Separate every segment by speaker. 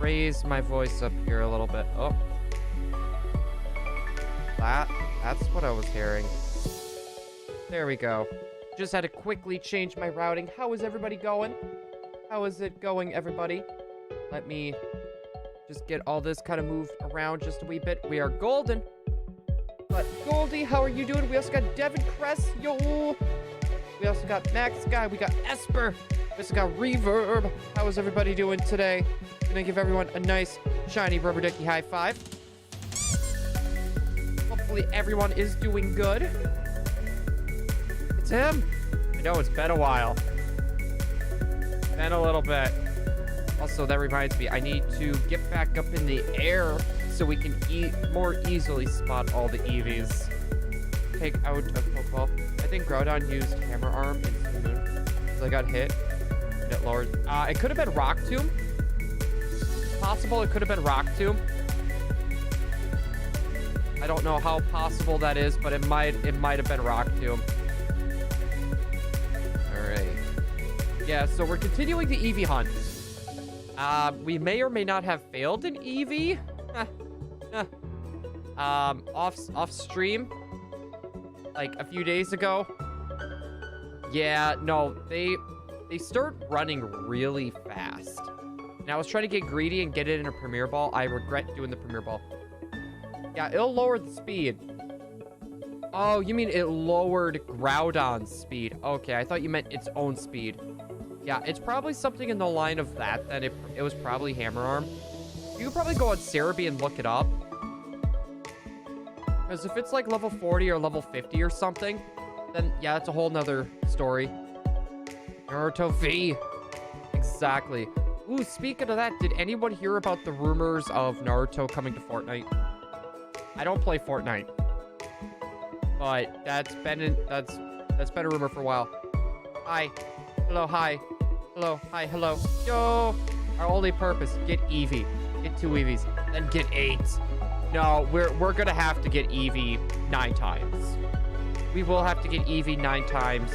Speaker 1: raise my voice up here a little bit. Oh. That's what I was hearing. There we go. Just had to quickly change my routing. How is everybody going? How is it going, everybody? Let me just get all this kind of moved around just a wee bit. We are golden. But Goldie, how are you doing? We also got Devin Cress, yo. We also got Max Guy. We got Esper. We also got Reverb. How is everybody doing today? Gonna give everyone a nice, shiny, rubber ducky high five. Hopefully everyone is doing good. It's him. I know, it's been a while. Been a little bit. Also, that reminds me, I need to get back up in the air so we can more easily spot all the Eevees. Take out a Pokeball. I think Groudon used Hammer Arm in Sun Moon. So I got hit. And it lowered. It could have been Rock Tomb. Possible it could have been Rock Tomb. I don't know how possible that is, but it might have been Rock Tomb. Alright. Yeah, so we're continuing the Eevee hunt. We may or may not have failed an Eevee. Off stream. Like a few days ago. Yeah, no, they start running really fast. And I was trying to get greedy and get it in a Premier Ball. I regret doing the Premier Ball. Yeah, it'll lower the speed. Oh, you mean it lowered Groudon's speed. Okay, I thought you meant its own speed. Yeah, it's probably something in the line of that. Then it was probably Hammer Arm. You could probably go on Cerebi and look it up. Because if it's like level 40 or level 50 or something, then yeah, it's a whole nother story. Naruto V. Exactly. Ooh, speaking of that, did anyone hear about the rumors of Naruto coming to Fortnite? I don't play Fortnite. But that's been a rumor for a while. Hi. Hello, hi. Hello, hi, hello. Yo! Our only purpose, get Eevee. Get 2 Eevees. Then get 8. No, we're gonna have to get Eevee 9 times. We will have to get Eevee 9 times.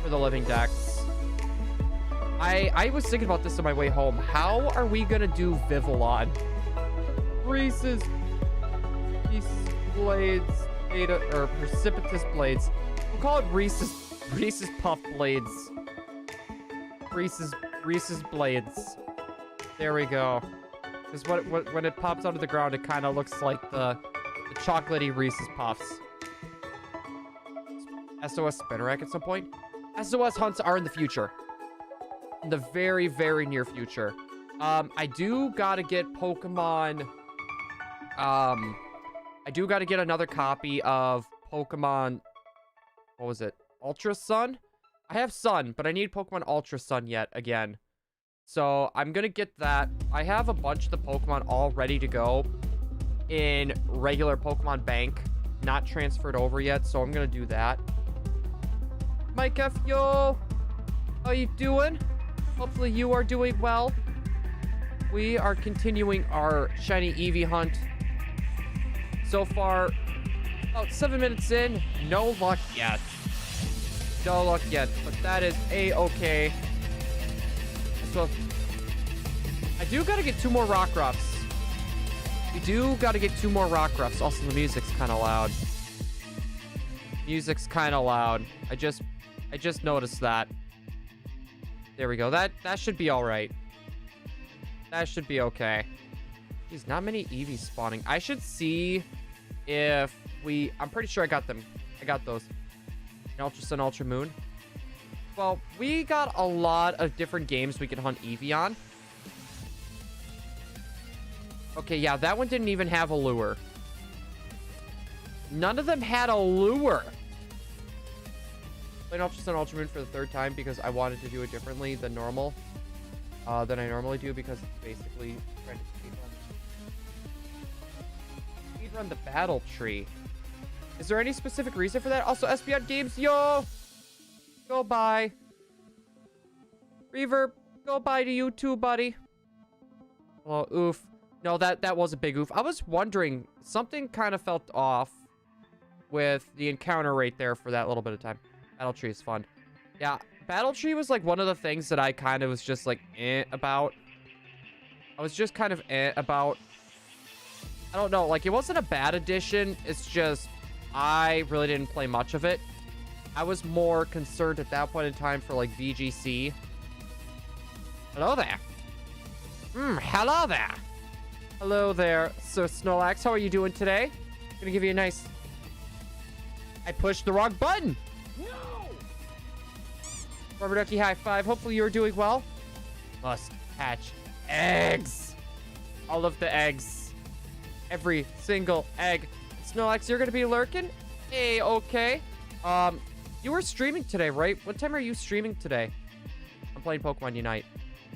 Speaker 1: For the living dex. I was thinking about this on my way home. How are we gonna do Vivillon? Reese's Blades, Beta, or Precipitous Blades. We'll call it Reese's Puff Blades. Reese's Blades. There we go. Because when it pops onto the ground, it kind of looks like the chocolatey Reese's Puffs. SOS Spinnerack at some point. SOS hunts are in the future. In the very, very near future. I do gotta get Pokemon. I do gotta get another copy of Pokemon. What was it? Ultra Sun? I have Sun, but I need Pokemon Ultra Sun yet again. So I'm gonna get that. I have a bunch of the Pokemon all ready to go in regular Pokemon Bank. Not transferred over yet, so I'm gonna do that. Mike F, yo! How you doing? Hopefully you are doing well. We are continuing our shiny Eevee hunt. So far, about 7 minutes in, no luck yet. No luck yet, but that is a-okay. So, I do gotta get 2 more Rockruffs. We do gotta get 2 more Rockruffs. Also, the music's kind of loud. Music's kind of loud. I just noticed that. There we go. That should be all right. That should be okay. Geez, not many Eevees spawning. I should see if we... I'm pretty sure I got them. I got those. Ultra Sun, Ultra Moon. Well, we got a lot of different games we can hunt Eevee on. Okay, yeah, that one didn't even have a lure. None of them had a lure. Played Ultra Sun, Ultra Moon for the 3rd time because I wanted to do it differently than normal. Than I normally do because it's basically trying to speedrun the battle tree. Is there any specific reason for that? Also, SBN Games, yo! Go bye. Reverb, go bye to you too, buddy. Oh, oof. No, that was a big oof. I was wondering, something kind of felt off with the encounter rate there for that little bit of time. Battle tree is fun. Yeah, battle tree was like one of the things that I kind of was just like about. I was just kind of about... I don't know. Like, it wasn't a bad addition. It's just I really didn't play much of it. I was more concerned at that point in time for, like, VGC. Hello there. Hello there. Hello there, Sir Snorlax. How are you doing today? Gonna give you a nice... I pushed the wrong button. No! Rubber Ducky high five. Hopefully you're doing well. Must hatch eggs. All of the eggs. Every single egg. Snorlax, you're gonna be lurking? Hey, okay. You were streaming today, right? What time are you streaming today? I'm playing Pokemon Unite.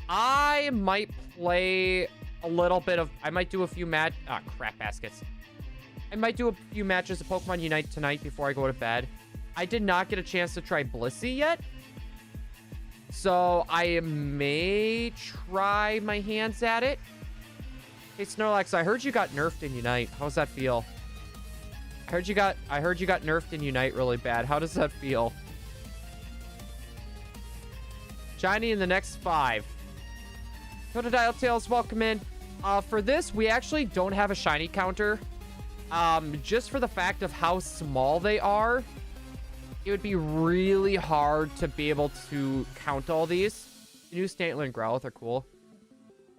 Speaker 1: I might play a little bit of... I might do a few crap baskets. I might do a few matches of Pokemon Unite tonight before I go to bed. I did not get a chance to try Blissey yet. So I may try my hands at it. Hey, Snorlax, I heard you got nerfed in Unite. How's that feel? I heard you got nerfed in Unite really bad. How does that feel? Shiny in the next 5. Totodile Tails, welcome in. For this, we actually don't have a shiny counter. Just for the fact of how small they are, it would be really hard to be able to count all these. The new Stantler and Growlithe are cool.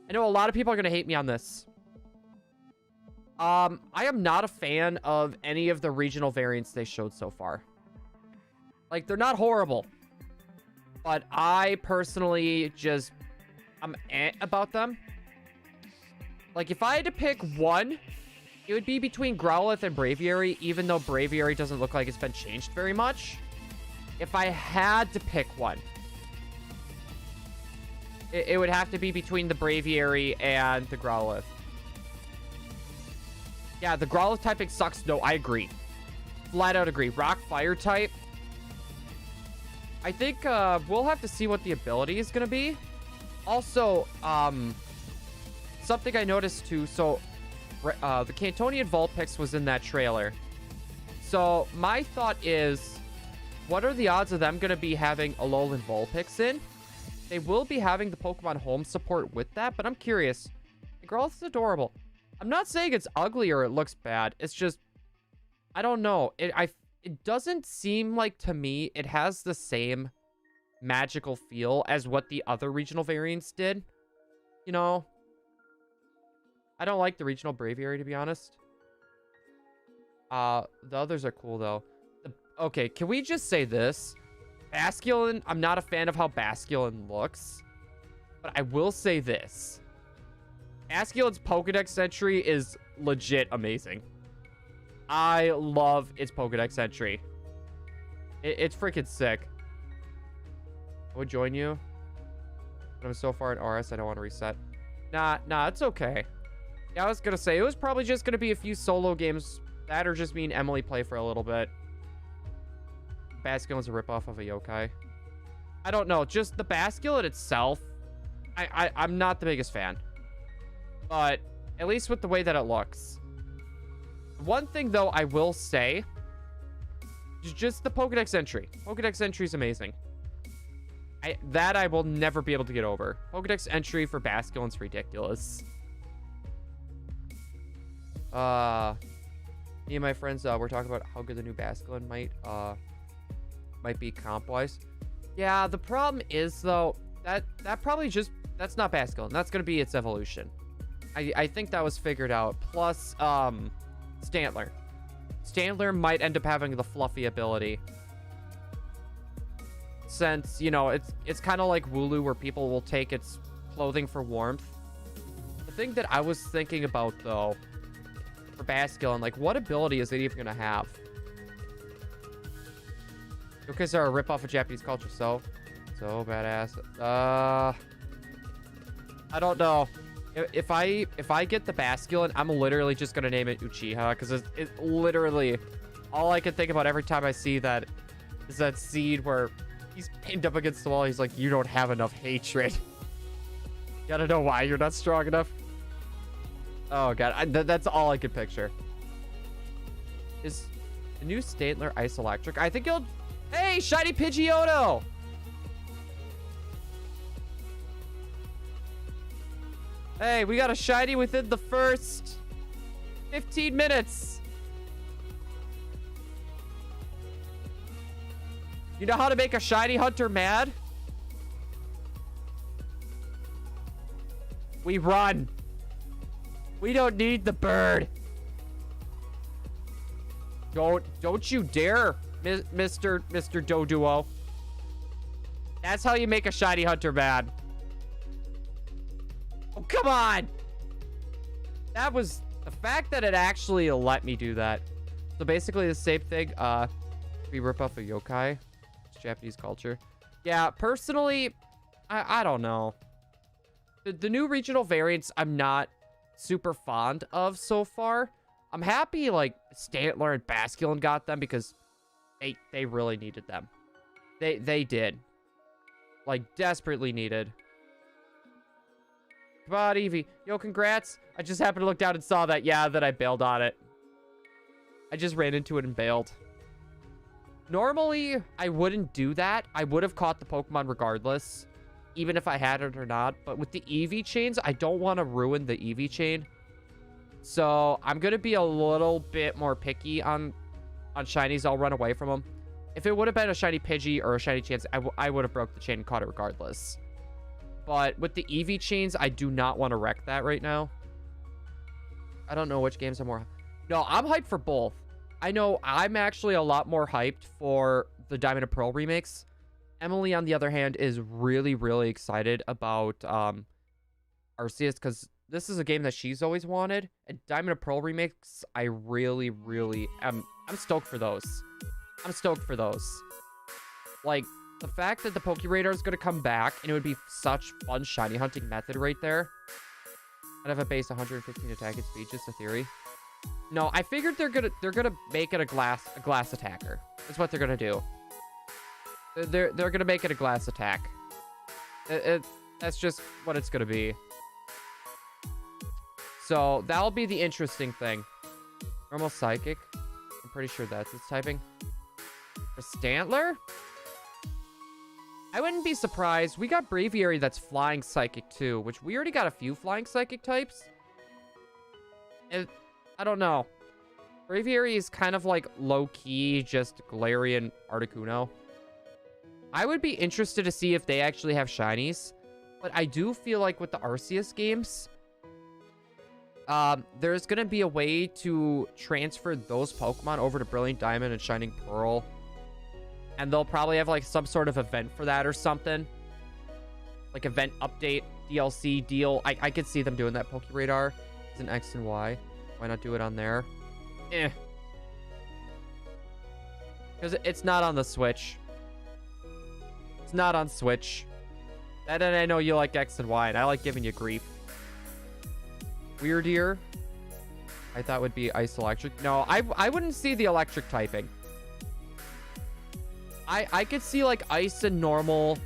Speaker 1: I know a lot of people are going to hate me on this. I am not a fan of any of the regional variants they showed so far. Like, they're not horrible. But I personally just... I'm about them. Like, if I had to pick one, it would be between Growlithe and Braviary, even though Braviary doesn't look like it's been changed very much. If I had to pick one, it would have to be between the Braviary and the Growlithe. Yeah, the Growlithe typing sucks. No, I agree. Flat out agree. Rock, fire type. I think we'll have to see what the ability is going to be. Also, something I noticed too. So, the Cantonian Vulpix was in that trailer. So, my thought is, what are the odds of them going to be having Alolan Vulpix in? They will be having the Pokemon Home support with that, but I'm curious. The Growlithe is adorable. I'm not saying it's ugly or it looks bad. It's just, I don't know. It doesn't seem like, to me, it has the same magical feel as what the other regional variants did. You know? I don't like the regional Braviary, to be honest. The others are cool, though. Okay, can we just say this? Basculin, I'm not a fan of how Basculin looks. But I will say this. Basculin's Pokedex entry is legit amazing. I love its Pokedex entry. It's freaking sick. I would join you. But I'm so far in RS, I don't want to reset. Nah, it's okay. Yeah, I was going to say, it was probably just going to be a few solo games. That or just me and Emily play for a little bit. Basculin's a ripoff of a yokai. I don't know. Just the Basculin itself, I'm not the biggest fan. But at least with the way that it looks. One thing, though, I will say is just the Pokedex entry. Pokedex entry is amazing. That I will never be able to get over. Pokedex entry for Basculin's ridiculous. Me and my friends, we're talking about how good the new Basculin might be comp-wise. Yeah, the problem is, though, that probably just... That's not Basculin. That's going to be its evolution. I think that was figured out. Plus, Stantler. Stantler might end up having the fluffy ability. Since, you know, it's kind of like Wooloo, where people will take its clothing for warmth. The thing that I was thinking about, though, for Basculin, like, what ability is it even going to have? Because they're a ripoff of Japanese culture, so badass. I don't know. If I get the Basculin, I'm literally just gonna name it Uchiha, because it's literally all I can think about every time I see that is that scene where he's pinned up against the wall. He's like, "You don't have enough hatred." Gotta know why you're not strong enough. Oh god, that's all I could picture. Is the new Stantler Ice Electric? I think it'll... Hey, shiny Pidgeotto! Hey, we got a shiny within the first 15 minutes. You know how to make a shiny hunter mad? We run. We don't need the bird. Don't you dare, Mr. Doduo. That's how you make a shiny hunter mad. Oh, come on. That was the fact that it actually let me do that. So basically the same thing. We rip off a yokai. It's Japanese culture. Yeah, personally, I don't know. The new regional variants I'm not super fond of so far. I'm happy like Stantler and Basculin got them because they really needed them. They did. Like desperately needed. Come on, Eevee. Yo, congrats. I just happened to look down and saw that. Yeah, that I bailed on it. I just ran into it and bailed. Normally, I wouldn't do that. I would have caught the Pokemon regardless, even if I had it or not. But with the Eevee chains, I don't want to ruin the Eevee chain. So I'm going to be a little bit more picky on shinies. I'll run away from them. If it would have been a shiny Pidgey or a shiny chance, I would have broke the chain and caught it regardless. But with the Eevee chains, I do not want to wreck that right now. I don't know which games I'm more... No, I'm hyped for both. I know I'm actually a lot more hyped for the Diamond and Pearl remakes. Emily, on the other hand, is really, really excited about Arceus because this is a game that she's always wanted. And Diamond and Pearl remakes, I really, really am... I'm stoked for those. I'm stoked for those. Like, the fact that the Pokéradar is going to come back, and it would be such fun shiny hunting method right there. I'd have a base 115 attack and speed, just a theory. No, I figured they're gonna make it a glass attacker. That's what they're gonna do. They're gonna make it a glass attack. That's just what it's gonna be. So that'll be the interesting thing. Normal psychic. I'm pretty sure that's its typing. For Stantler? I wouldn't be surprised. We got Braviary that's flying psychic too, which we already got a few flying psychic types. I don't know. Braviary is kind of like low-key, just Galarian Articuno. I would be interested to see if they actually have shinies. But I do feel like with the Arceus games, there's going to be a way to transfer those Pokemon over to Brilliant Diamond and Shining Pearl. And they'll probably have like some sort of event for that or something. Like event update, DLC deal. I could see them doing that. Pokéradar is an X and Y. Why not do it on there? Because it's not on the Switch. It's not on Switch. And I know you like X and Y, and I like giving you grief. Weirdier. I thought would be Ice Electric. No, I wouldn't see the electric typing. I could see like Ice and Normal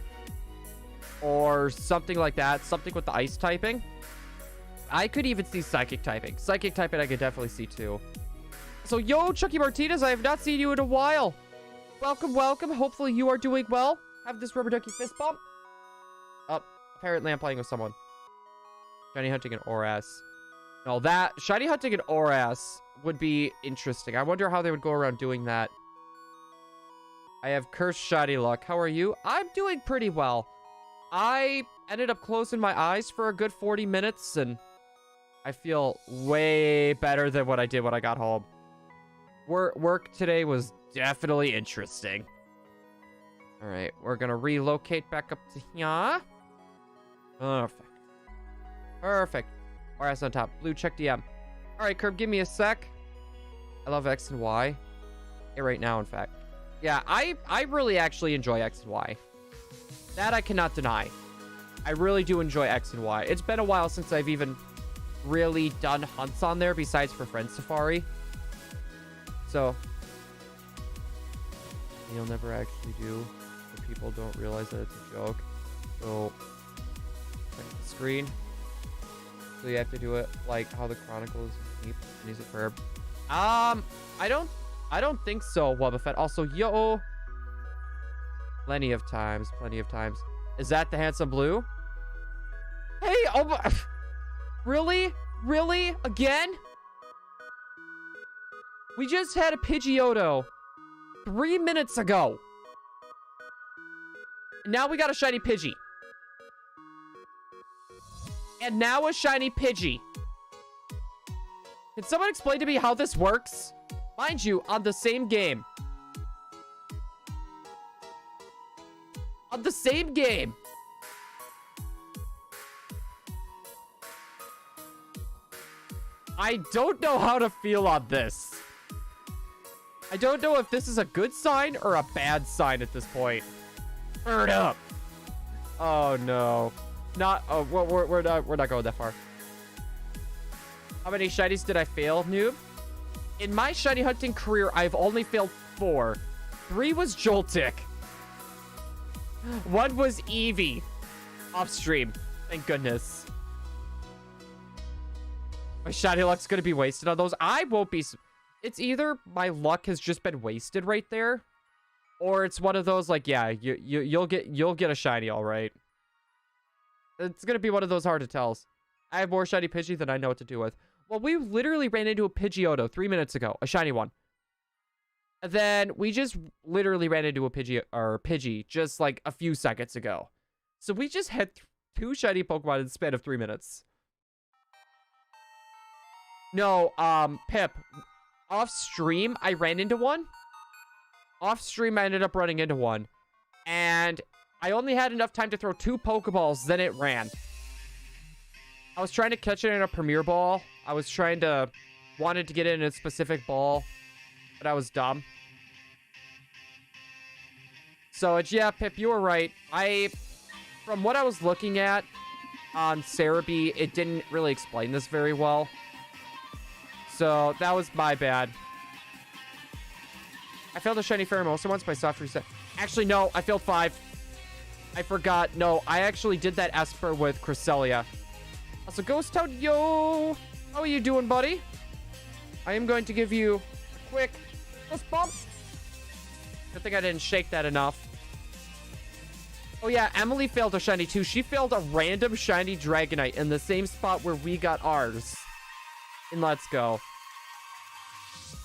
Speaker 1: or something like that. Something with the Ice typing. I could even see Psychic typing. Psychic typing I could definitely see too. So, yo, Chucky Martinez, I have not seen you in a while. Welcome, welcome. Hopefully you are doing well. Have this rubber ducky fist bump. Oh, apparently I'm playing with someone. Shiny hunting and Oras. No, that shiny hunting and Oras would be interesting. I wonder how they would go around doing that. I have cursed shiny luck. How are you? I'm doing pretty well. I ended up closing my eyes for a good 40 minutes, and I feel way better than what I did when I got home. Work today was definitely interesting. All right, we're going to relocate back up to here. Perfect. Perfect. Oras on top. Blue check DM. All right, Curb, give me a sec. I love X and Y. Hey, right now, in fact. Yeah, I really actually enjoy X and Y. That I cannot deny. I really do enjoy X and Y. It's been a while since I've even really done hunts on there besides for Friend Safari. So, you'll never actually do. So people don't realize that it's a joke. So, screen. So you have to do it like how the Chronicles use it for. I don't think so, Wubba Also, yo. Plenty of times. Is that the handsome blue? Hey, oh my. Really? Really? Again? We just had a Pidgeotto 3 minutes ago. And now we got a shiny Pidgey. And now a shiny Pidgey. Can someone explain to me how this works? Mind you, on the same game. On the same game. I don't know how to feel on this. I don't know if this is a good sign or a bad sign at this point. Burn up. Oh no. Not. Oh, we're not going that far. How many shinies did I fail, noob? In my shiny hunting career, I've only failed 4. 3 was Joltik. 1 was Eevee. Off stream. Thank goodness. My shiny luck's gonna be wasted on those. I won't be. It's either my luck has just been wasted right there, or it's one of those like, yeah, you'll get a shiny, all right. It's gonna be one of those hard to tells. I have more shiny Pidgey than I know what to do with. Well, we literally ran into a Pidgeotto 3 minutes ago, a shiny one. And then we just literally ran into a Pidgey just like a few seconds ago. So we just had 2 shiny Pokemon in the span of 3 minutes. No, Pip, off stream, I ran into one. Off stream, I ended up running into one. And I only had enough time to throw 2 Pokeballs, then it ran. I was trying to catch it in a Premier Ball. I was wanted to get it in a specific ball, but I was dumb. So, yeah, Pip, you were right. From what I was looking at on Cerebi, it didn't really explain this very well. So, that was my bad. I failed a shiny Pheromosa once by soft reset. Actually, no, I failed 5. I forgot. No, I actually did that Esper with Cresselia. Also, Ghost Toad, yo! How are you doing, buddy? I am going to give you a quick fist bump. Good thing I didn't shake that enough. Oh, yeah, Emily failed a shiny, too. She failed a random shiny Dragonite in the same spot where we got ours. And Let's Go.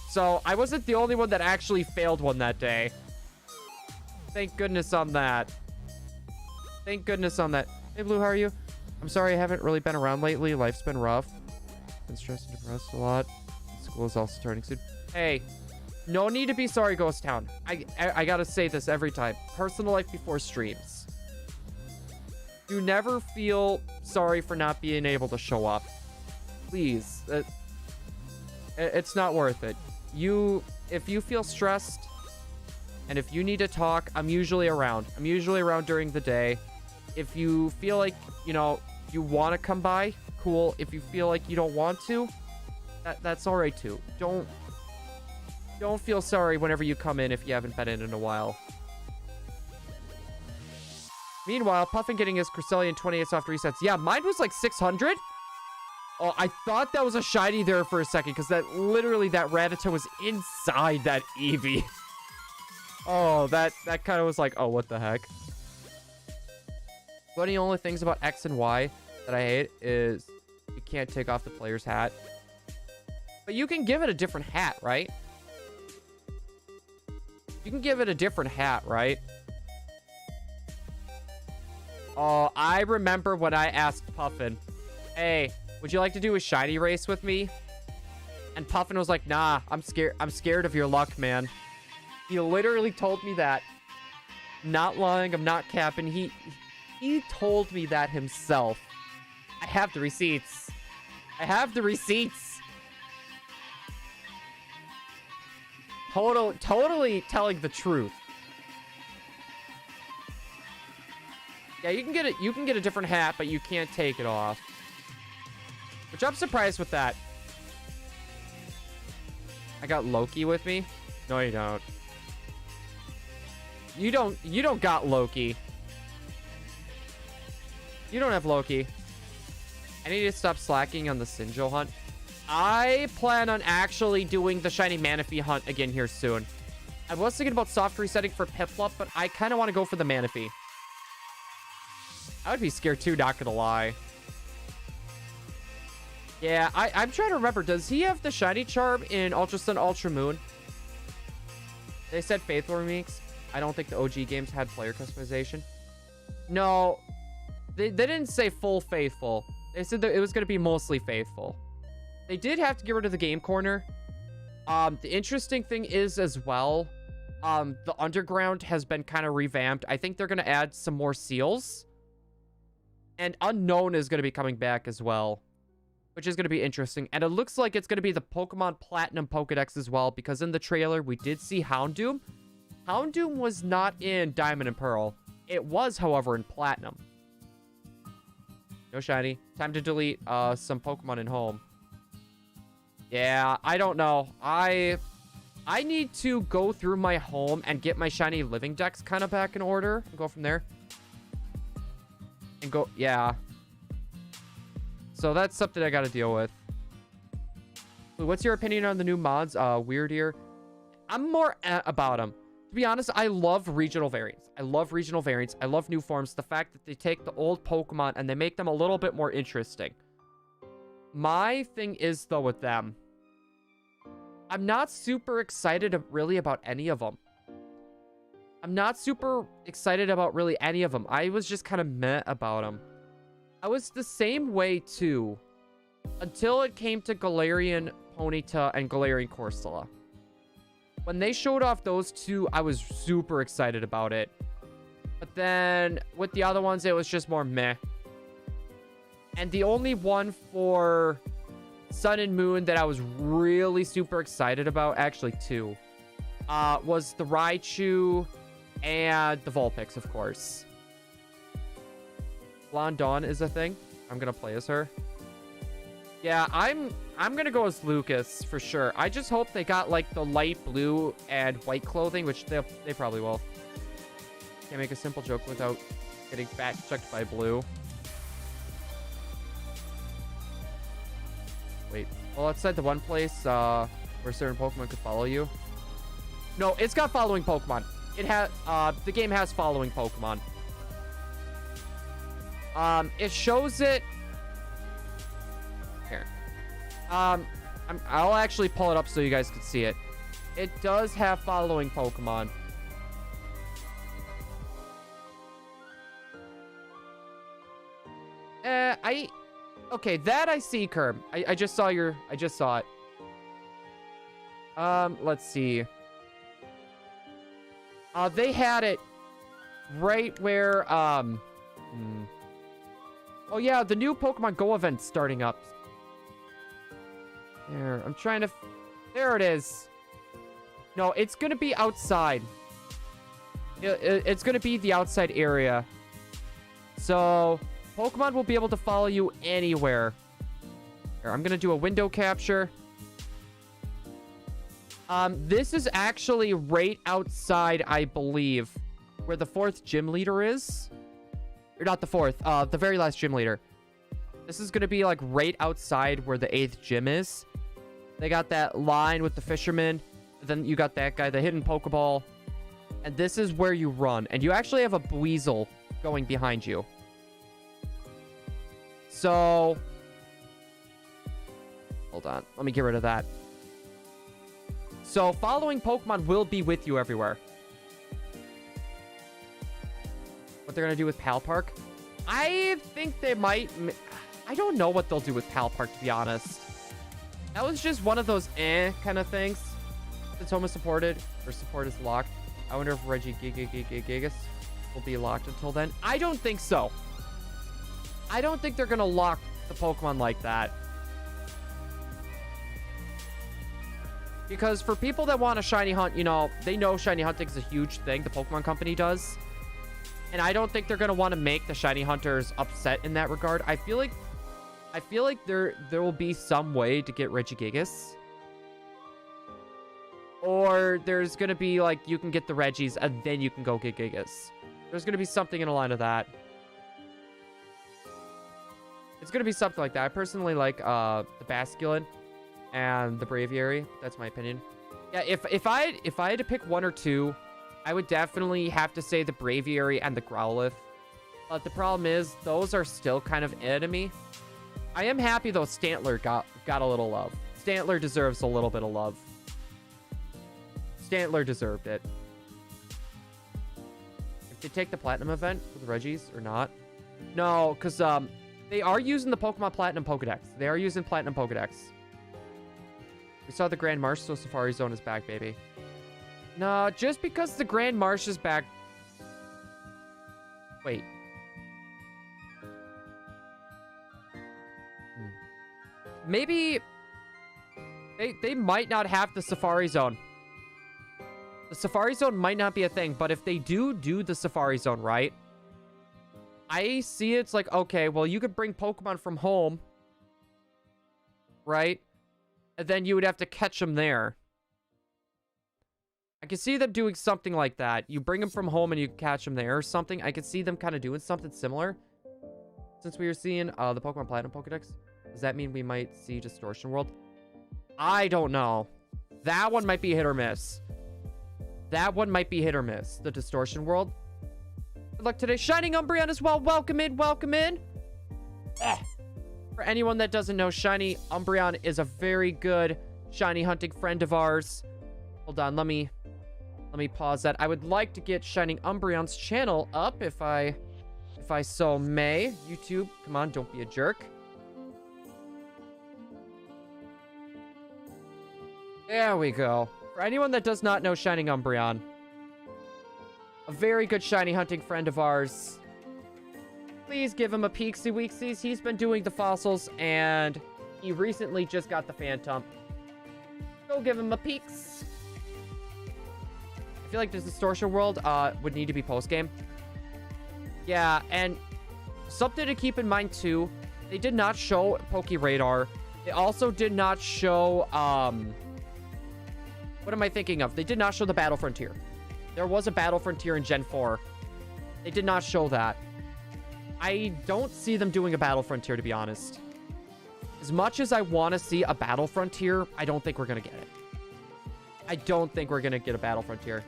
Speaker 1: So, I wasn't the only one that actually failed one that day. Thank goodness on that. Thank goodness on that. Hey, Blue, how are you? I'm sorry I haven't really been around lately. Life's been rough. Been stressed and depressed a lot. School is also starting soon. Hey, no need to be sorry, Ghost Town. I gotta say this every time. Personal life before streams. You never feel sorry for not being able to show up. Please. It's not worth it. If you feel stressed and if you need to talk, I'm usually around. I'm usually around during the day. If you feel like, you want to come by, cool. If you feel like you don't want to, that's all right too. Don't feel sorry whenever you come in if you haven't been in a while. Meanwhile, Puffin getting his Cresselia in 28 soft resets. Yeah, mine was like 600. Oh, I thought that was a shiny there for a second because that Rattata was inside that Eevee. Oh, that kind of was like, oh, what the heck? One of the only things about X and Y that I hate is you can't take off the player's hat. But you can give it a different hat, right? You can give it a different hat, right? Oh, I remember when I asked Puffin, hey, would you like to do a shiny race with me? And Puffin was like, nah, I'm scared of your luck, man. He literally told me that. Not lying, I'm not capping. He told me that himself. I have the receipts. I have the receipts. Totally telling the truth. Yeah, you can get a different hat, but you can't take it off. Which I'm surprised with that. I got Loki with me? No, you don't. You don't got Loki. You don't have Loki. I need to stop slacking on the Sinjo hunt. I plan on actually doing the shiny Manaphy hunt again here soon. I was thinking about soft resetting for Piplup, but I kind of want to go for the Manaphy. I would be scared too, not gonna lie. Yeah, I'm trying to remember. Does he have the shiny charm in Ultra Sun, Ultra Moon? They said Faithful Remix. I don't think the OG games had player customization. No, they didn't say full Faithful. They said that it was going to be mostly Faithful. They did have to get rid of the game corner. The interesting thing is as well, the underground has been kind of revamped. I think they're going to add some more seals. And Unknown is going to be coming back as well, which is going to be interesting. And it looks like it's going to be the Pokemon Platinum Pokedex as well, because in the trailer, we did see Houndoom. Houndoom was not in Diamond and Pearl. It was, however, in Platinum. No shiny. Time to delete some Pokemon in home. Yeah, I don't know. I need to go through my home and get my shiny living dex kind of back in order and go from there. And go, yeah. So that's something I got to deal with. What's your opinion on the new mods? Weird Ear. I'm more about them. To be honest, I love regional variants. I love regional variants. I love new forms. The fact that they take the old Pokemon and they make them a little bit more interesting. My thing is, though, with them, I'm not super excited really about any of them. I'm not super excited about really any of them. I was just kind of meh about them. I was the same way, too, until it came to Galarian Ponyta and Galarian Corsola. When they showed off those two, I was super excited about it. But then, with the other ones, it was just more meh. And the only one for Sun and Moon that I was really super excited about, actually two, was the Raichu and the Vulpix, of course. Blonde Dawn is a thing. I'm gonna play as her. Yeah, I'm gonna go as Lucas for sure. I just hope they got like the light blue and white clothing, which they probably will. Can't make a simple joke without getting fact checked by Blue. Wait, well, outside the one place where certain Pokemon could follow you. No, it's got following Pokemon. It has the game has following Pokemon. It shows it here. I'll actually pull it up so you guys can see it. It does have following Pokemon. Okay, that I see, Kerb. I just saw it. Let's see. They had it right where, Oh yeah, the new Pokemon Go event's starting up. There, I'm trying to... There it is. No, it's gonna be outside. It's gonna be the outside area. So, Pokemon will be able to follow you anywhere. Here, I'm gonna do a window capture. This is actually right outside, I believe, where the 4th gym leader is. Or not the 4th, the very last gym leader. This is gonna be like right outside where the 8th gym is. They got that line with the fisherman. Then you got that guy, the hidden Pokeball. And this is where you run. And you actually have a Buizel going behind you. So... Hold on. Let me get rid of that. So, following Pokemon will be with you everywhere. What they're going to do with Pal Park? I think they might... I don't know what they'll do with Pal Park, to be honest. That was just one of those kind of things. Since home is supported, or support is locked. I wonder if Regigigas will be locked until then. I don't think so. I don't think they're going to lock the Pokemon like that. Because for people that want a shiny hunt, you know, they know shiny hunting is a huge thing. The Pokemon Company does. And I don't think they're going to want to make the shiny hunters upset in that regard. I feel like there will be some way to get Regigigas. Or there's going to be like, you can get the Regis and then you can go get Gigas. There's going to be something in a line of that. It's going to be something like that. I personally like the Basculin and the Braviary. That's my opinion. Yeah, if I had to pick one or two, I would definitely have to say the Braviary and the Growlithe. But the problem is, those are still kind of enemy. I am happy, though, Stantler got a little love. Stantler deserves a little bit of love. Stantler deserved it. If they take the Platinum event for the Regis or not? No, because they are using the Pokemon Platinum Pokedex. They are using Platinum Pokedex. We saw the Grand Marsh, so Safari Zone is back, baby. No, just because the Grand Marsh is back... Wait. Maybe... They might not have the Safari Zone. The Safari Zone might not be a thing, but if they do the Safari Zone, right? I see it's like, okay, well, you could bring Pokemon from home, right? And then you would have to catch them there. I can see them doing something like that. You bring them from home and you catch them there or something. I could see them kind of doing something similar. Since we were seeing the Pokemon Platinum Pokedex. Does that mean we might see Distortion World? I don't know. That one might be hit or miss. That one might be hit or miss. The Distortion World. Good luck today. Shining Umbreon as well. Welcome in. Welcome in. For anyone that doesn't know, Shiny Umbreon is a very good shiny hunting friend of ours. Hold on. Let me pause that. I would like to get Shining Umbreon's channel up if I so may. YouTube, come on. Don't be a jerk. There we go. For anyone that does not know Shining Umbreon, a very good shiny hunting friend of ours. Please give him a peeksy weeksies. He's been doing the fossils, and he recently just got the Phantom. Go give him a peeks. I feel like this Distortion World would need to be post-game. Yeah, and something to keep in mind, too. They did not show Pokeradar. They also did not show, what am I thinking of? They did not show the Battle Frontier. There was a Battle Frontier in Gen 4. They did not show that. I don't see them doing a Battle Frontier, to be honest. As much as I want to see a Battle Frontier, I don't think we're going to get it. I don't think we're going to get a Battle Frontier.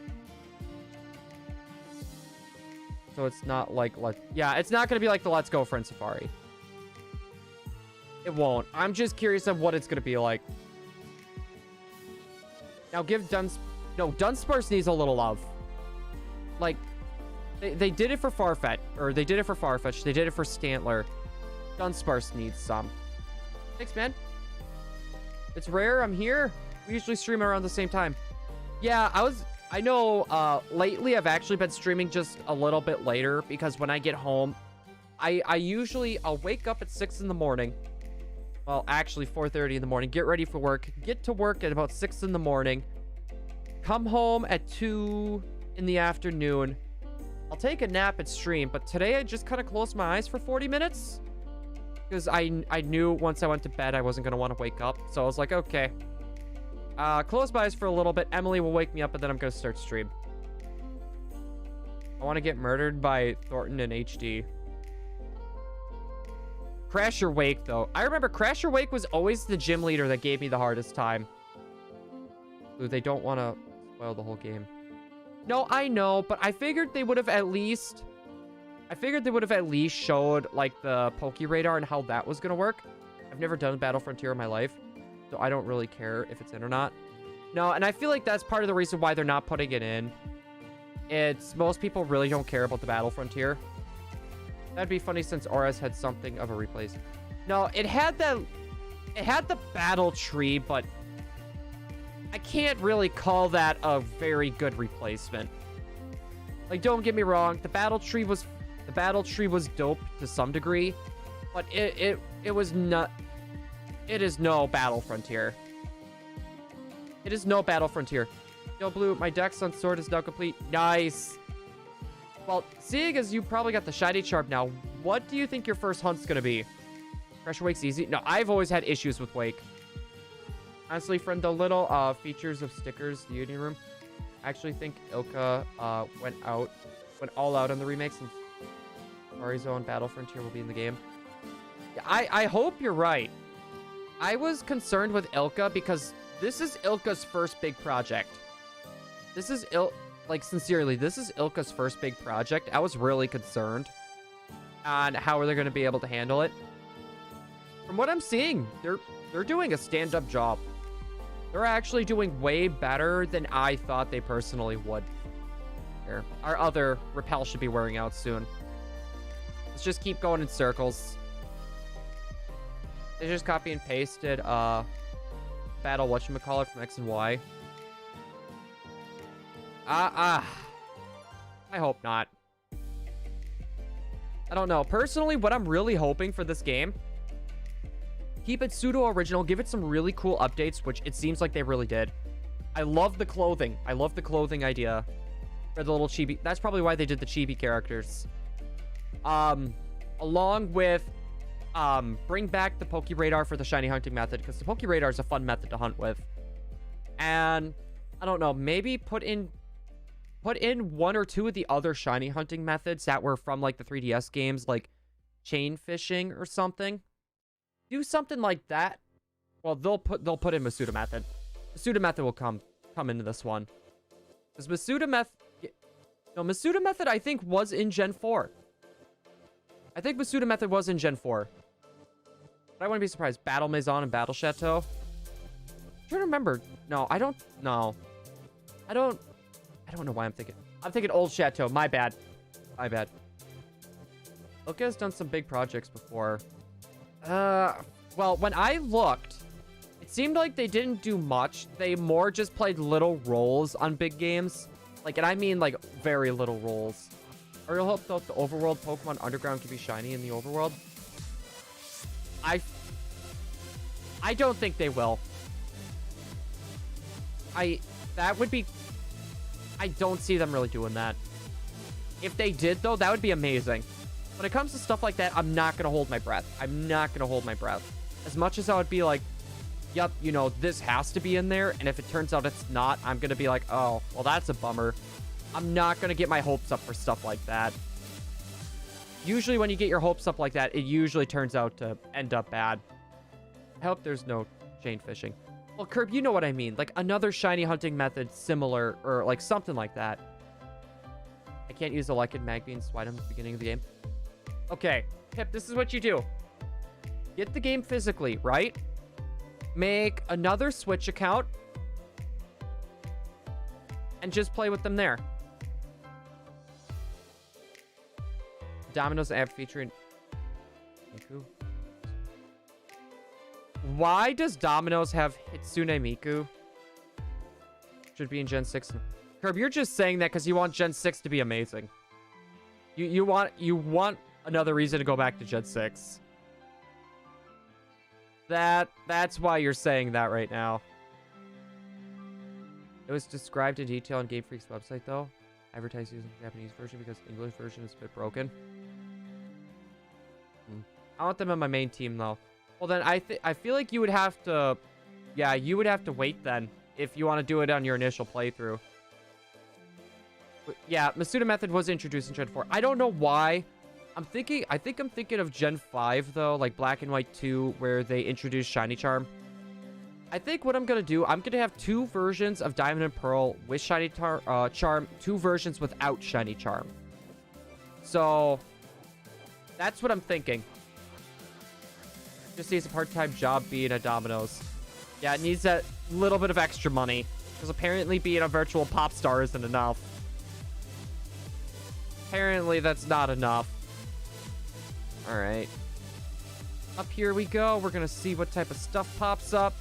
Speaker 1: So it's not like... Yeah, it's not going to be like the Let's Go Friend Safari. It won't. I'm just curious of what it's going to be like. Now give No, Dunsparce needs a little love. Like, they did it for Farfetch. Or they did it for Farfetch. They did it for Stantler. Dunsparce needs some. Thanks, man. It's rare. I'm here. We usually stream around the same time. Yeah, I know lately I've actually been streaming just a little bit later because when I get home, I'll wake up at 6 in the morning. Well, actually 4:30 in the morning. Get ready for work. Get to work at about 6 in the morning. Come home at 2 in the afternoon. I'll take a nap and stream, but today I just kind of closed my eyes for 40 minutes. Because I knew once I went to bed I wasn't going to want to wake up. So I was like, okay. Close my eyes for a little bit. Emily will wake me up and then I'm going to start stream. I want to get murdered by Thornton in HD. Crasher Wake, though. I remember Crasher Wake was always the gym leader that gave me the hardest time. Ooh, they don't want to spoil the whole game. No, I know, but I figured they would have at least... showed, like, the Pokeradar and how that was going to work. I've never done Battle Frontier in my life, so I don't really care if it's in or not. No, and I feel like that's part of the reason why they're not putting it in. It's... most people really don't care about the Battle Frontier. That'd be funny since Auras had something of a replace. No, it had the battle tree, but I can't really call that a very good replacement. Like, don't get me wrong, the battle tree was dope to some degree, but it was not. It is no Battle Frontier. It is no Battle Frontier. Yo, Blue, my Dex on Sword is now complete. Nice. Well, seeing as you probably got the Shiny Charm now, what do you think your first hunt's gonna be? Pressure Wake's easy? No, I've always had issues with Wake. Honestly, friend, the little features of stickers, the Union Room, I actually think Ilka went all out on the remakes, and Safari Zone Battle Frontier will be in the game. Yeah, I hope you're right. I was concerned with Ilka because this is Ilka's first big project. This is like, sincerely, this is Ilka's first big project. I was really concerned on how they're going to be able to handle it. from what I'm seeing, they're doing a stand-up job. They're actually doing way better than I thought they personally would. Here, our other repel should be wearing out soon. Let's just keep going in circles. They just copy and pasted battle whatchamacallit from X and Y. I hope not. I don't know. Personally, what I'm really hoping for this game, keep it pseudo original, give it some really cool updates, which it seems like they really did. I love the clothing. I love the clothing idea for the little chibi. That's probably why they did the chibi characters. Along with bring back the Poke Radar for the shiny hunting method, because the Poke Radar is a fun method to hunt with. And I don't know, maybe put in one or two of the other shiny hunting methods that were from like the 3DS games, like chain fishing or something. Do something like that. Well, they'll put in Masuda method. Masuda method will come into this one. Because Masuda method I think was in Gen 4. I think Masuda method was in Gen 4. But I wouldn't be surprised. Battle Maison and Battle Chateau. I'm trying to remember. No, I don't know. I don't know why I'm thinking Old Chateau. My bad. My bad. Luca has done some big projects before. Well, when I looked, it seemed like they didn't do much. They more just played little roles on big games. Like, and I mean, like, very little roles. I really hope that the overworld Pokemon Underground can be shiny in the overworld. I don't think they will. That would be... I don't see them really doing that. If they did, though, that would be amazing. When it comes to stuff like that, I'm not going to hold my breath. I'm not going to hold my breath. As much as I would be like, yep, you know, this has to be in there. And if it turns out it's not, I'm going to be like, oh, well, that's a bummer. I'm not going to get my hopes up for stuff like that. Usually when you get your hopes up like that, it usually turns out to end up bad. I hope there's no chain fishing. Well, Curb, you know what I mean. Like another shiny hunting method similar, or like something like that. I can't use the Lycan Magby and Swidem at the beginning of the game. Okay, Pip, this is what you do. Get the game physically, right? Make another Switch account. And just play with them there. Domino's app featuring Miku. Why does Domino's have Hitsune Miku? Should be in Gen 6. Curb, you're just saying that because you want Gen 6 to be amazing. You want another reason to go back to Gen 6. That's why you're saying that right now. It was described in detail on Game Freak's website, though. Advertised using the Japanese version because English version is a bit broken. I want them on my main team, though. Well, then I feel like you would have to... Yeah, you would have to wait, then, if you want to do it on your initial playthrough. But, yeah, Masuda method was introduced in Gen 4. I don't know why. I think I'm thinking of Gen 5, though, like Black and White 2, where they introduced Shiny Charm. I think what I'm going to do, I'm going to have two versions of Diamond and Pearl with Shiny Charm, two versions without Shiny Charm. So, that's what I'm thinking. Just needs a part-time job being a Domino's. Yeah, it needs that little bit of extra money. Because apparently being a virtual pop star isn't enough. Apparently that's not enough. Alright. Up here we go. We're going to see what type of stuff pops up.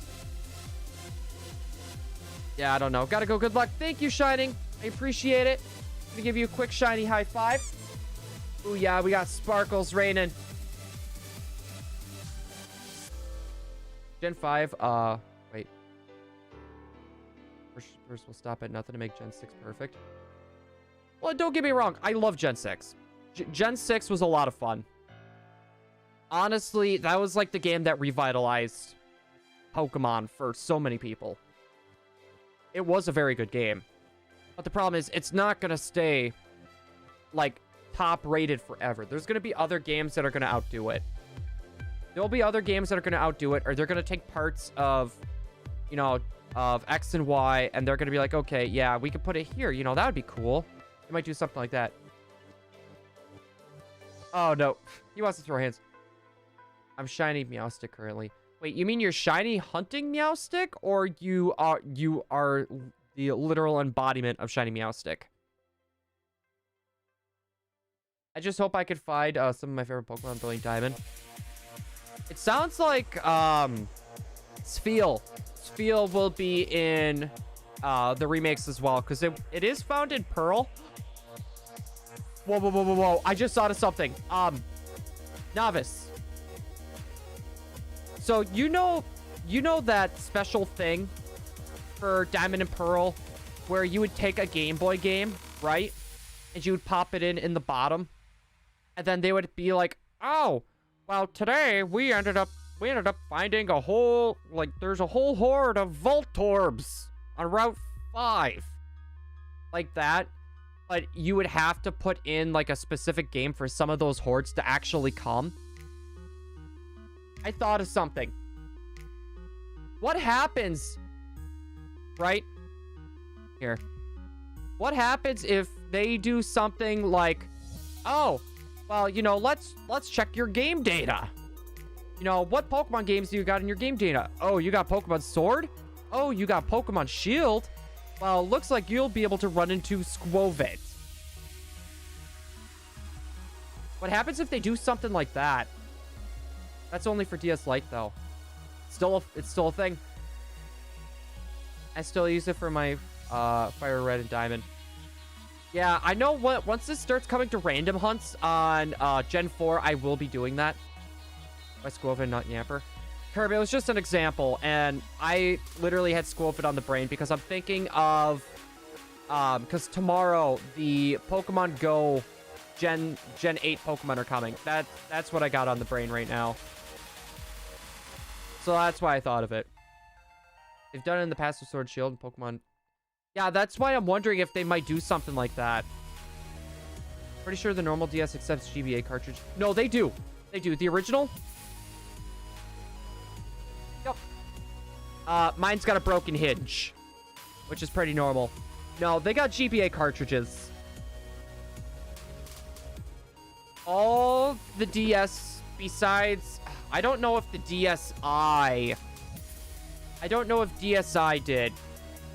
Speaker 1: Yeah, I don't know. Gotta go. Good luck. Thank you, Shining. I appreciate it. I'm gonna give you a quick shiny high five. Ooh, yeah, we got sparkles raining. Gen 5, wait. First we'll stop at nothing to make Gen 6 perfect. Well, don't get me wrong. I love Gen 6. Gen 6 was a lot of fun. Honestly, that was like the game that revitalized Pokemon for so many people. It was a very good game. But the problem is, it's not going to stay, like, top rated forever. There's going to be other games that are going to outdo it. There'll be other games that are going to outdo it, or they're going to take parts of, you know, of X and Y, and they're going to be like, okay, yeah, we could put it here. You know, that would be cool. They might do something like that. Oh, no. He wants to throw hands. I'm shiny Meowstic currently. Wait, you mean you're shiny hunting Meowstic, or you are the literal embodiment of shiny Meowstic? I just hope I could find some of my favorite Pokemon Brilliant Diamond. It sounds like Spheal. Spheal will be in the remakes as well, because it is found in Pearl. Whoa, whoa, whoa, whoa, whoa. I just thought of something. Novice. So you know that special thing for Diamond and Pearl where you would take a Game Boy game, right? And you would pop it in the bottom. And then they would be like, oh, well, today we ended up finding a whole, like, there's a whole horde of Voltorbs on Route 5. Like that. But you would have to put in, like, a specific game for some of those hordes to actually come. I thought of something. What happens, right? Here. What happens if they do something like, oh, well, you know, let's check your game data. You know, what Pokemon games do you got in your game data? Oh, you got Pokemon Sword? Oh, you got Pokemon Shield? Well, looks like you'll be able to run into Squovit. What happens if they do something like that? That's only for DS Lite, though. It's still a thing. I still use it for my Fire Red and Diamond. Yeah, I know what. Once this starts coming to random hunts on Gen 4, I will be doing that. By Squovit, not Yamper. Kirby, it was just an example, and I literally had Squovit on the brain because I'm thinking of... because tomorrow, the Pokemon Go Gen 8 Pokemon are coming. That's what I got on the brain right now. So that's why I thought of it. They've done it in the past with Sword Shield and Pokemon. Yeah, that's why I'm wondering if they might do something like that. Pretty sure the normal DS accepts GBA cartridge. No, they do. They do. The original? Yep. Mine's got a broken hinge, which is pretty normal. No, they got GBA cartridges. All the DS besides... I don't know if the DSi... I don't know if DSi did.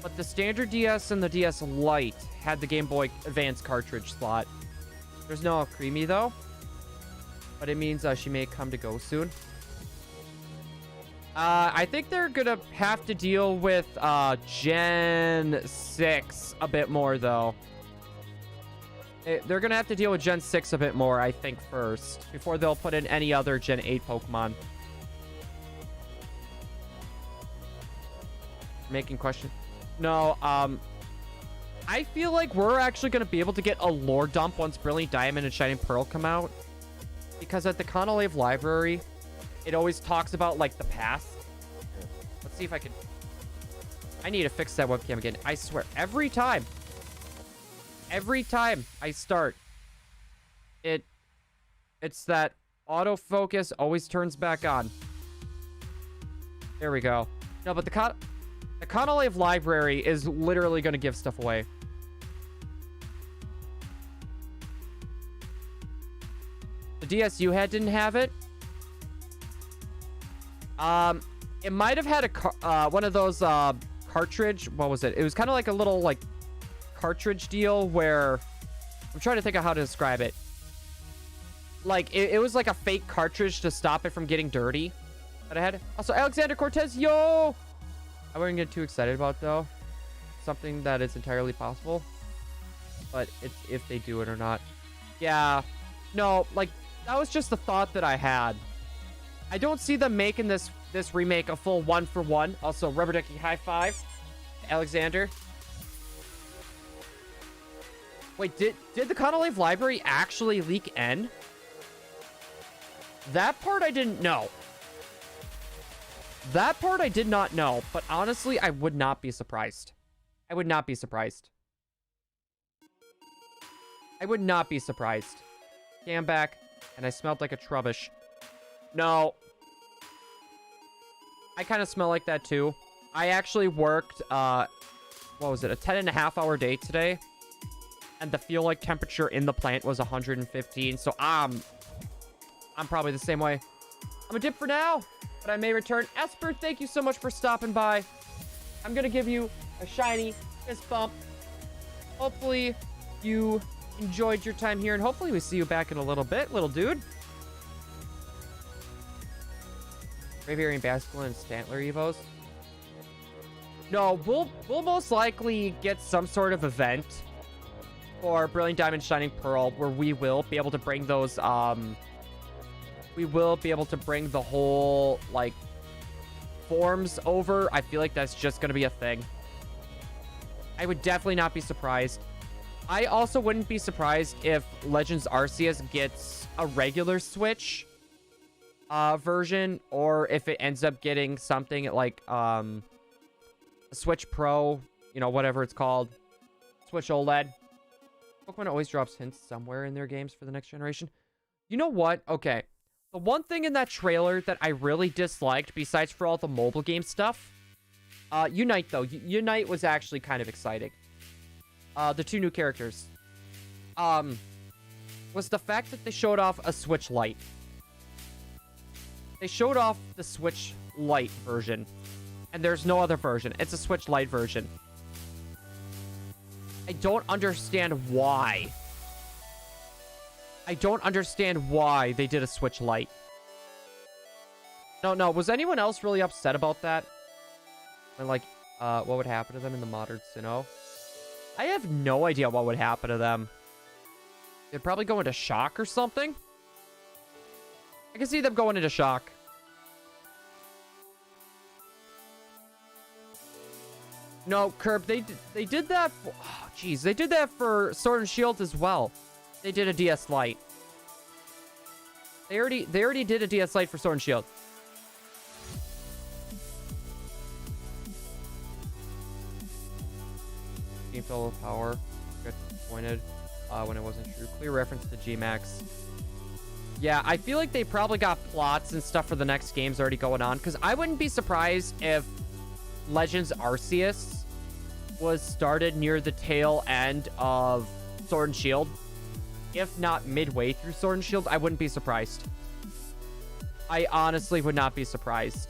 Speaker 1: But the standard DS and the DS Lite had the Game Boy Advance cartridge slot. There's no Creamy, though. But it means she may come to go soon. I think they're gonna have to deal with Gen 6 a bit more, though. They're gonna have to deal with Gen 6 a bit more, I think, first. Before they'll put in any other Gen 8 Pokemon. Making question. No, I feel like we're actually going to be able to get a lore dump once Brilliant Diamond and Shining Pearl come out. Because at the Conolave Library, it always talks about, like, the past. Let's see if I can... I need to fix that webcam again. I swear, every time I start, it's that autofocus always turns back on. There we go. No, but the Conolave Library is literally going to give stuff away. The DS you had didn't have it. It might have had a one of those cartridge. What was it? It was kind of like a little like cartridge deal where I'm trying to think of how to describe it. Like it was like a fake cartridge to stop it from getting dirty. That I had. Also, Alexander Cortez, yo. I wouldn't get too excited about, though. Something that is entirely possible. But it's if they do it or not. Yeah. No, like, that was just the thought that I had. I don't see them making this remake a full 1-for-1. Also, Rubber Ducky high five. Alexander. Wait, did the Conolave Library actually leak N? That part I didn't know. That part I did not know, but honestly, I would not be surprised. I would not be surprised. I would not be surprised. Came back, and I smelled like a trubbish. No. I kind of smell like that, too. I actually worked, what was it, a 10.5-hour day today. And the feel like temperature in the plant was 115, so I'm probably the same way. I'm a dip for now, but I may return. Esper, thank you so much for stopping by. I'm going to give you a shiny fist bump. Hopefully you enjoyed your time here, and hopefully we see you back in a little bit, little dude. Braviary, Basculin, and Stantler Evos. No, we'll most likely get some sort of event for Brilliant Diamond, Shining Pearl, where we will be able to bring those, we will be able to bring the whole, like, forms over. I feel like that's just going to be a thing. I would definitely not be surprised. I also wouldn't be surprised if Legends Arceus gets a regular Switch version, or if it ends up getting something like a Switch Pro, you know, whatever it's called, Switch OLED. Pokemon always drops hints somewhere in their games for the next generation. You know what? Okay. The one thing in that trailer that I really disliked, besides for all the mobile game stuff, Unite, though. Unite was actually kind of exciting. The 2 new characters. Was the fact that they showed off a Switch Lite. They showed off the Switch Lite version. And there's no other version. It's a Switch Lite version. I don't understand why. I don't understand why they did a Switch Lite. No. Was anyone else really upset about that? And like, what would happen to them in the modern Sinnoh? I have no idea what would happen to them. They'd probably go into shock or something. I can see them going into shock. No, Curb, they did that for... Oh, jeez. They did that for Sword and Shield as well. They did a DS Lite. They already did a DS Lite for Sword and Shield. Game fell with power. Got disappointed when it wasn't true. Clear reference to G-Max. Yeah, I feel like they probably got plots and stuff for the next games already going on, because I wouldn't be surprised if Legends Arceus was started near the tail end of Sword and Shield. If not midway through Sword and Shield, I wouldn't be surprised. I honestly would not be surprised.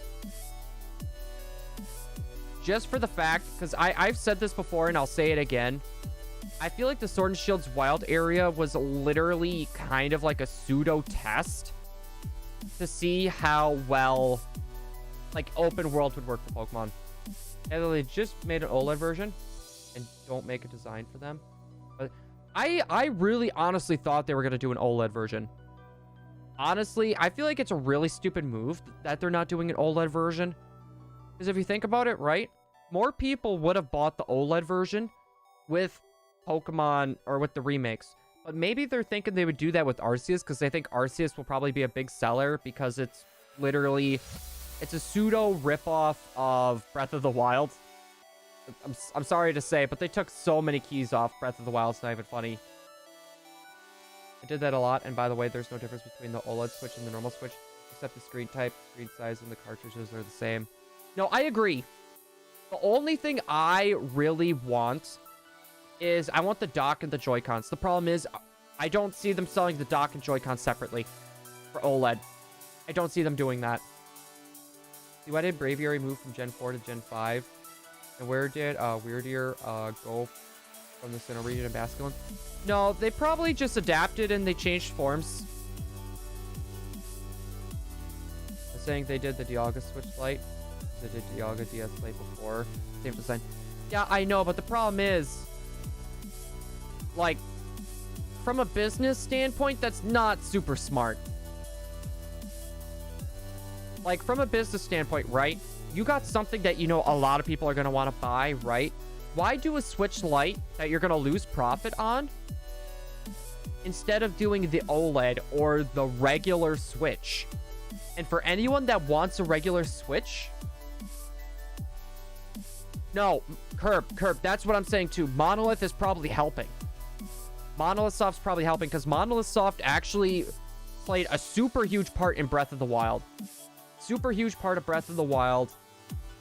Speaker 1: Just for the fact, because I've said this before and I'll say it again, I feel like the Sword and Shield's wild area was literally kind of like a pseudo test to see how well, like, open world would work for Pokemon. And they just made an OLED version and don't make a design for them. But I really honestly thought they were going to do an OLED version. Honestly, I feel like it's a really stupid move that they're not doing an OLED version. Because if you think about it, right? More people would have bought the OLED version with Pokemon or with the remakes. But maybe they're thinking they would do that with Arceus because they think Arceus will probably be a big seller because it's literally... It's a pseudo ripoff of Breath of the Wild. I'm sorry to say, but they took so many keys off Breath of the Wild. It's not even funny. I did that a lot. And by the way, there's no difference between the OLED Switch and the normal Switch, except the screen type, screen size, and the cartridges are the same. No, I agree. The only thing I really want is I want the dock and the Joy-Cons. The problem is I don't see them selling the dock and Joy-Cons separately for OLED. I don't see them doing that. See, why did Braviary move from Gen 4 to Gen 5? And where did Weirdier go from the Sinnoh region and Basculin? No, they probably just adapted and they changed forms. I'm saying they did the Dialga Switch Lite. They did Dialga DS Lite before. Same design. Yeah, I know, but the problem is, like, from a business standpoint, that's not super smart. Like, from a business standpoint, right? You got something that you know a lot of people are going to want to buy, right? Why do a Switch Lite that you're going to lose profit on instead of doing the OLED or the regular Switch? And for anyone that wants a regular Switch... No, Curb, that's what I'm saying too. Monolith is probably helping. Monolith Soft's probably helping because Monolith Soft actually played a super huge part in Breath of the Wild. Super huge part of Breath of the Wild,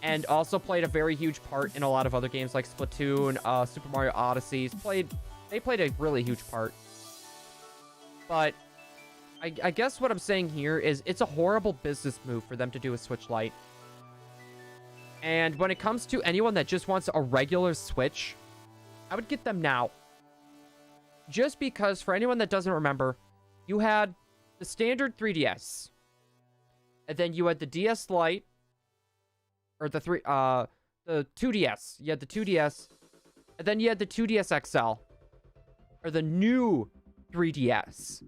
Speaker 1: and also played a very huge part in a lot of other games like Splatoon, Super Mario Odyssey. They played a really huge part. But I guess what I'm saying here is it's a horrible business move for them to do a Switch Lite. And when it comes to anyone that just wants a regular Switch, I would get them now. Just because, for anyone that doesn't remember, you had the standard 3DS. And then you had the DS Lite. Or the 2DS. You had the 2DS. And then you had the 2DS XL. Or the new 3DS.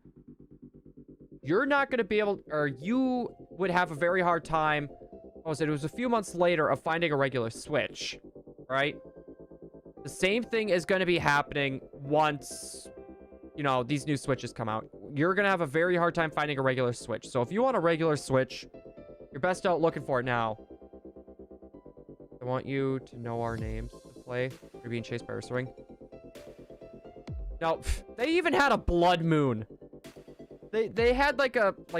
Speaker 1: You're not going to be able... Or you would have a very hard time... What was it? It was a few months later of finding a regular Switch. Right? The same thing is going to be happening once, you know, these new Switches come out. You're going to have a very hard time finding a regular Switch. So if you want a regular Switch, you're best out looking for it now. I want you to know our names to play. You're being chased by a swing. No, they even had a blood moon. They had like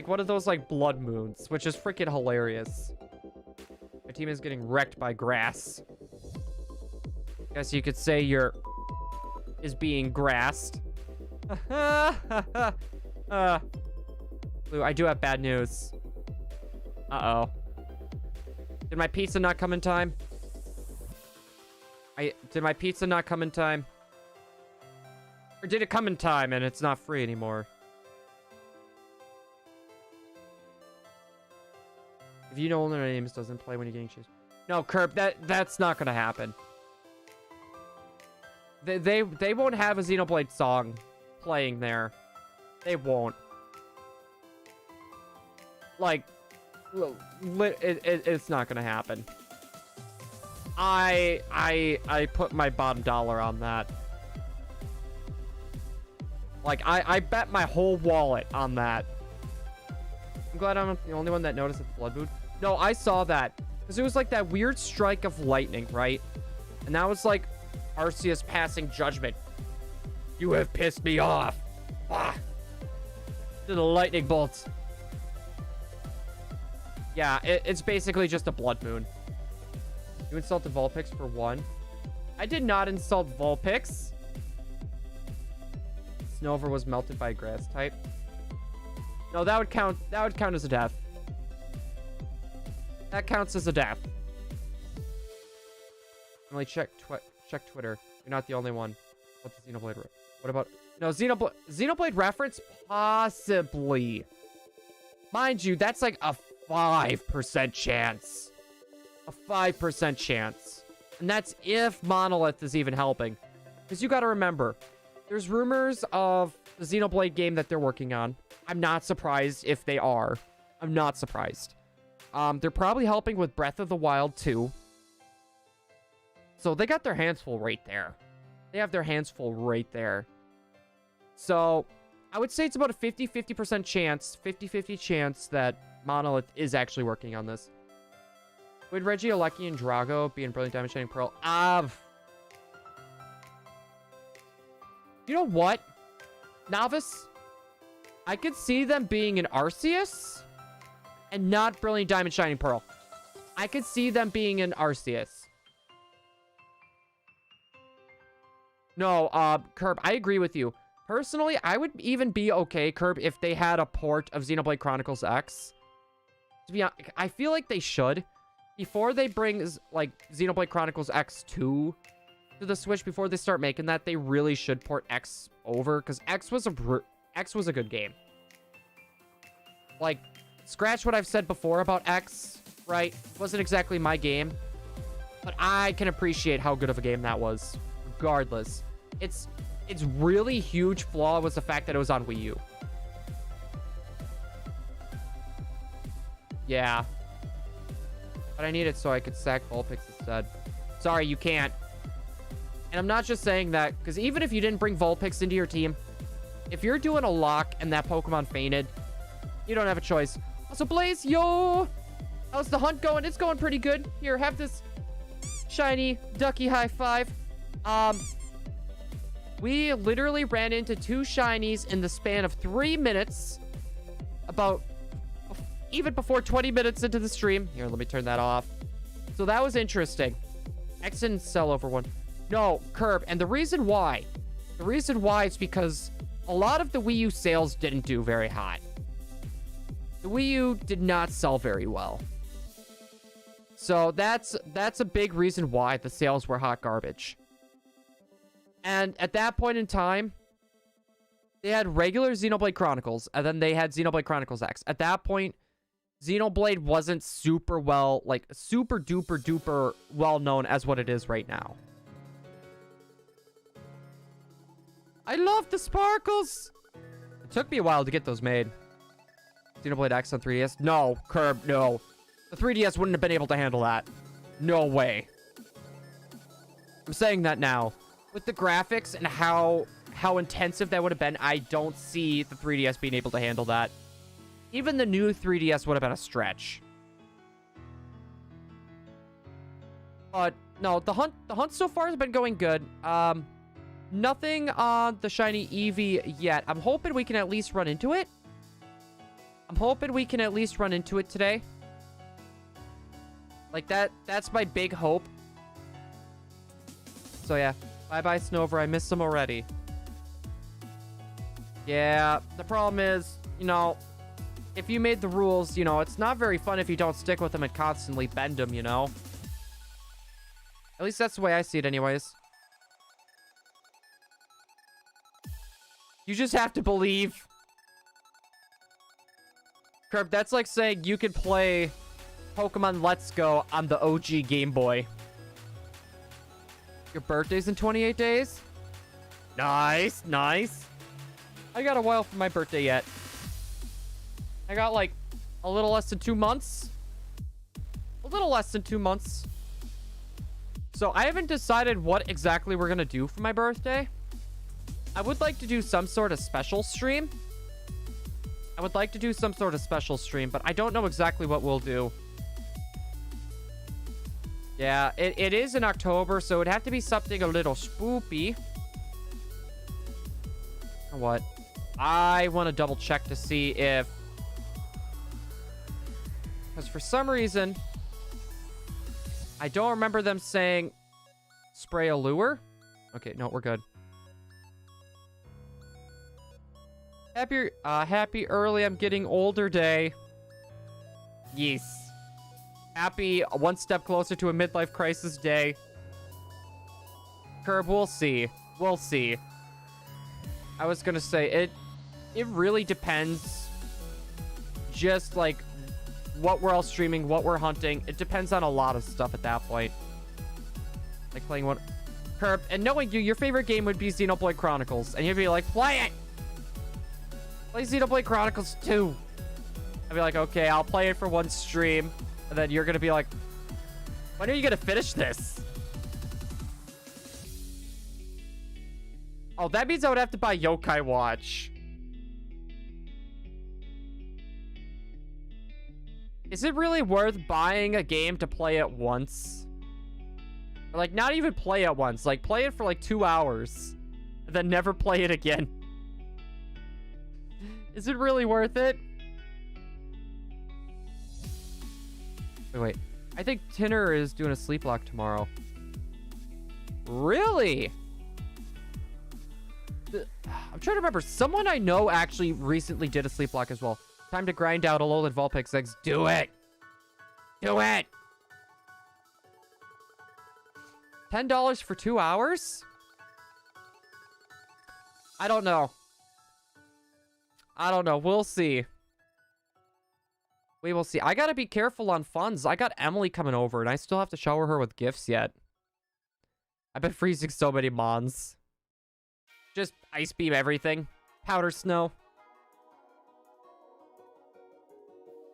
Speaker 1: one of those like blood moons, which is freaking hilarious. My team is getting wrecked by grass. Guess you could say is being grassed. Blue, I do have bad news. Uh-oh. Did my pizza not come in time? Did my pizza not come in time? Or did it come in time and it's not free anymore? If you know one of their names doesn't play when you're getting chased. No, Curb, that's not gonna happen. They won't have a Xenoblade song playing there. They won't. Like, it's not gonna happen. I put my bottom dollar on that. Like, I bet my whole wallet on that. I'm glad I'm not the only one that noticed the blood moon. No, I saw that. Because it was like that weird strike of lightning, right? And that was like Arceus passing judgment. You have pissed me off. Ah. To the lightning bolts. Yeah, it's basically just a blood moon. You insulted Vulpix for one. I did not insult Vulpix. Snover was melted by a grass type. No, that would count. That would count as a death. That counts as a death. Emily, check Twitter. You're not the only one. What's the Xenoblade? What about... No, Xenoblade reference? Possibly. Mind you, that's like a 5% chance. A 5% chance. And that's if Monolith is even helping. Because you got to remember, there's rumors of the Xenoblade game that they're working on. I'm not surprised if they are. I'm not surprised. They're probably helping with Breath of the Wild 2. So they got their hands full right there. They have their hands full right there. So I would say it's about a 50-50% chance, 50-50 chance that Monolith is actually working on this. Would Reggie, Alecki, and Drago be in Brilliant Diamond Shining Pearl? You know what? Novice? I could see them being in Arceus and not Brilliant Diamond Shining Pearl. I could see them being in Arceus. No, Curb, I agree with you. Personally, I would even be okay, Curb, if they had a port of Xenoblade Chronicles X. To be honest, I feel like they should. Before they bring, like, Xenoblade Chronicles X2 to the Switch, before they start making that, they really should port X over, because X was a good game. Like, scratch what I've said before about X, right? Wasn't exactly my game, but I can appreciate how good of a game that was, regardless. Its really huge flaw was the fact that it was on Wii U. Yeah. But I need it so I could sack Vulpix instead. Sorry, you can't. And I'm not just saying that, because even if you didn't bring Vulpix into your team, if you're doing a lock and that Pokemon fainted, you don't have a choice. Also, Blaze, yo! How's the hunt going? It's going pretty good. Here, have this shiny ducky high five. We literally ran into 2 shinies in the span of 3 minutes. About... even before 20 minutes into the stream. Here, let me turn that off. So that was interesting. X didn't sell over one. No, Curb. And the reason why is because a lot of the Wii U sales didn't do very hot. The Wii U did not sell very well. So that's a big reason why the sales were hot garbage. And at that point in time, they had regular Xenoblade Chronicles, and then they had Xenoblade Chronicles X. At that point, Xenoblade wasn't super well, like, super duper duper well known as what it is right now. I love the sparkles! It took me a while to get those made. Xenoblade X on 3DS? No, Curb, no. The 3DS wouldn't have been able to handle that. No way. I'm saying that now. With the graphics and how intensive that would have been, I don't see the 3DS being able to handle that. Even the new 3DS would have been a stretch. But no, the hunt so far has been going good. Nothing on the shiny Eevee yet. I'm hoping we can at least run into it. Today. Like that's my big hope. So yeah, bye-bye Snover. I miss him already. Yeah, the problem is, you know, if you made the rules, you know, it's not very fun if you don't stick with them and constantly bend them, you know? At least that's the way I see it anyways. You just have to believe. Curb, that's like saying you could play Pokemon Let's Go on the OG Game Boy. Your birthday's in 28 days? Nice, nice. I got a while for my birthday yet. I got like a little less than 2 months. So I haven't decided what exactly we're gonna do for my birthday. I would like to do some sort of special stream. But I don't know exactly what we'll do. Yeah, it is in October, so it'd have to be something a little spoopy. What? I want to double check to see if... Because for some reason, I don't remember them saying spray a lure. Okay, no, we're good. Happy early I'm getting older day. Yes. Happy one step closer to a midlife crisis day. Curb, we'll see. I was gonna say, it really depends. Just like what we're all streaming, what we're hunting. It depends on a lot of stuff at that point. Like playing one... Curb, and knowing you, your favorite game would be Xenoblade Chronicles. And you'd be like, play it! Play Xenoblade Chronicles 2. I'd be like, okay, I'll play it for one stream. And then you're gonna be like, when are you gonna finish this? Oh, that means I would have to buy Yokai Watch. Is it really worth buying a game to play it once? Or like, not even play it once. Like, play it for like 2 hours. And then never play it again. Is it really worth it? Wait. I think Tinner is doing a sleep lock tomorrow. Really? I'm trying to remember. Someone I know actually recently did a sleep lock as well. Time to grind out Alolan Vulpix eggs. Do it! Do it! $10 for 2 hours? I don't know. We'll see. We will see. I gotta be careful on funds. I got Emily coming over, and I still have to shower her with gifts yet. I've been freezing so many mons. Just ice beam everything. Powder snow.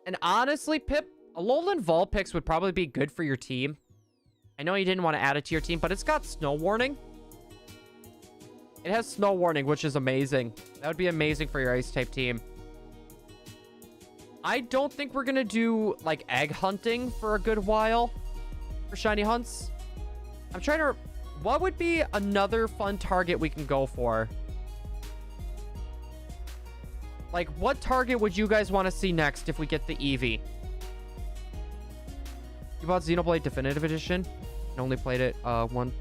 Speaker 1: And honestly, Pip, Alolan Vulpix would probably be good for your team. I know you didn't want to add it to your team, but it's got snow warning. It has snow warning, which is amazing. That would be amazing for your ice-type team. I don't think we're going to do, like, egg hunting for a good while for shiny hunts. I'm trying to... What would be another fun target we can go for? Like, what target would you guys want to see next if we get the Eevee? You bought Xenoblade Definitive Edition and only played it one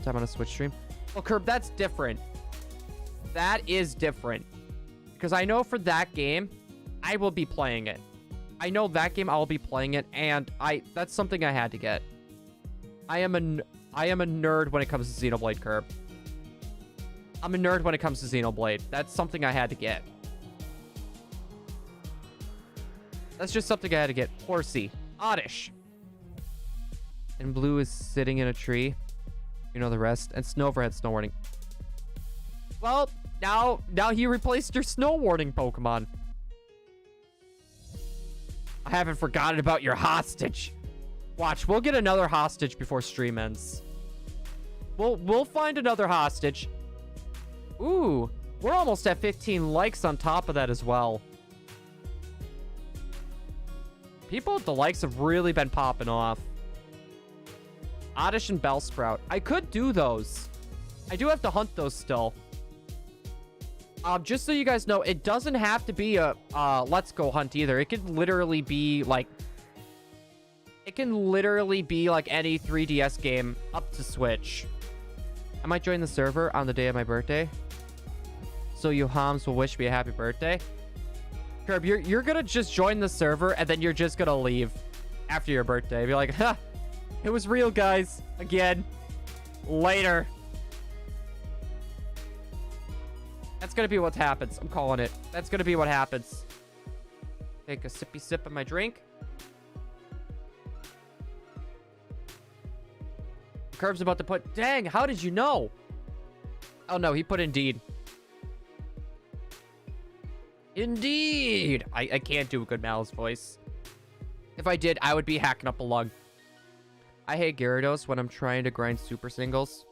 Speaker 1: time on a Switch stream? Well, Curb, that's different. That is different. Because I know for that game, I I will be playing it. I know that game, I'll be playing it, and that's something I had to get. I am a nerd when it comes to Xenoblade, Curb. I'm a nerd when it comes to Xenoblade. That's something I had to get. That's just something I had to get. Horsey. Oddish. And Blue is sitting in a tree. You know the rest. And Snover had snow warning. Well, now he replaced your snow warning Pokemon. I haven't forgotten about your hostage. Watch, we'll get another hostage before stream ends. We'll find another hostage. Ooh, we're almost at 15 likes on top of that as well. The likes have really been popping off. Oddish and Bellsprout. I could do those. I do have to hunt those still. Just so you guys know, it doesn't have to be a let's go hunt either. It could literally be like... It can literally be like any 3DS game up to Switch. I might join the server on the day of my birthday. So you hams will wish me a happy birthday. Curb, you're gonna just join the server and then you're just gonna leave after your birthday. Be like, ha, it was real, guys. Again. Later. That's gonna be what happens. I'm calling it. That's gonna be what happens. Take a sippy sip of my drink. Curb's about to put... Dang, how did you know? Oh, no, he put Indeed. Indeed! I can't do a good Malice voice. If I did, I would be hacking up a lung. I hate Gyarados when I'm trying to grind super singles.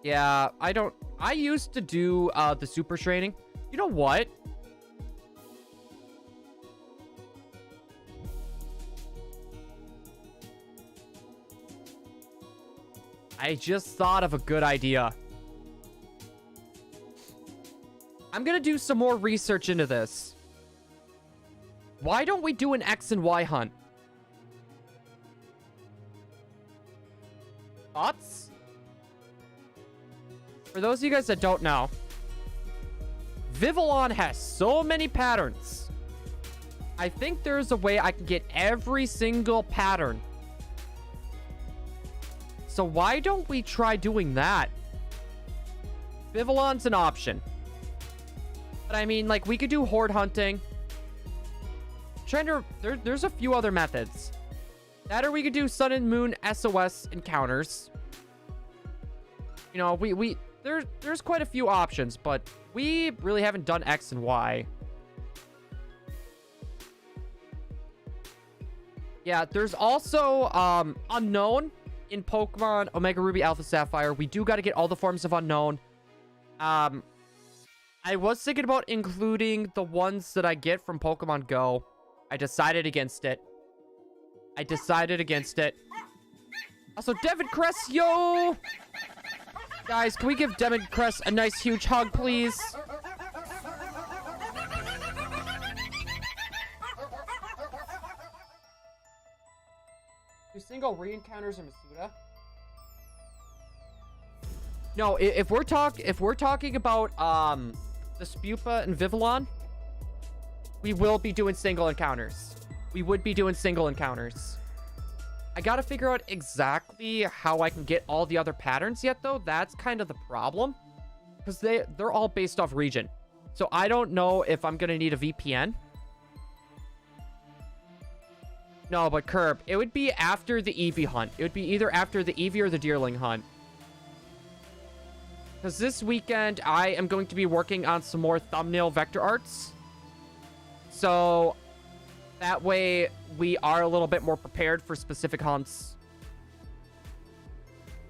Speaker 1: Yeah, I used to do the super training. You know what? I just thought of a good idea. I'm gonna do some more research into this. Why don't we do an X and Y hunt? Thoughts? For those of you guys that don't know, Vivillon has so many patterns. I think there's a way I can get every single pattern. So why don't we try doing that? Vivillon's an option. But I mean, like, we could do horde hunting. There's a few other methods. That, or we could do Sun and Moon SOS encounters. You know, there's quite a few options, but we really haven't done X and Y. Yeah, there's also Unknown in Pokemon Omega Ruby Alpha Sapphire. We do got to get all the forms of Unknown. I was thinking about including the ones that I get from Pokemon Go. I decided against it. Also, Devin Crest, yo! Guys, can we give Devin Crest a nice huge hug, please? Do single re-encounters or Masuda? No, if we're talking about the Spupa and Vivillon, we will be doing single encounters. We would be doing single encounters. I gotta figure out exactly how I can get all the other patterns yet, though. That's kind of the problem, because they're all based off region. So I don't know if I'm gonna need a VPN. No, but Curb, it would be after the Eevee hunt. It would be either after the Eevee or the Deerling hunt. Because this weekend, I am going to be working on some more thumbnail vector arts. So that way, we are a little bit more prepared for specific hunts.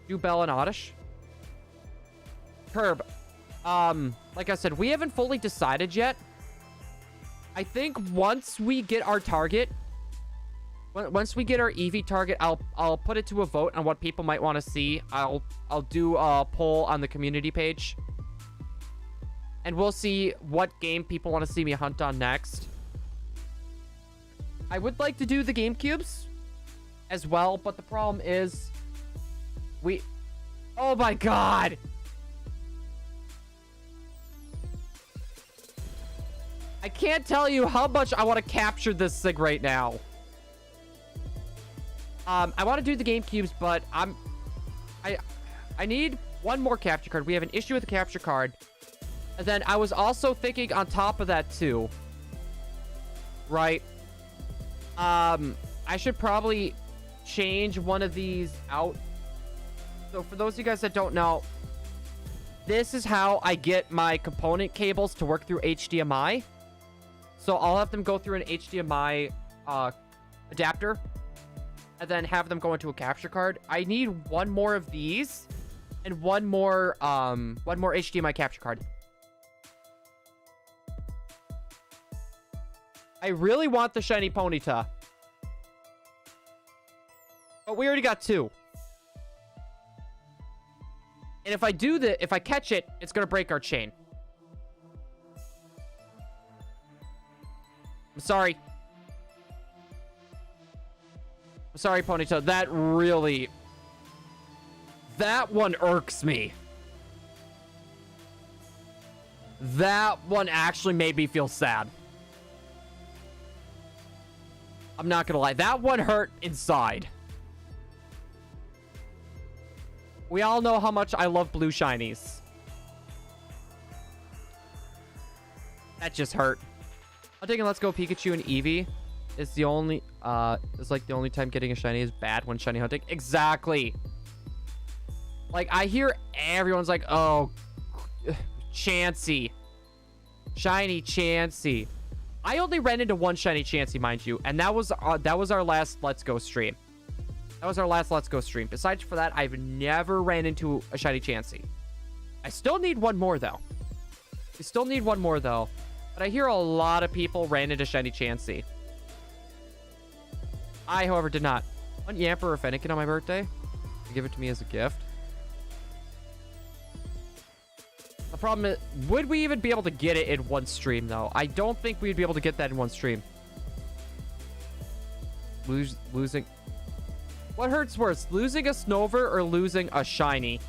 Speaker 1: Do Bell and Oddish. Curb, like I said, we haven't fully decided yet. I think once we get our target... Once we get our Eevee target, I'll put it to a vote on what people might want to see. I'll do a poll on the community page. And we'll see what game people want to see me hunt on next. I would like to do the GameCubes as well, but the problem is oh my god! I can't tell you how much I want to capture this thing right now. I want to do the GameCubes, but I need one more capture card. We have an issue with the capture card. And then I was also thinking on top of that too. Right. I should probably change one of these out. So for those of you guys that don't know, this is how I get my component cables to work through HDMI. So I'll have them go through an HDMI adapter and then have them go into a capture card. I need one more of these and one more HDMI capture card. I really want the shiny Ponyta. But we already got two. And if I catch it, it's gonna break our chain. I'm sorry. I'm sorry, Ponyta. That one irks me. That one actually made me feel sad. I'm not gonna lie. That one hurt inside. We all know how much I love blue shinies. That just hurt. I'm thinking Let's Go Pikachu and Eevee is the only, it's like the only time getting a shiny is bad when shiny hunting. Exactly. Like, I hear everyone's like, oh, Chansey. Shiny Chansey. I only ran into one shiny Chansey, mind you, and that was our last Let's Go stream. That was our last Let's Go stream. Besides for that, I've never ran into a shiny Chansey. I still need one more, though. But I hear a lot of people ran into shiny Chansey. I, however, did not. One Yamper or Fennekin on my birthday. Give it to me as a gift. The problem is, would we even be able to get it in one stream, though? I don't think we'd be able to get that in one stream. Losing... What hurts worse, losing a Snover or losing a shiny?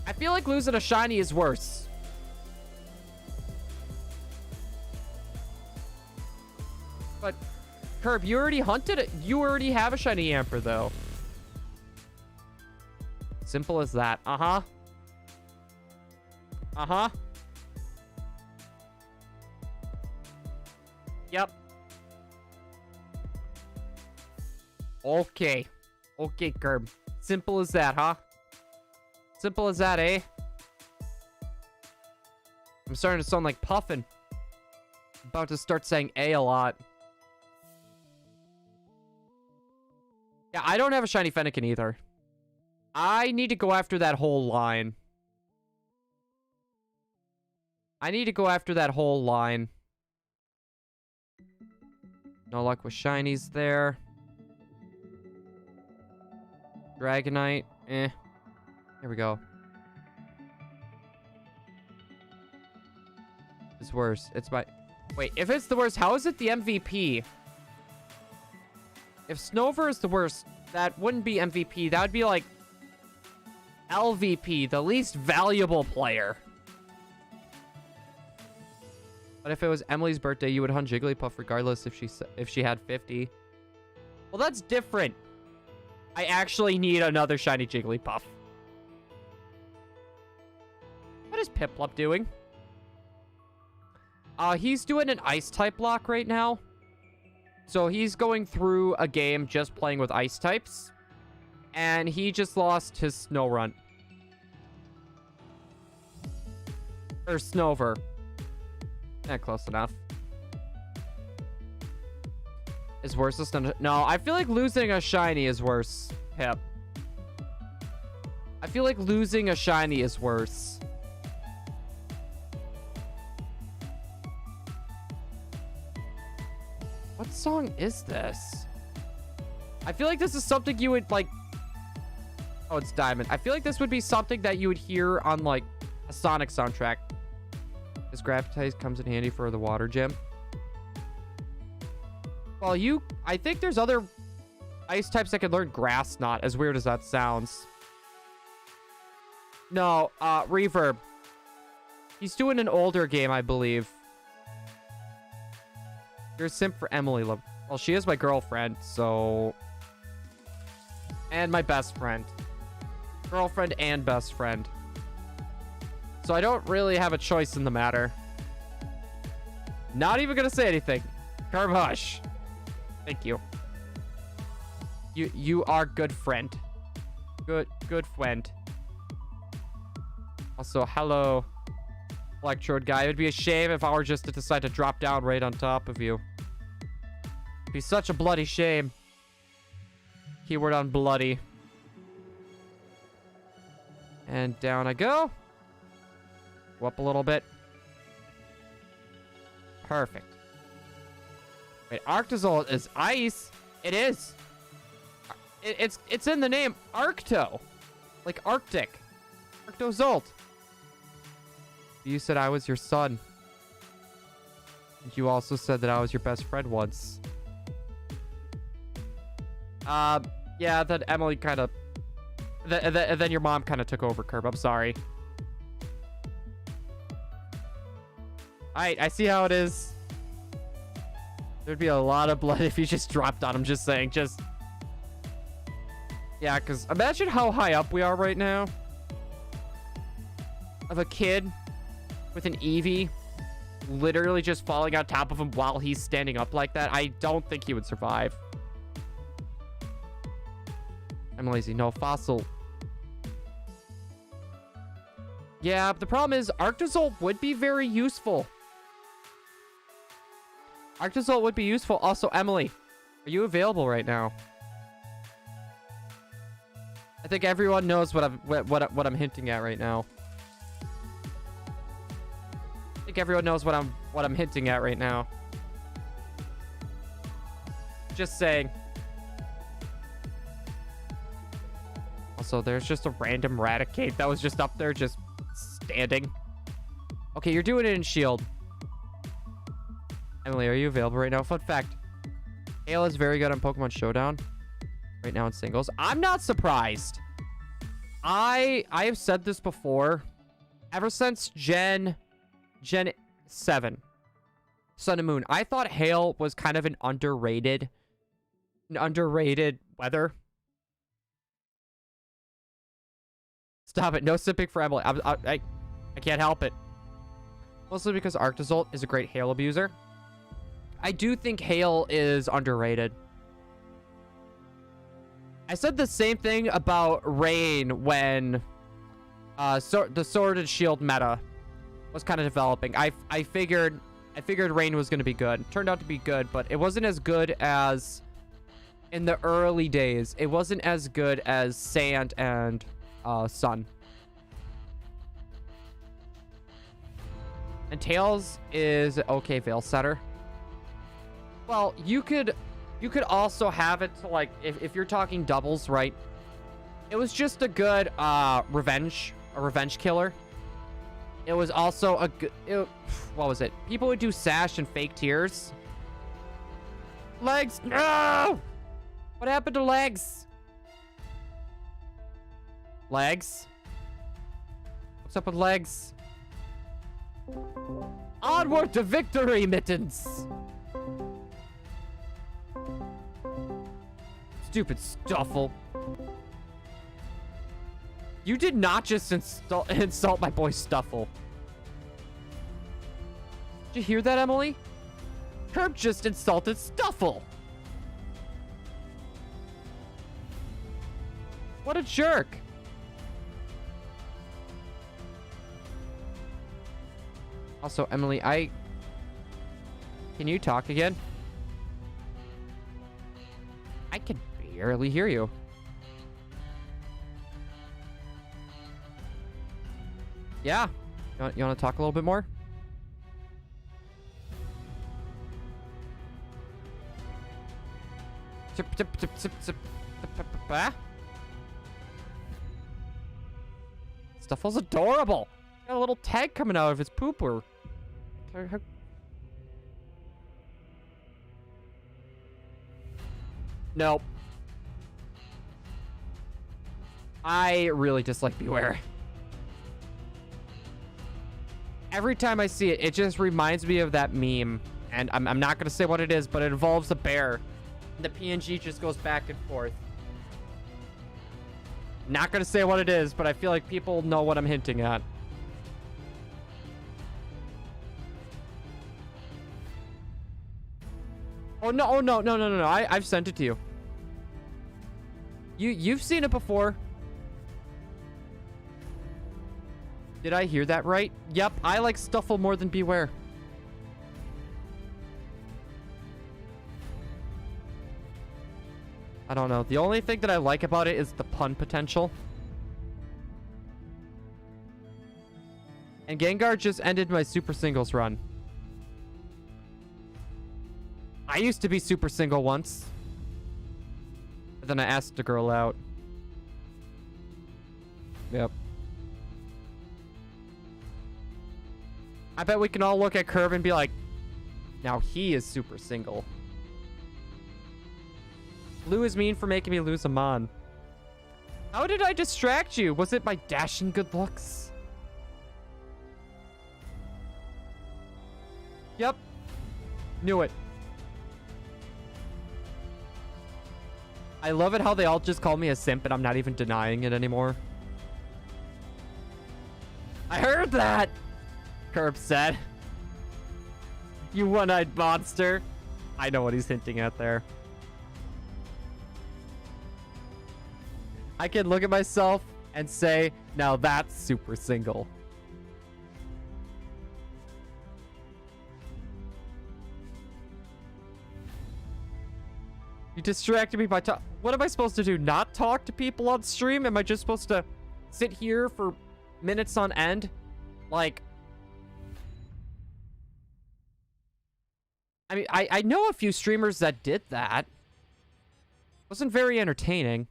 Speaker 1: I feel like losing a shiny is worse. But, Curb, you already hunted it. You already have a shiny Yamper, though. Simple as that. Uh-huh. Uh-huh. Yep. Okay. Okay, Curb. Simple as that, huh? Simple as that, eh? I'm starting to sound like Puffin. About to start saying A lot. Yeah, I don't have a shiny Fennekin either. I need to go after that whole line. No luck with shinies there. Dragonite, eh. Here we go. It's worse. It's my... Wait, if it's the worst, how is it the MVP? If Snover is the worst, that wouldn't be MVP. That would be like... LVP, the least valuable player. But if it was Emily's birthday, you would hunt Jigglypuff regardless if she had 50. Well, that's different. I actually need another shiny Jigglypuff. What is Piplup doing? He's doing an ice type lock right now. So he's going through a game just playing with ice types. And he just lost his Snorunt. Or Snover. Yeah, close enough. Is worse than... No, I feel like losing a shiny is worse. Pip. I feel like losing a shiny is worse. What song is this? I feel like this is something you would, like... Oh, it's Diamond. I feel like this would be something that you would hear on, like, a Sonic soundtrack. This Gravitype comes in handy for the water gym. Well, I think there's other ice types that can learn Grass Knot, as weird as that sounds. No, Reverb. He's doing an older game, I believe. You're a simp for Emily. Well, she is my girlfriend, so... And my best friend. Girlfriend and best friend. So I don't really have a choice in the matter. Not even gonna say anything. Carb hush. Thank you. You are good friend. Good friend. Also, hello, Electrode guy. It would be a shame if I were just to decide to drop down right on top of you. It'd be such a bloody shame. Keyword on bloody. And down I go. Go up a little bit. Perfect. Wait, Arctozol is ice. It is. It's in the name Arcto. Like Arctic. Arctozolt. You said I was your son. And you also said that I was your best friend once. Yeah, then Emily kind of... Then your mom kind of took over, Curb. I'm sorry. I see how it is. There'd be a lot of blood if you just dropped on him, just saying. Just... Yeah, because imagine how high up we are right now. Of a kid with an Eevee literally just falling on top of him while he's standing up like that. I don't think he would survive. I'm lazy. No, fossil. Yeah, but the problem is Arctozol would be very useful. Arctozol would be useful. Also, Emily, are you available right now? I think everyone knows what I'm hinting at right now. I think everyone knows what I'm hinting at right now. Just saying. Also, there's just a random Raticate that was just up there, just standing. Okay, you're doing it in shield. Emily, are you available right now? Fun fact. Hale is very good on Pokemon Showdown. Right now in singles. I'm not surprised. I have said this before. Ever since Gen 7. Sun and Moon. I thought Hale was kind of an underrated weather. Stop it. No sipping for Emily. I can't help it. Mostly because Arctozolt is a great Hale abuser. I do think Hale is underrated. I said the same thing about Rain when the Sword and Shield meta was kind of developing. I figured Rain was going to be good. It turned out to be good, but it wasn't as good as in the early days. It wasn't as good as Sand and Sun. And Tails is okay Veil Setter. Well, you could also have it to, like, if you're talking doubles, right? It was just a good revenge killer. It was also a good... What was it? People would do Sash and Fake Tears. Legs! No! What happened to Legs? Legs? What's up with Legs? Onward to victory, Mittens! Stupid Stuffle. You did not just insult my boy Stuffle. Did you hear that, Emily? Herb just insulted Stuffle. What a jerk. Also, Emily, can you talk again? I can barely hear you. Yeah. You want to talk a little bit more? Stuffle's adorable. Got a little tag coming out of his pooper. Nope. I really dislike Beware. Every time I see it, it just reminds me of that meme. And I'm not going to say what it is, but it involves a bear. And the PNG just goes back and forth. Not going to say what it is, but I feel like people know what I'm hinting at. Oh, no. Oh, no. No, no, no, no. I've sent it to you. You've seen it before. Did I hear that right? Yep, I like Stuffle more than Beware. I don't know. The only thing that I like about it is the pun potential. And Gengar just ended my Super Singles run. I used to be Super Single once. And then I asked a girl out. Yep. I bet we can all look at Curve and be like, now he is Super Single. Blue is mean for making me lose a Mon. How did I distract you? Was it my dashing good looks? Yep. Knew it. I love it how they all just call me a simp and I'm not even denying it anymore. I heard that! Curb said. You one-eyed monster. I know what he's hinting at there. I can look at myself and say, now that's Super Single. You distracted me by what am I supposed to do? Not talk to people on stream? Am I just supposed to sit here for minutes on end? Like... I mean, I know a few streamers that did that. Wasn't very entertaining.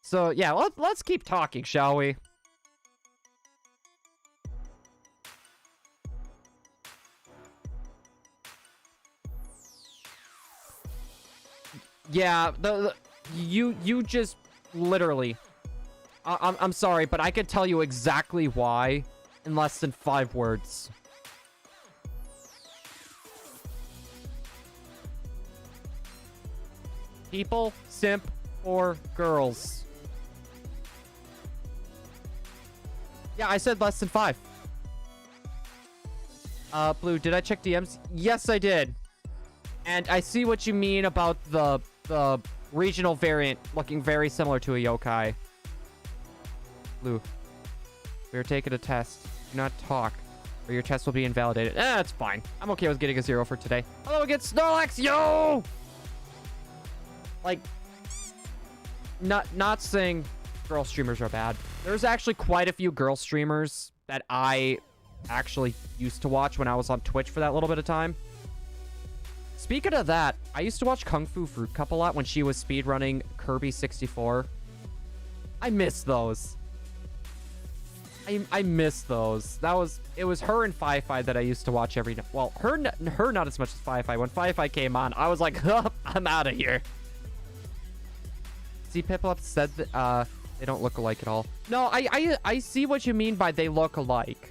Speaker 1: So, yeah, let's keep talking, shall we? Yeah, you just literally... I'm sorry, but I could tell you exactly why in less than 5 words. People simp for girls. Yeah, I said less than 5. Blue, did I check DMs? Yes, I did. And I see what you mean about the regional variant looking very similar to a yokai. Blue, we are taking a test. Do not talk, or your test will be invalidated. That's fine. I'm okay with getting a 0 for today. Hello again, Snorlax, yo! Like, not saying girl streamers are bad. There's actually quite a few girl streamers that I actually used to watch when I was on Twitch for that little bit of time. Speaking of that, I used to watch Kung Fu Fruit Cup a lot when she was speedrunning Kirby 64. I miss those. I miss those. It was her and Fi-Fi that I used to watch every night. Well, her not as much as Fi-Fi. When Fi-Fi came on, I was like, oh, I'm out of here. See, Piplup said that they don't look alike at all. No, I see what you mean by they look alike.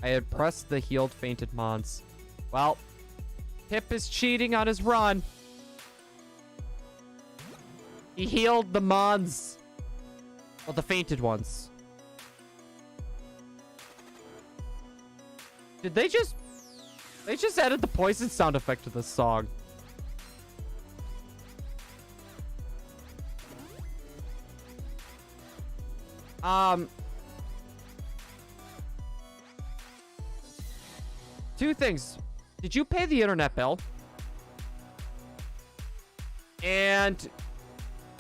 Speaker 1: I had pressed the healed fainted mons. Well, Pip is cheating on his run. He healed the mons. Well, the fainted ones. Did they just... They just added the poison sound effect to this song. Two things. Did you pay the internet bill? And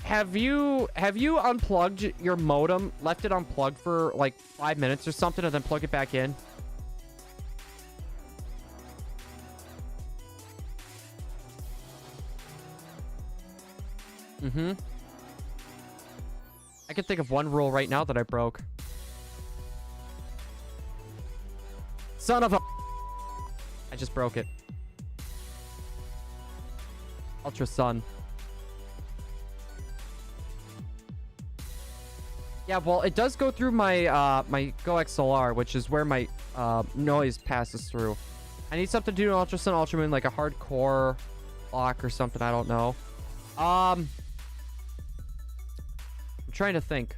Speaker 1: have you unplugged your modem, left it unplugged for like 5 minutes or something, and then plug it back in? Mm-hmm. I can think of one rule right now that I broke. Son of a... I just broke it. Ultra Sun. Yeah, well, it does go through my my Go XLR, which is where my noise passes through. I need something to do an Ultra Sun, Ultra Moon, like a hardcore lock or something. I don't know. I'm trying to think.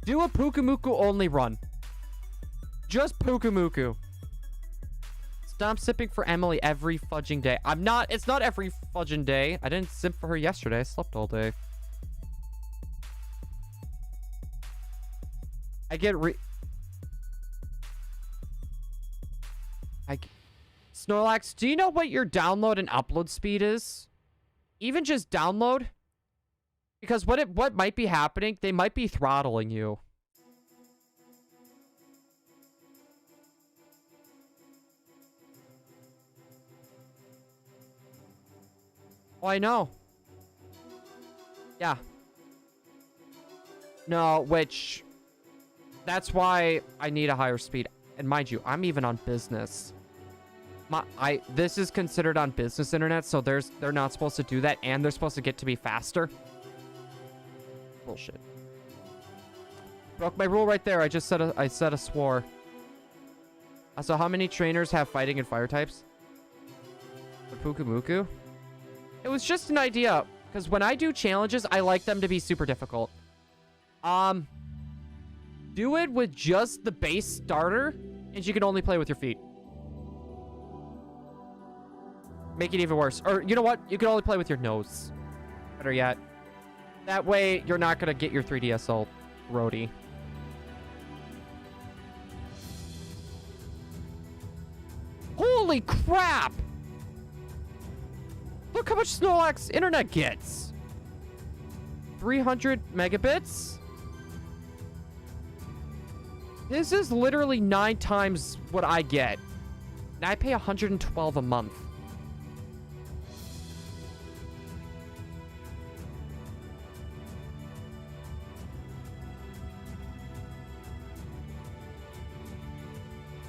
Speaker 1: Do a Pukumuku only run. Just Pukumuku. Stop sipping for Emily every fudging day. It's not every fudging day. I didn't sip for her yesterday. I slept all day. I get Snorlax, do you know what your download and upload speed is? Even just download? Because what might be happening, they might be throttling you. Oh, I know. Yeah. No, which... That's why I need a higher speed. And mind you, I'm even on business. This is considered on business internet, so they're not supposed to do that, and they're supposed to get to be faster. Bullshit. Broke my rule right there. I said a swore. So how many trainers have fighting and fire types? The Pukumuku? It was just an idea, because when I do challenges, I like them to be super difficult. Do it with just the base starter, and you can only play with your feet. Make it even worse. Or, you know what? You can only play with your nose. Better yet. That way, you're not going to get your 3DSL roadie. Holy crap! Look how much Snorlax internet gets. 300 megabits? This is literally 9 times what I get. And I pay 112 a month.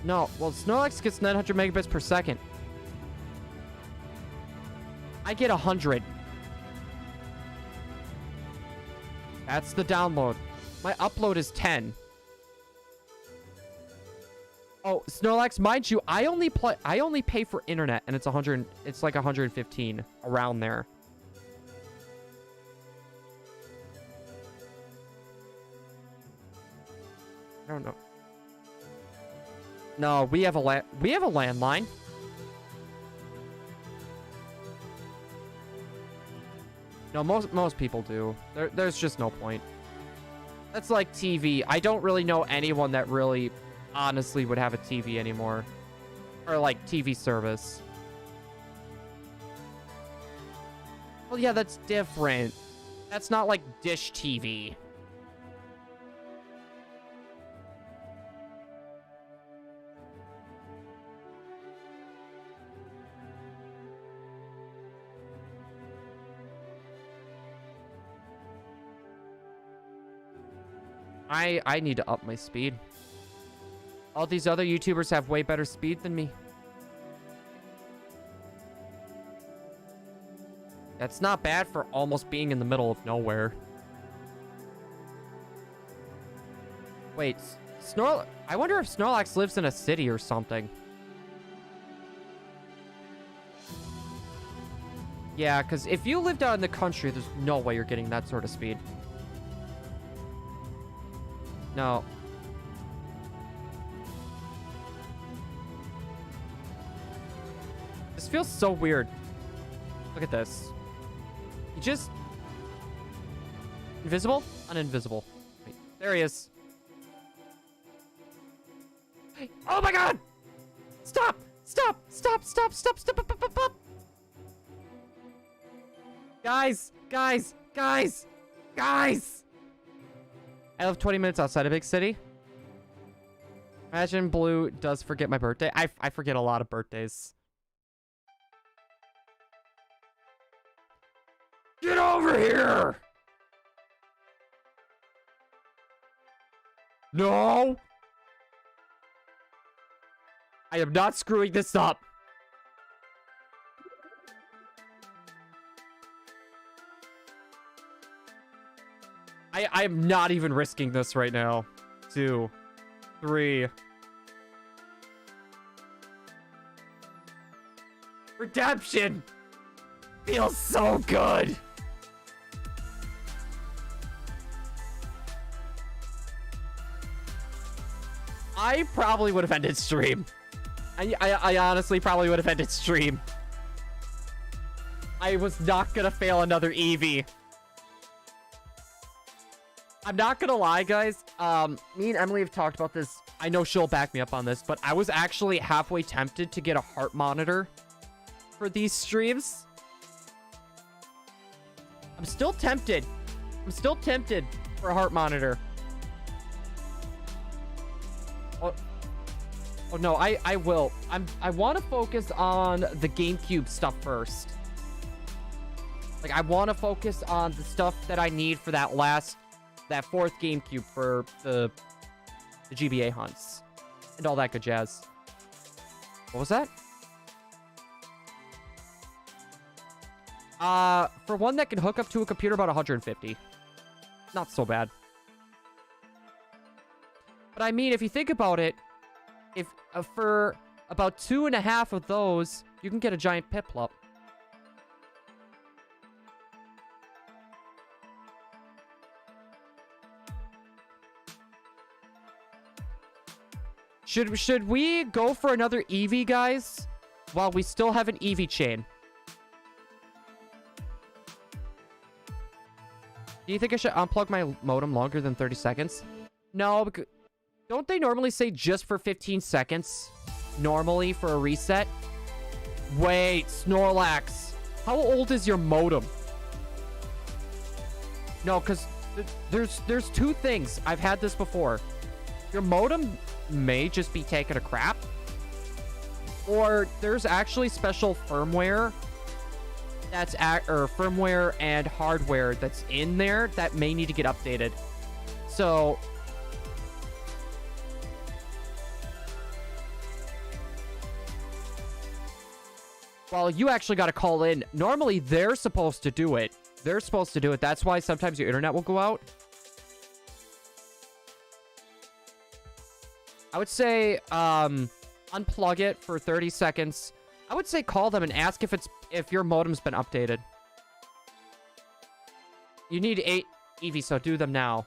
Speaker 1: No, well, Snorlax gets 900 megabits per second. I get 100. That's the download. My upload is 10. Oh, Snorlax, mind you, I only pay for internet, and it's 100. It's like 115 around there. I don't know. No, we have a landline. No, most people do. There's just no point. That's like TV. I don't really know anyone that really honestly would have a TV anymore. Or like TV service. Well, yeah, that's different. That's not like Dish TV. I need to up my speed. All these other YouTubers have way better speed than me. That's not bad for almost being in the middle of nowhere. Wait, I wonder if Snorlax lives in a city or something. Yeah, because if you lived out in the country, there's no way you're getting that sort of speed. No. This feels so weird. Look at this. You just... Invisible? Uninvisible. Wait, there he is. Oh my god! Stop! Stop! Stop! Stop! Stop! Stop! Stop! Stop! Stop! Guys! Guys! Guys! Guys! I live 20 minutes outside a big city. Imagine Blue does forget my birthday. I forget a lot of birthdays. Get over here! No! I am not screwing this up. I'm not even risking this right now. 2, 3. Redemption feels so good. I probably would have ended stream. I honestly probably would have ended stream. I was not gonna fail another Eevee. I'm not gonna lie, guys. Me and Emily have talked about this. I know she'll back me up on this, but I was actually halfway tempted to get a heart monitor for these streams. I'm still tempted. I'm still tempted for a heart monitor. Oh no, I will. I want to focus on the GameCube stuff first. Like, I want to focus on the stuff that I need for that fourth GameCube for the GBA hunts and all that good jazz. What was that? For one that can hook up to a computer, about 150. Not so bad. But I mean, if you think about it, if for about 2.5 of those, you can get a giant Piplup. Should we go for another Eevee, guys? While we still have an Eevee chain. Do you think I should unplug my modem longer than 30 seconds? No, because don't they normally say just for 15 seconds? Normally for a reset? Wait, Snorlax. How old is your modem? No, because there's two things. I've had this before. Your modem may just be taking a crap. Or there's actually special firmware or firmware and hardware that's in there that may need to get updated. So well, you actually got to call in. Normally they're supposed to do it. That's why sometimes your internet will go out. I would say unplug it for 30 seconds. I would say call them and ask if your modem's been updated. You need 8 Eevee, so do them now.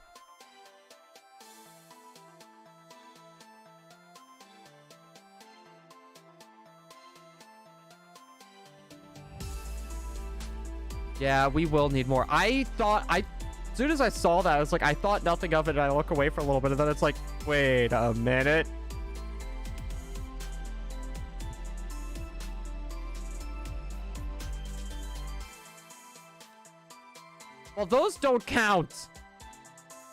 Speaker 1: Yeah, we will need more. As soon as I saw that, I was like, I thought nothing of it, and I look away for a little bit, and then it's like, wait a minute. Well, those don't count.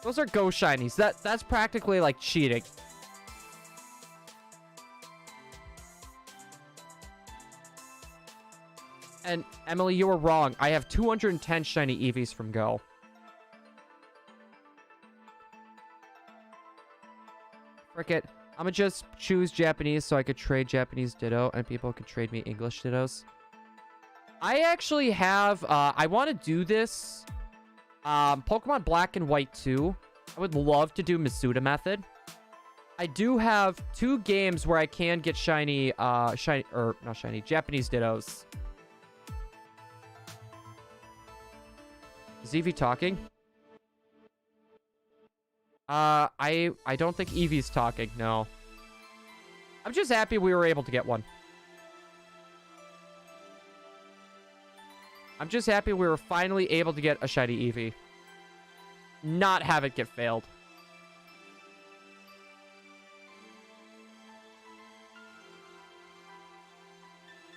Speaker 1: Those are ghost shinies. That's practically like cheating. And Emily, you were wrong. I have 210 shiny Eevees from Go. Frick it. I'm gonna just choose Japanese so I could trade Japanese Ditto and people could trade me English Dittos. I actually have, I want to do this. Pokemon Black and White 2. I would love to do Masuda method. I do have 2 games where I can get Japanese Dittos. Is Eevee talking? I don't think Eevee's talking, no. I'm just happy we were able to get one. I'm just happy we were finally able to get a shiny Eevee. Not have it get failed.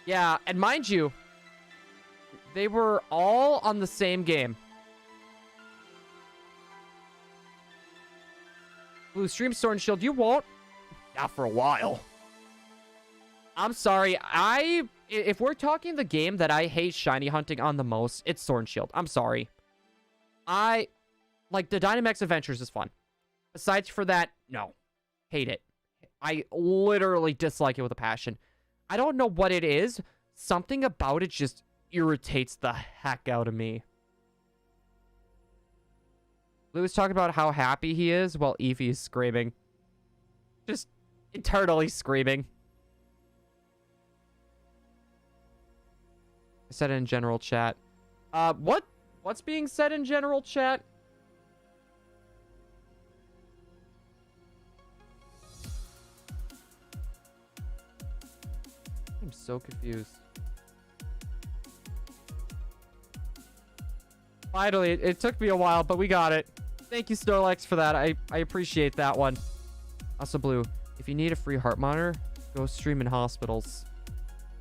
Speaker 1: Yeah, and mind you, they were all on the same game. Blue, stream Sword and Shield. You won't? Not for a while. I'm sorry. If we're talking the game that I hate shiny hunting on the most, it's Sword and Shield. I'm sorry. Like, the Dynamax Adventures is fun. Aside for that, no. Hate it. I literally dislike it with a passion. I don't know what it is. Something about it just irritates the heck out of me. Lou's talking about how happy he is while Eevee is screaming. Just eternally screaming. I said it in general chat. What's being said in general chat? I'm so confused. Finally, it took me a while, but we got it. Thank you, Snorlax, for that. I appreciate that one. Also, Blue, if you need a free heart monitor, go stream in hospitals.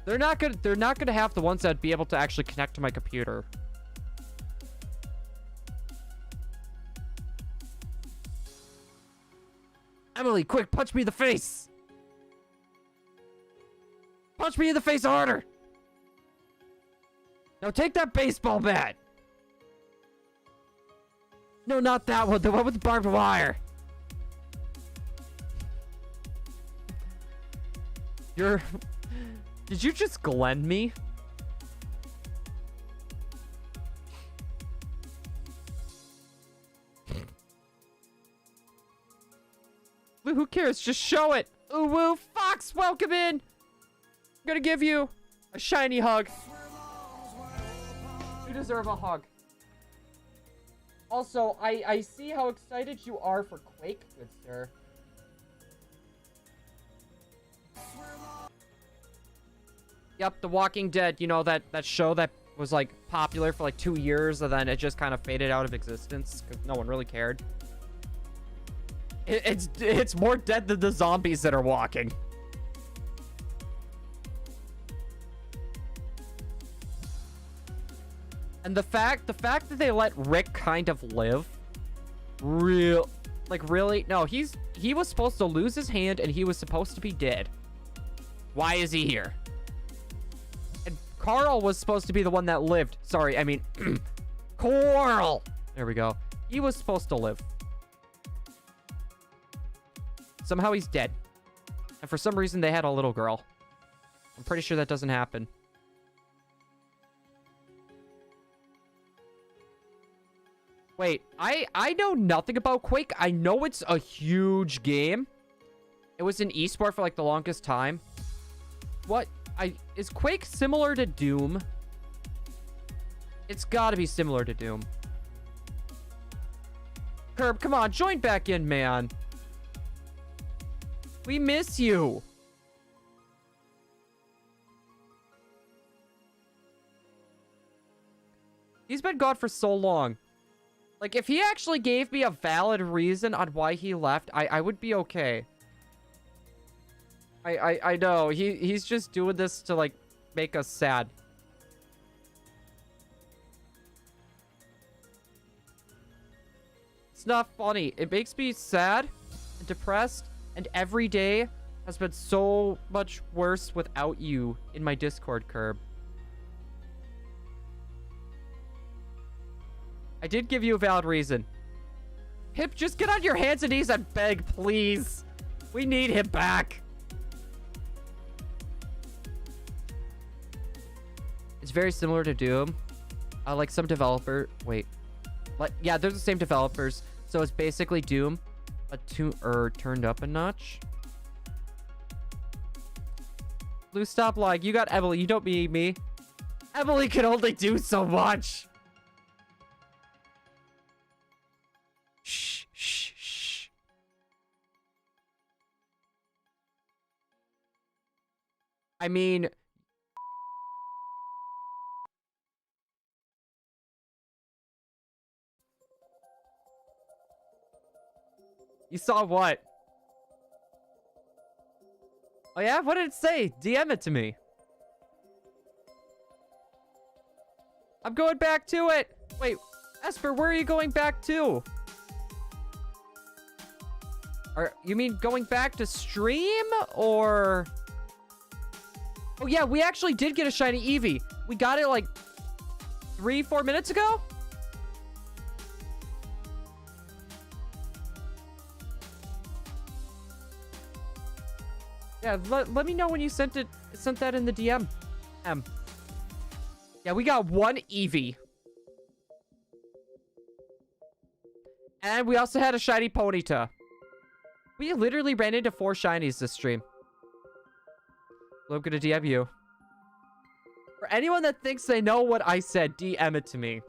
Speaker 1: They're not gonna have the ones that be able to actually connect to my computer. Emily, quick, punch me in the face. Punch me in the face harder. Now take that baseball bat. No, not that one. The one with the barbed wire. Did you just Glenn me? Who cares? Just show it. Ooh, woo. Fox, welcome in. I'm gonna give you a shiny hug. You deserve a hug. Also, I see how excited you are for Quake, good sir. Yep, The Walking Dead, you know, that show that was, like, popular for, like, 2 years, and then it just kind of faded out of existence, because no one really cared. It's more dead than the zombies that are walking. And the fact that they let Rick kind of live, really? No, he was supposed to lose his hand, and he was supposed to be dead. Why is he here? And Carl was supposed to be the one that lived. Sorry, I mean, Coral. There we go. He was supposed to live. Somehow he's dead. And for some reason, they had a little girl. I'm pretty sure that doesn't happen. Wait, I know nothing about Quake. I know it's a huge game. It was an esport for like the longest time. What? Is Quake similar to Doom? It's gotta be similar to Doom. Curb, come on, join back in, man. We miss you. He's been gone for so long. Like, if he actually gave me a valid reason on why he left, I would be okay. I know. He's just doing this to, like, make us sad. It's not funny. It makes me sad and depressed, and every day has been so much worse without you in my Discord, Curb. I did give you a valid reason. Hip, just get on your hands and knees and beg, please. We need him back. It's very similar to Doom. Like some developer... Wait. Yeah, they're the same developers. So it's basically Doom, but turned up a notch. Blue, stop lying. You got Emily. You don't need me. Emily can only do so much. Shh, shh, shh. I mean... You saw what? Oh yeah? What did it say? DM it to me. I'm going back to it. Wait, Esper, where are you going back to? You mean going back to stream, or... Oh yeah, we actually did get a shiny Eevee. We got it like 3-4 minutes ago? Yeah, let me know when you sent that in the DM. Yeah, we got one Eevee. And we also had a shiny Ponyta. We literally ran into 4 shinies this stream. I'm gonna DM you. For anyone that thinks they know what I said, DM it to me.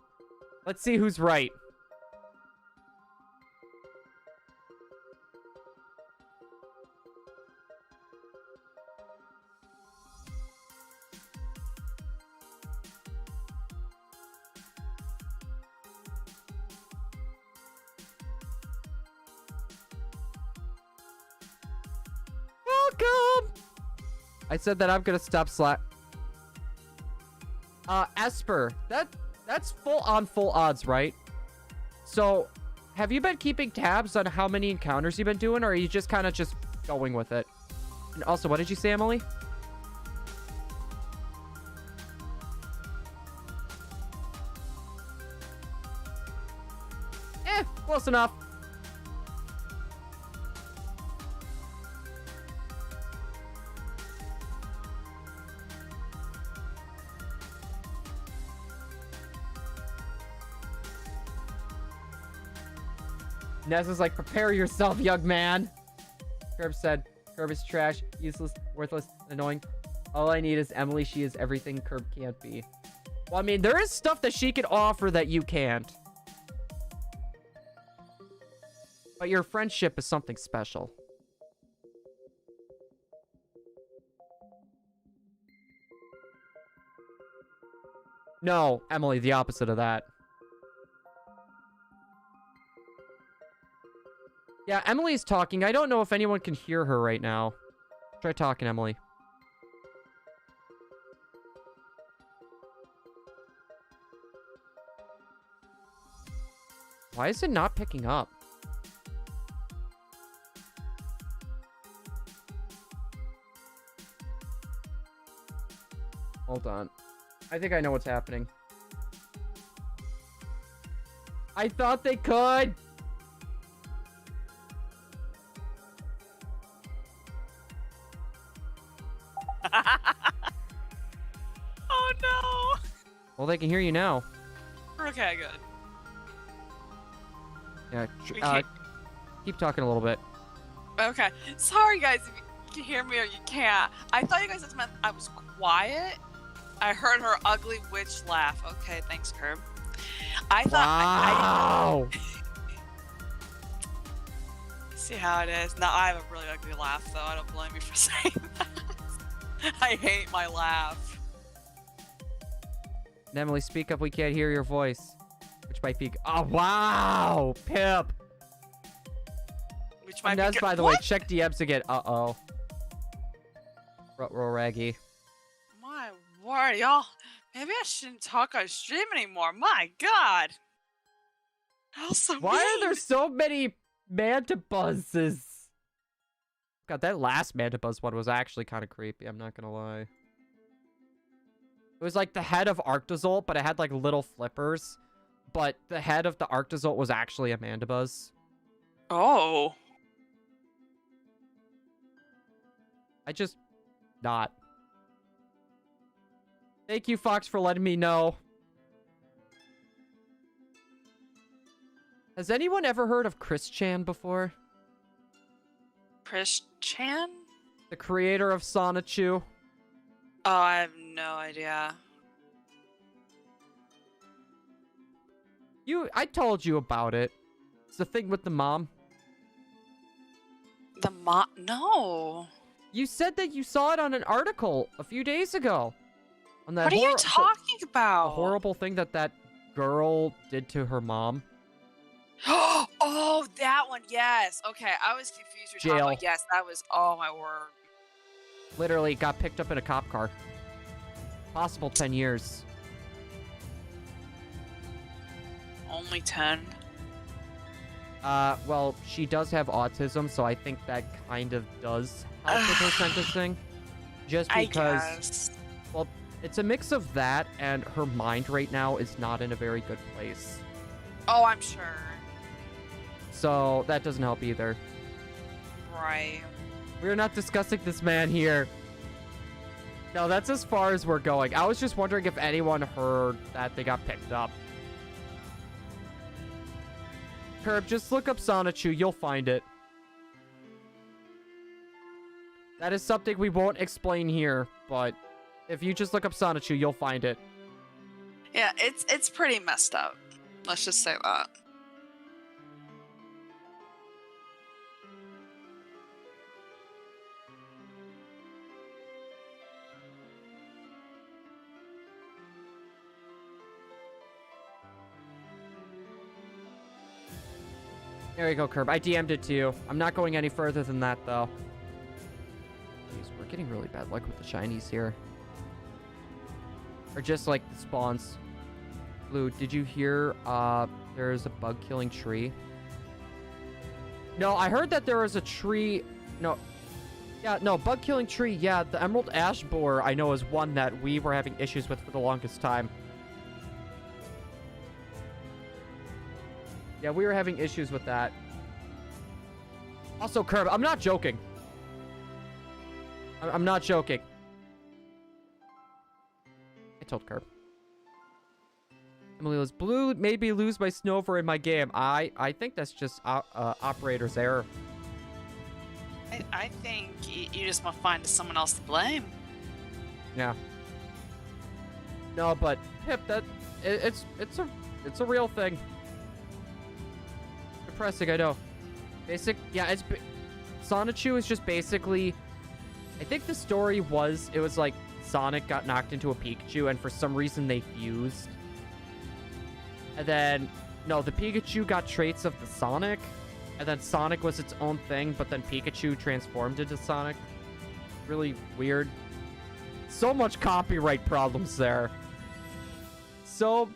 Speaker 1: Let's see who's right. Welcome! I said that I'm gonna stop Slack. Esper, that's full odds, right? So, have you been keeping tabs on how many encounters you've been doing, or are you just kind of just going with it? And also, what did you say, Emily? Close enough. Ness is like, prepare yourself, young man. Curb said, Curb is trash, useless, worthless, annoying. All I need is Emily. She is everything Curb can't be. Well, I mean, there is stuff that she can offer that you can't. But your friendship is something special. No, Emily, the opposite of that. Yeah, Emily's talking. I don't know if anyone can hear her right now. Try talking, Emily. Why is it not picking up? Hold on. I think I know what's happening. I thought they could!
Speaker 2: Oh no!
Speaker 1: Well, they can hear you now.
Speaker 2: Okay, good.
Speaker 1: Yeah, keep talking a little bit.
Speaker 2: Okay. Sorry guys if you can hear me or you can't. I thought you guys just meant I was quiet. I heard her ugly witch laugh. Okay, thanks, Curb. I thought
Speaker 1: Wow!
Speaker 2: See how it is? Now I have a really ugly laugh, though. I don't blame you for saying that. I hate my laugh.
Speaker 1: Emily, speak up. We can't hear your voice. Which might be... Oh, wow! Pip!
Speaker 2: Which might
Speaker 1: Nez,
Speaker 2: be
Speaker 1: by the way, check DMs again. Uh-oh. Roll raggy.
Speaker 2: My word, y'all. Maybe I shouldn't talk on stream anymore. My god.
Speaker 1: Why are there so many Mantibuzzes? God, that last Mantibuzz one was actually kind of creepy. I'm not gonna lie. It was like the head of Arctozolt, but it had like little flippers. But the head of the Arctozolt was actually a Mandibuzz.
Speaker 2: Oh.
Speaker 1: I just... not. Thank you, Fox, for letting me know. Has anyone ever heard of Chris Chan before?
Speaker 2: Chris Chan?
Speaker 1: The creator of Sonichu?
Speaker 2: Oh, I have no idea.
Speaker 1: I told you about it. It's the thing with the mom.
Speaker 2: The mom? No.
Speaker 1: You said that you saw it on an article a few days ago. On that
Speaker 2: What are you talking about?
Speaker 1: The horrible thing that girl did to her mom.
Speaker 2: Oh, that one. Yes. Okay, I was confused. You're talking about, yes, that was. Oh my word.
Speaker 1: Literally got picked up in a cop car. Possible 10 years.
Speaker 2: Only 10.
Speaker 1: Well, she does have autism, so I think that kind of does help with her sentencing. Just because,
Speaker 2: I guess.
Speaker 1: Well, it's a mix of that and her mind right now is not in a very good place.
Speaker 2: Oh, I'm sure.
Speaker 1: So that doesn't help either.
Speaker 2: Right.
Speaker 1: We're not discussing this man here. No, that's as far as we're going. I was just wondering if anyone heard that they got picked up. Curb, just look up Sonichu. You'll find it. That is something we won't explain here, but if you just look up Sonichu, you'll find it.
Speaker 2: Yeah, it's pretty messed up. Let's just say that.
Speaker 1: There you go, Curb. I DM'd it to you. I'm not going any further than that, though. Jeez, we're getting really bad luck with the shinies here. Or just, like, the spawns. Blue, did you hear, there's a bug-killing tree? No, I heard that there was a tree... No. Yeah, no, bug-killing tree. Yeah, the Emerald Ash Borer, I know, is one that we were having issues with for the longest time. Yeah, we were having issues with that. Also, Curb, I'm not joking. I'm not joking. I told Curb. Emily was Blue made me lose my Snover in my game. I think that's just operator's error.
Speaker 2: I think you just want to find someone else to blame.
Speaker 1: Yeah. No, but Pip, it's a real thing. Depressing, I know. Yeah, Sonichu is just basically, I think the story was, it was like Sonic got knocked into a Pikachu and for some reason they fused. And then, no, the Pikachu got traits of the Sonic, and then Sonic was its own thing, but then Pikachu transformed into Sonic. Really weird. So much copyright problems there. So,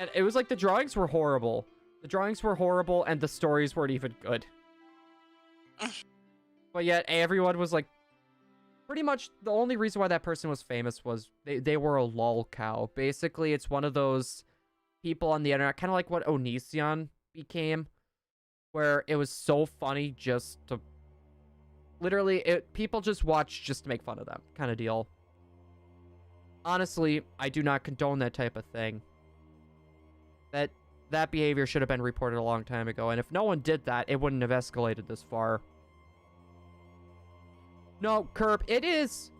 Speaker 1: and it was like the drawings were horrible. The drawings were horrible, and the stories weren't even good. But yet, everyone was like... Pretty much, the only reason why that person was famous was they were a lol cow. Basically, it's one of those people on the internet, kind of like what Onision became, where it was so funny just to... Literally, people just watch just to make fun of them, kind of deal. Honestly, I do not condone that type of thing. That behavior should have been reported a long time ago, and if no one did that, it wouldn't have escalated this far. No, Curb, it is.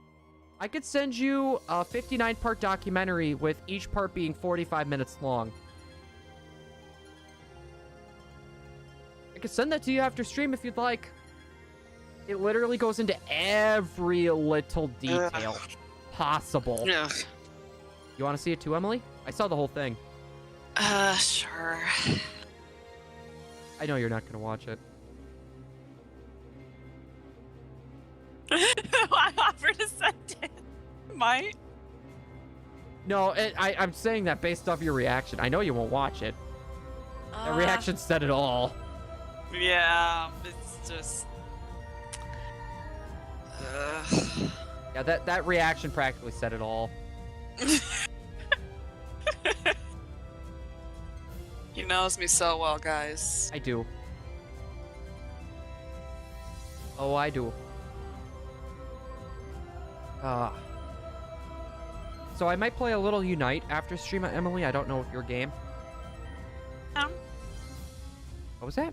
Speaker 1: I could send you a 59-part documentary with each part being 45 minutes long. I could send that to you after stream if you'd like. It literally goes into every little detail possible.
Speaker 2: Yeah.
Speaker 1: You want to see it too, Emily? I saw the whole thing.
Speaker 2: Sure.
Speaker 1: I know you're not going to watch it.
Speaker 2: I offered to send it. Might.
Speaker 1: No, I'm saying that based off your reaction. I know you won't watch it. The reaction said it all.
Speaker 2: Yeah, it's just...
Speaker 1: Yeah, that reaction practically said it all.
Speaker 2: He knows me so well, guys.
Speaker 1: I do. Oh, I do. So I might play a little Unite after stream at Emily. I don't know if your game.
Speaker 2: Down.
Speaker 1: What was that?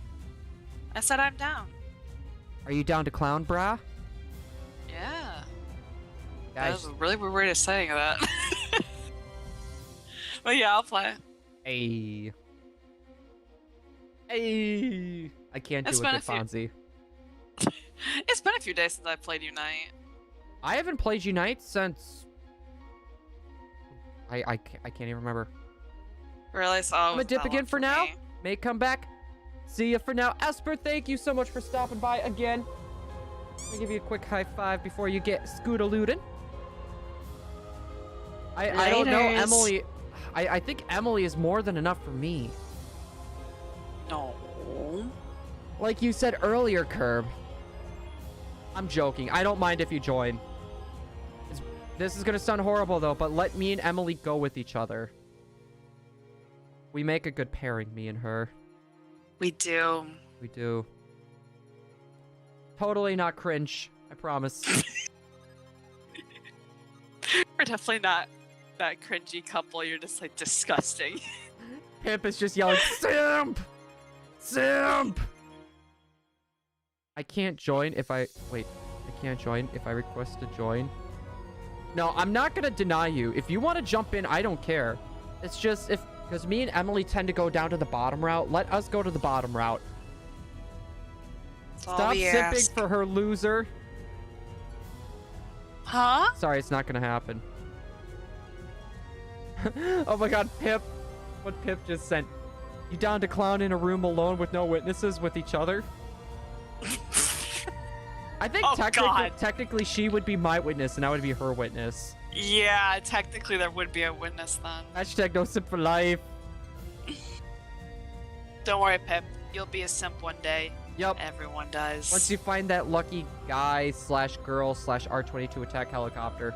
Speaker 2: I said I'm down.
Speaker 1: Are you down to clown, brah?
Speaker 2: Yeah.
Speaker 1: Guys,
Speaker 2: That was a really weird way of saying that. But yeah, I'll play.
Speaker 1: Hey. Hey. I can't do
Speaker 2: It's
Speaker 1: it
Speaker 2: been
Speaker 1: with Fonzie.
Speaker 2: It's been a few days since I played Unite.
Speaker 1: I haven't played Unite since... I can't even remember.
Speaker 2: Really? So
Speaker 1: I'm gonna dip again for now. May come back. See you for now. Esper, thank you so much for stopping by again. Let me give you a quick high five before you get scootalootin'. I don't know, Emily. I think Emily is more than enough for me.
Speaker 2: No.
Speaker 1: Like you said earlier, Curb. I'm joking. I don't mind if you join. This is gonna sound horrible though, but let me and Emily go with each other. We make a good pairing, me and her.
Speaker 2: We do.
Speaker 1: We do. Totally not cringe. I promise.
Speaker 2: We're definitely not that cringy couple. You're just like disgusting.
Speaker 1: Pip is just yelling, Simp! Simp! I can't join if I... Wait. I can't join if I request to join. No, I'm not going to deny you. If you want to jump in, I don't care. It's just if... Because me and Emily tend to go down to the bottom route. Let us go to the bottom route. Stop simping for her, loser.
Speaker 2: Huh?
Speaker 1: Sorry, it's not going to happen. Oh my god, Pip. What Pip just sent. You down to clown in a room alone with no witnesses with each other? I think technically she would be my witness and I would be her witness.
Speaker 2: Yeah, technically there would be a witness then.
Speaker 1: Hashtag no simp for life.
Speaker 2: Don't worry, Pip. You'll be a simp one day.
Speaker 1: Yep.
Speaker 2: Everyone does.
Speaker 1: Once you find that lucky guy / girl / R22 attack helicopter.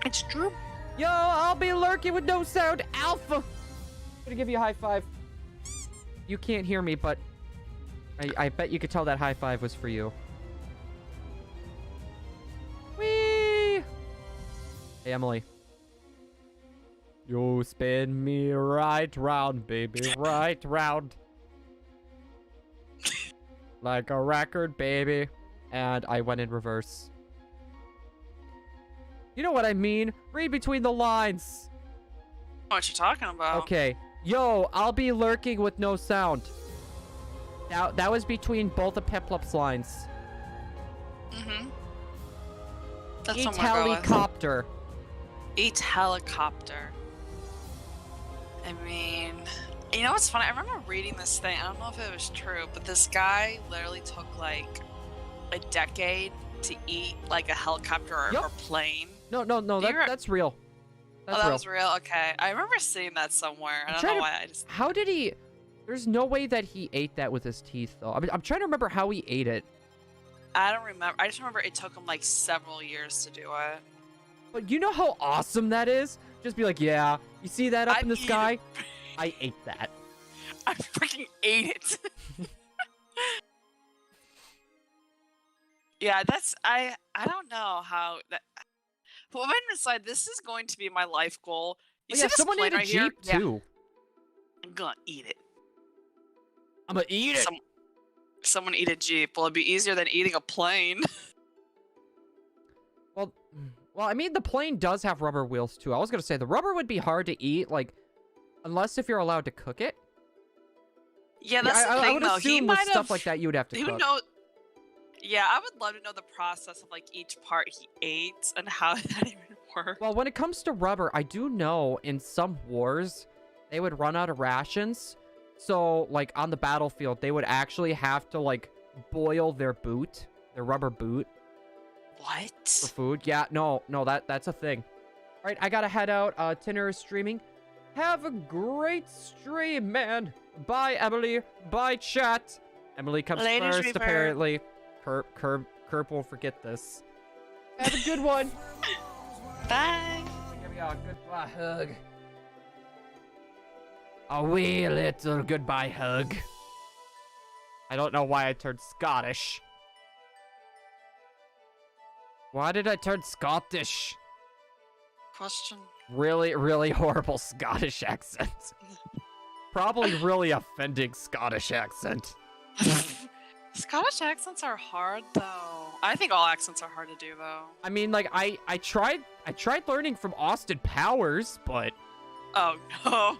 Speaker 2: It's true.
Speaker 1: Yo, I'll be lurking with no sound. Alpha. I'm gonna give you a high five. You can't hear me, but I bet you could tell that high five was for you. Whee! Hey, Emily. You spin me right round, baby, right round. Like a record, baby. And I went in reverse. You know what I mean? Read between the lines.
Speaker 2: What you talking about?
Speaker 1: Okay. Yo, I'll be lurking with no sound. Now, that was between both of Peplup's lines.
Speaker 2: Mm-hmm. That's
Speaker 1: Eat
Speaker 2: what I'm gonna go with.
Speaker 1: helicopter.
Speaker 2: Eat helicopter. I mean, you know what's funny? I remember reading this thing. I don't know if it was true, but this guy literally took like a decade to eat like a helicopter or plane.
Speaker 1: No, that's real. That's
Speaker 2: that
Speaker 1: real.
Speaker 2: was real? Okay. I remember seeing that somewhere. I don't know why.
Speaker 1: How did he... There's no way that he ate that with his teeth, though. I mean, I'm trying to remember how he ate it.
Speaker 2: I don't remember. I just remember it took him like several years to do it.
Speaker 1: But you know how awesome that is? Just be like, yeah, you see that up in the sky? I ate that.
Speaker 2: I freaking ate it. Yeah, that's... I don't know how... But when I decide this is going to be my life goal... You see this
Speaker 1: someone
Speaker 2: plane
Speaker 1: ate a
Speaker 2: right here?
Speaker 1: Jeep, too.
Speaker 2: Yeah. I'm gonna eat it.
Speaker 1: I'm gonna eat it.
Speaker 2: Someone eat a Jeep. Well, it'd be easier than eating a plane.
Speaker 1: Well, I mean, the plane does have rubber wheels, too. I was gonna say, the rubber would be hard to eat, like, unless if you're allowed to cook it.
Speaker 2: Yeah, that's the thing,
Speaker 1: I would
Speaker 2: though.
Speaker 1: assume with stuff like that, you would have to
Speaker 2: he
Speaker 1: cook.
Speaker 2: would know... Yeah, I would love to know the process of, like, each part he ate and how that even worked.
Speaker 1: Well, when it comes to rubber, I do know in some wars, they would run out of rations. So, like, on the battlefield, they would actually have to, like, boil their boot, their rubber boot.
Speaker 2: What?
Speaker 1: For food. Yeah, no, that's a thing. All right, I gotta head out. Tinner is streaming. Have a great stream, man. Bye, Emily. Bye, chat. Emily comes first,
Speaker 2: Reaper.
Speaker 1: apparently. Curb won't forget this. Have a good one.
Speaker 2: Bye.
Speaker 1: Give me a goodbye hug. A wee little goodbye hug. I don't know why I turned Scottish. Why did I turn Scottish?
Speaker 2: Question.
Speaker 1: Really, really horrible Scottish accent. Probably really offending Scottish accent.
Speaker 2: Scottish accents are hard, though. I think all accents are hard to do, though.
Speaker 1: I mean, like, I tried learning from Austin Powers, but...
Speaker 2: Oh, no.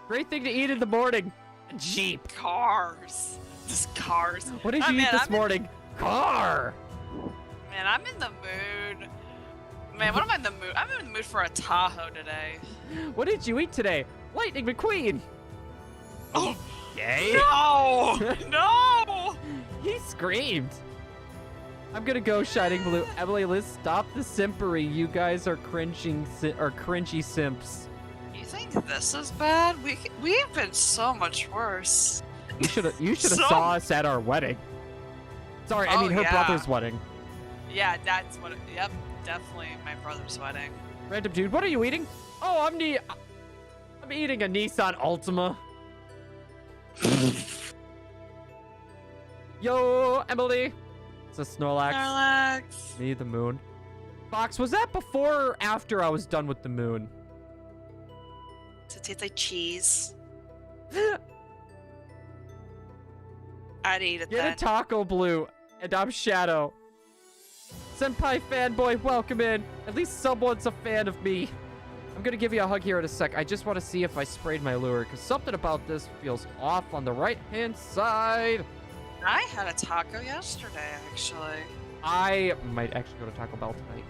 Speaker 1: Great thing to eat in the morning. A Jeep.
Speaker 2: Cars. Just cars.
Speaker 1: What did you eat this morning? Car.
Speaker 2: Man, I'm in the mood. Man, what am I in the mood? I'm in the mood for a Tahoe today.
Speaker 1: What did you eat today? Lightning McQueen.
Speaker 2: Oh.
Speaker 1: Yay.
Speaker 2: No! No!
Speaker 1: He screamed. I'm gonna go Shining Blue. Emily, Liz, stop the simpery. You guys are cringy simps.
Speaker 2: You think this is bad? We've been so much worse.
Speaker 1: You should have saw us at our wedding. Sorry, I mean her brother's wedding.
Speaker 2: Yeah, that's what. Yep, definitely my brother's wedding.
Speaker 1: Random dude, what are you eating? Oh, I'm eating a Nissan Altima. Yo, Emily. It's a Snorlax.
Speaker 2: Snorlax.
Speaker 1: Me, the moon. Fox, was that before or after I was done with the moon?
Speaker 2: Does it taste like cheese? I'd eat it
Speaker 1: Get
Speaker 2: then.
Speaker 1: a taco, Blue, and I'm Shadow. Senpai fanboy, welcome in. At least someone's a fan of me. I'm gonna give you a hug here in a sec. I just want to see if I sprayed my lure, because something about this feels off on the right-hand side.
Speaker 2: I had a taco yesterday, actually.
Speaker 1: I might actually go to Taco Bell tonight.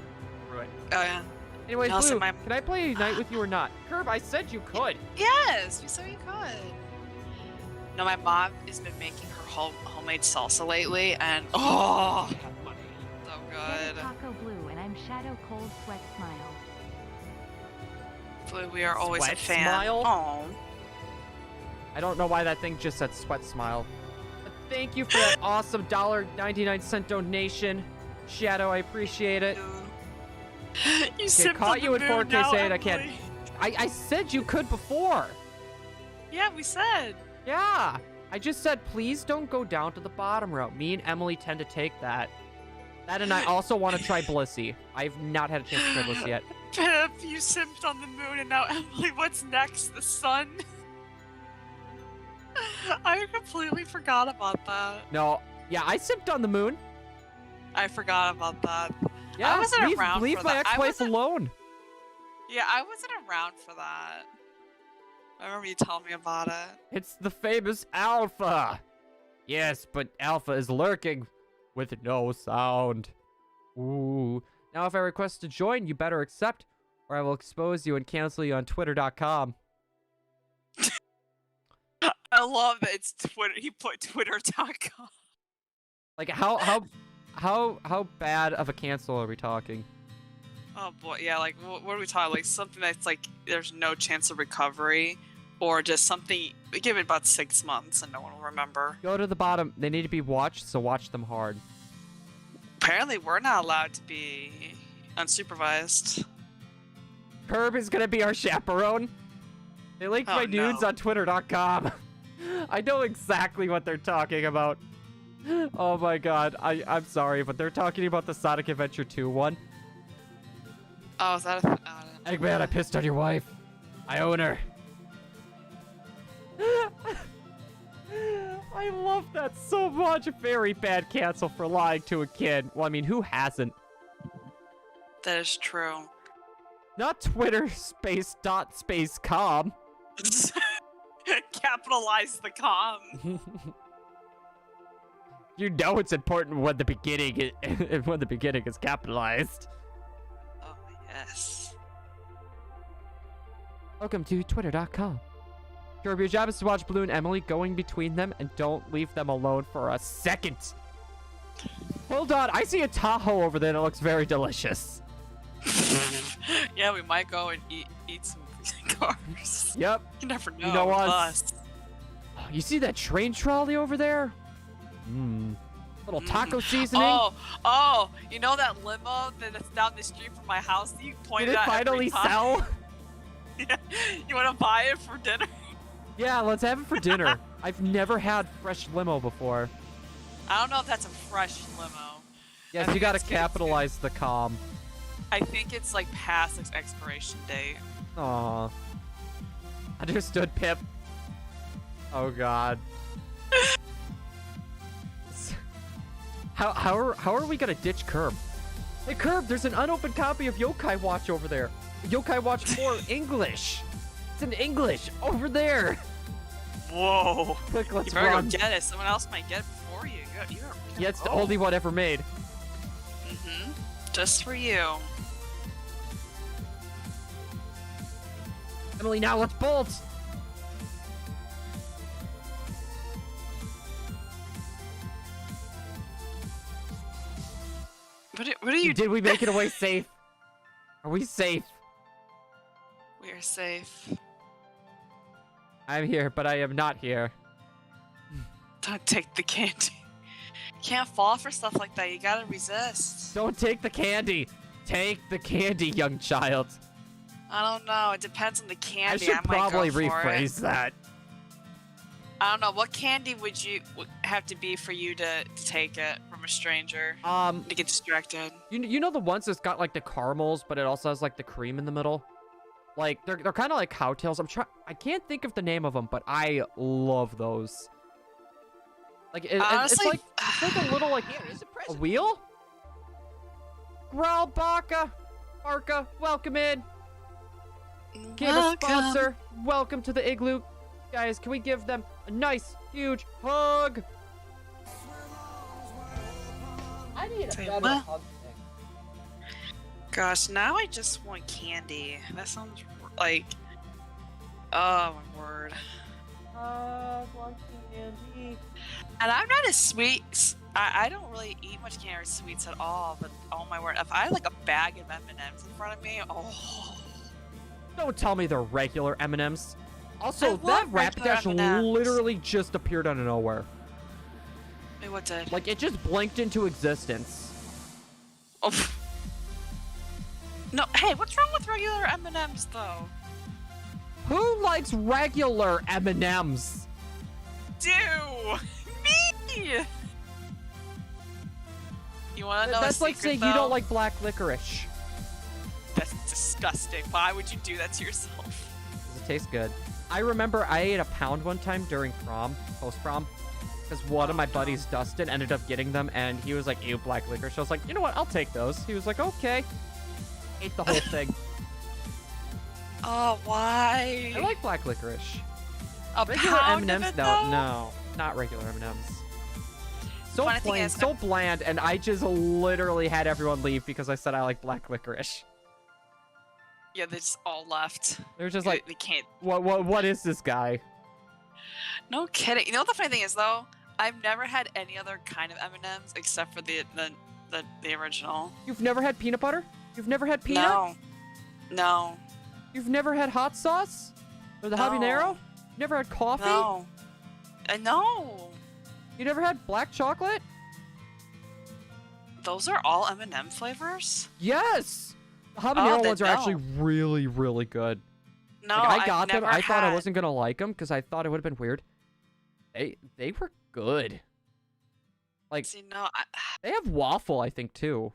Speaker 1: Right.
Speaker 2: Oh, yeah.
Speaker 1: Anyways,
Speaker 2: Nelson,
Speaker 1: Blue, can I play a night with you or not? Curb, I said you could.
Speaker 2: Yes, you said you could. No, my mom has been making her homemade salsa lately, and oh, so good.
Speaker 3: Taco Blue, and I'm Shadow Cold Sweat Smile.
Speaker 2: Blue, we are always
Speaker 1: Sweat
Speaker 2: a fan.
Speaker 1: Smile?
Speaker 2: Oh.
Speaker 1: I don't know why that thing just said sweat smile. But thank you for that awesome $1.99 donation. Shadow, I appreciate it.
Speaker 2: You sipped
Speaker 1: caught
Speaker 2: on
Speaker 1: you
Speaker 2: the
Speaker 1: in
Speaker 2: moon
Speaker 1: 4K
Speaker 2: now,
Speaker 1: saying I can't.
Speaker 2: Emily.
Speaker 1: I said you could before.
Speaker 2: Yeah, we said.
Speaker 1: Yeah. I just said, please don't go down to the bottom route. Me and Emily tend to take that. That, and I also want to try Blissey. I've not had a chance to try Blissey yet.
Speaker 2: Pip, you simped on the moon, and now Emily, what's next? The sun? I completely forgot about that.
Speaker 1: No. Yeah, I sipped on the moon.
Speaker 2: I forgot about that.
Speaker 1: Yeah,
Speaker 2: I wasn't around
Speaker 1: leave
Speaker 2: for
Speaker 1: my
Speaker 2: that. I
Speaker 1: ex-wife
Speaker 2: wasn't-
Speaker 1: alone.
Speaker 2: Yeah, I wasn't around for that. I remember you telling me about it.
Speaker 1: It's the famous Alpha. Yes, but Alpha is lurking with no sound. Ooh. Now if I request to join, you better accept, or I will expose you and cancel you on Twitter.com.
Speaker 2: I love that it's Twitter. He put Twitter.com.
Speaker 1: Like how bad of a cancel are we talking?
Speaker 2: Oh boy, yeah. Like, what are we talking? Like something that's like there's no chance of recovery, or just something. Give it about 6 months and no one will remember.
Speaker 1: Go to the bottom. They need to be watched, so watch them hard.
Speaker 2: Apparently, we're not allowed to be unsupervised.
Speaker 1: Curb is gonna be our chaperone. They linked
Speaker 2: Oh,
Speaker 1: my nudes
Speaker 2: no.
Speaker 1: on Twitter.com. I know exactly what they're talking about. Oh my god, I'm sorry, but they're talking about the Sonic Adventure 2 one.
Speaker 2: Oh, is that a
Speaker 1: Eggman, I pissed on your wife. I own her. I love that so much. Very bad cancel for lying to a kid. Well, I mean, who hasn't?
Speaker 2: That is true.
Speaker 1: Not Twitter space com.
Speaker 2: Capitalize the com.
Speaker 1: You know it's important when the beginning is capitalized.
Speaker 2: Oh yes.
Speaker 1: Welcome to Twitter.com. Curb, your job is to watch Blue and Emily going between them and don't leave them alone for a second. Hold on, I see a Tahoe over there that looks very delicious.
Speaker 2: Yeah, we might go and eat some cars.
Speaker 1: Yep.
Speaker 2: You never know.
Speaker 1: You know
Speaker 2: with
Speaker 1: us.
Speaker 2: us.
Speaker 1: You see that train trolley over there? Little taco seasoning.
Speaker 2: Oh, you know that limo that's down the street from my house that you pointed
Speaker 1: Did it
Speaker 2: at
Speaker 1: finally
Speaker 2: every time?
Speaker 1: sell?
Speaker 2: Yeah. You want to buy it for dinner?
Speaker 1: Yeah, let's have it for dinner. I've never had fresh limo before.
Speaker 2: I don't know if that's a fresh limo.
Speaker 1: Yes,
Speaker 2: I
Speaker 1: you
Speaker 2: think
Speaker 1: gotta
Speaker 2: it's good.
Speaker 1: capitalize the com.
Speaker 2: I think it's like past its expiration date.
Speaker 1: Aw. Understood, Pip. Oh god. How are we gonna ditch Curb? Hey Curb, there's an unopened copy of Yokai Watch over there. Yokai Watch 4 English. It's in English over there.
Speaker 2: Whoa.
Speaker 1: Quick, let's
Speaker 2: You better
Speaker 1: run.
Speaker 2: go get it. Someone else might get it before you.
Speaker 1: Yeah, it's the only one ever made.
Speaker 2: Mm-hmm. Just for you.
Speaker 1: Emily, now let's bolt.
Speaker 2: What are you?
Speaker 1: Did we make it away safe? Are we safe?
Speaker 2: We are safe.
Speaker 1: I'm here, but I am not here.
Speaker 2: Don't take the candy. Can't fall for stuff like that. You gotta resist.
Speaker 1: Don't take the candy. Take the candy, young child.
Speaker 2: I don't know. It depends on the candy.
Speaker 1: I should
Speaker 2: might
Speaker 1: probably
Speaker 2: go for it.
Speaker 1: rephrase that.
Speaker 2: I don't know. What candy would you have to be for you to take it from a stranger? To get distracted.
Speaker 1: You know the ones that's got like the caramels, but it also has like the cream in the middle? Like they're kind of like cowtails. I can't think of the name of them, but I love those. Like
Speaker 2: Honestly,
Speaker 1: it's like a little like a wheel. Growl Barca, welcome in. Give a sponsor. Welcome to the igloo, guys. Can we give them a nice huge hug? I need a better hug thing.
Speaker 2: Gosh, now I just want candy. That sounds like, oh my word.
Speaker 1: Want candy.
Speaker 2: And I'm not a sweet. I don't really eat much candy or sweets at all. But oh my word, if I had like a bag of M&Ms in front of me, oh.
Speaker 1: Don't tell me they're regular M&Ms. Also,
Speaker 2: I
Speaker 1: that
Speaker 2: love
Speaker 1: Rapidash
Speaker 2: regular M&Ms.
Speaker 1: literally just appeared out of nowhere.
Speaker 2: Wait, what did?
Speaker 1: Like, it just blinked into existence.
Speaker 2: Oh. No, hey, what's wrong with regular M&Ms though?
Speaker 1: Who likes regular M&Ms?
Speaker 2: Do me. You want to know?
Speaker 1: That's
Speaker 2: a
Speaker 1: like
Speaker 2: secret,
Speaker 1: saying
Speaker 2: though?
Speaker 1: you don't like black licorice.
Speaker 2: That's disgusting. Why would you do that to yourself?
Speaker 1: Does it taste good? I remember I ate a pound one time during prom, post-prom, because one of my buddies, Dustin, ended up getting them, and he was like, ew, black licorice. I was like, you know what? I'll take those. He was like, okay. Ate the whole thing.
Speaker 2: Oh, why?
Speaker 1: I like black licorice.
Speaker 2: A
Speaker 1: Regular
Speaker 2: pound
Speaker 1: M&Ms?
Speaker 2: of it,
Speaker 1: No,
Speaker 2: though?
Speaker 1: no, not regular M&Ms. So
Speaker 2: Funny thing
Speaker 1: plain,
Speaker 2: is,
Speaker 1: so bland, and I just literally had everyone leave because I said I like black licorice.
Speaker 2: Yeah, they just all left.
Speaker 1: They're just like,
Speaker 2: They can't.
Speaker 1: what is this guy?
Speaker 2: No kidding. You know what the funny thing is though? I've never had any other kind of M&Ms except for the original.
Speaker 1: You've never had peanut butter? You've never had peanut?
Speaker 2: No. No.
Speaker 1: You've never had hot sauce? Or the
Speaker 2: No.
Speaker 1: habanero? Never had coffee?
Speaker 2: No. No.
Speaker 1: You never had black chocolate?
Speaker 2: Those are all M&M flavors?
Speaker 1: Yes! The habanero
Speaker 2: then
Speaker 1: ones are
Speaker 2: no.
Speaker 1: actually really, really good.
Speaker 2: No,
Speaker 1: Like, I
Speaker 2: I've
Speaker 1: got them.
Speaker 2: never
Speaker 1: I thought I
Speaker 2: had-
Speaker 1: wasn't gonna like them because I thought it would have been weird. They were good. Like,
Speaker 2: See, no,
Speaker 1: they have waffle, I think, too.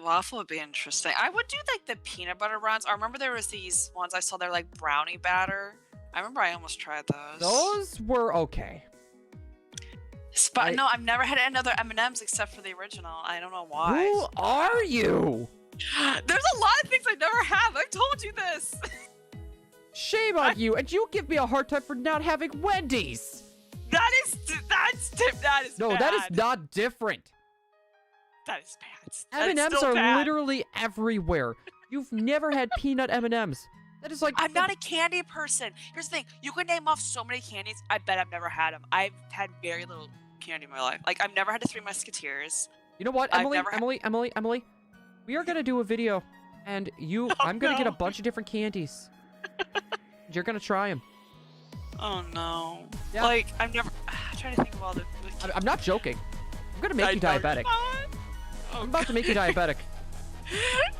Speaker 2: waffle would be interesting. I would do like the peanut butter ones. I remember there was these ones I saw. They're like brownie batter. I remember I almost tried those.
Speaker 1: Those were okay.
Speaker 2: But no, I've never had another M&Ms except for the original. I don't know why.
Speaker 1: Who are you?
Speaker 2: There's a lot of things I never have. I told you this.
Speaker 1: Shame on you, and you give me a hard time for not having Wendy's.
Speaker 2: That is
Speaker 1: No,
Speaker 2: bad.
Speaker 1: that is not different.
Speaker 2: That is bad. That is
Speaker 1: M&Ms
Speaker 2: still
Speaker 1: are
Speaker 2: bad.
Speaker 1: literally everywhere. You've never had peanut M&Ms. That is like
Speaker 2: I'm not a candy person. Here's the thing. You could name off so many candies. I bet I've never had them. I've had very little candy in my life. Like, I've never had the Three Musketeers.
Speaker 1: You know what,
Speaker 2: I've
Speaker 1: Emily,
Speaker 2: never had-
Speaker 1: Emily? We are gonna do a video, and I'm gonna get a bunch of different candies. You're gonna try them.
Speaker 2: Oh, no.
Speaker 1: Yeah.
Speaker 2: Like, I'm trying to think of all the
Speaker 1: I'm not joking. I'm gonna make you
Speaker 2: I know
Speaker 1: diabetic.
Speaker 2: you're not. Oh,
Speaker 1: I'm about to make you diabetic.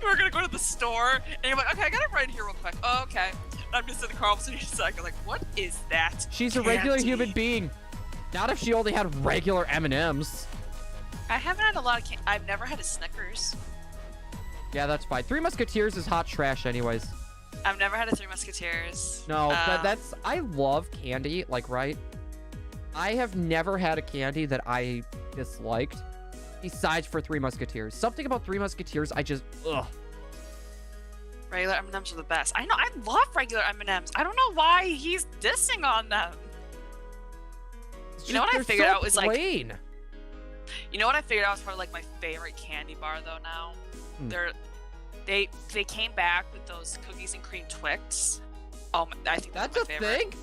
Speaker 2: We're gonna go to the store, and you're like, okay, I gotta run here real quick. Oh, okay. And I'm just in the car for a second, like, what is that?
Speaker 1: She's a regular
Speaker 2: candy?
Speaker 1: human being. Not if she only had regular M&Ms.
Speaker 2: I haven't had a lot of candy. I've never had a Snickers.
Speaker 1: Yeah, that's fine. Three Musketeers is hot trash anyways.
Speaker 2: I've never had a Three Musketeers.
Speaker 1: No, that's... I love candy, like, right? I have never had a candy that I disliked, besides for Three Musketeers. Something about Three Musketeers, I just... Ugh.
Speaker 2: Regular M&Ms are the best. I know, I love regular M&Ms. I don't know why he's dissing on them.
Speaker 1: It's
Speaker 2: You know what I
Speaker 1: they're
Speaker 2: figured
Speaker 1: so
Speaker 2: out was, like-
Speaker 1: plain.
Speaker 2: You know what I figured out was probably like my favorite candy bar though now?
Speaker 1: Hmm.
Speaker 2: They came back with those cookies and cream Twix. Oh, I think that's
Speaker 1: That's
Speaker 2: my
Speaker 1: a
Speaker 2: favorite.
Speaker 1: thing?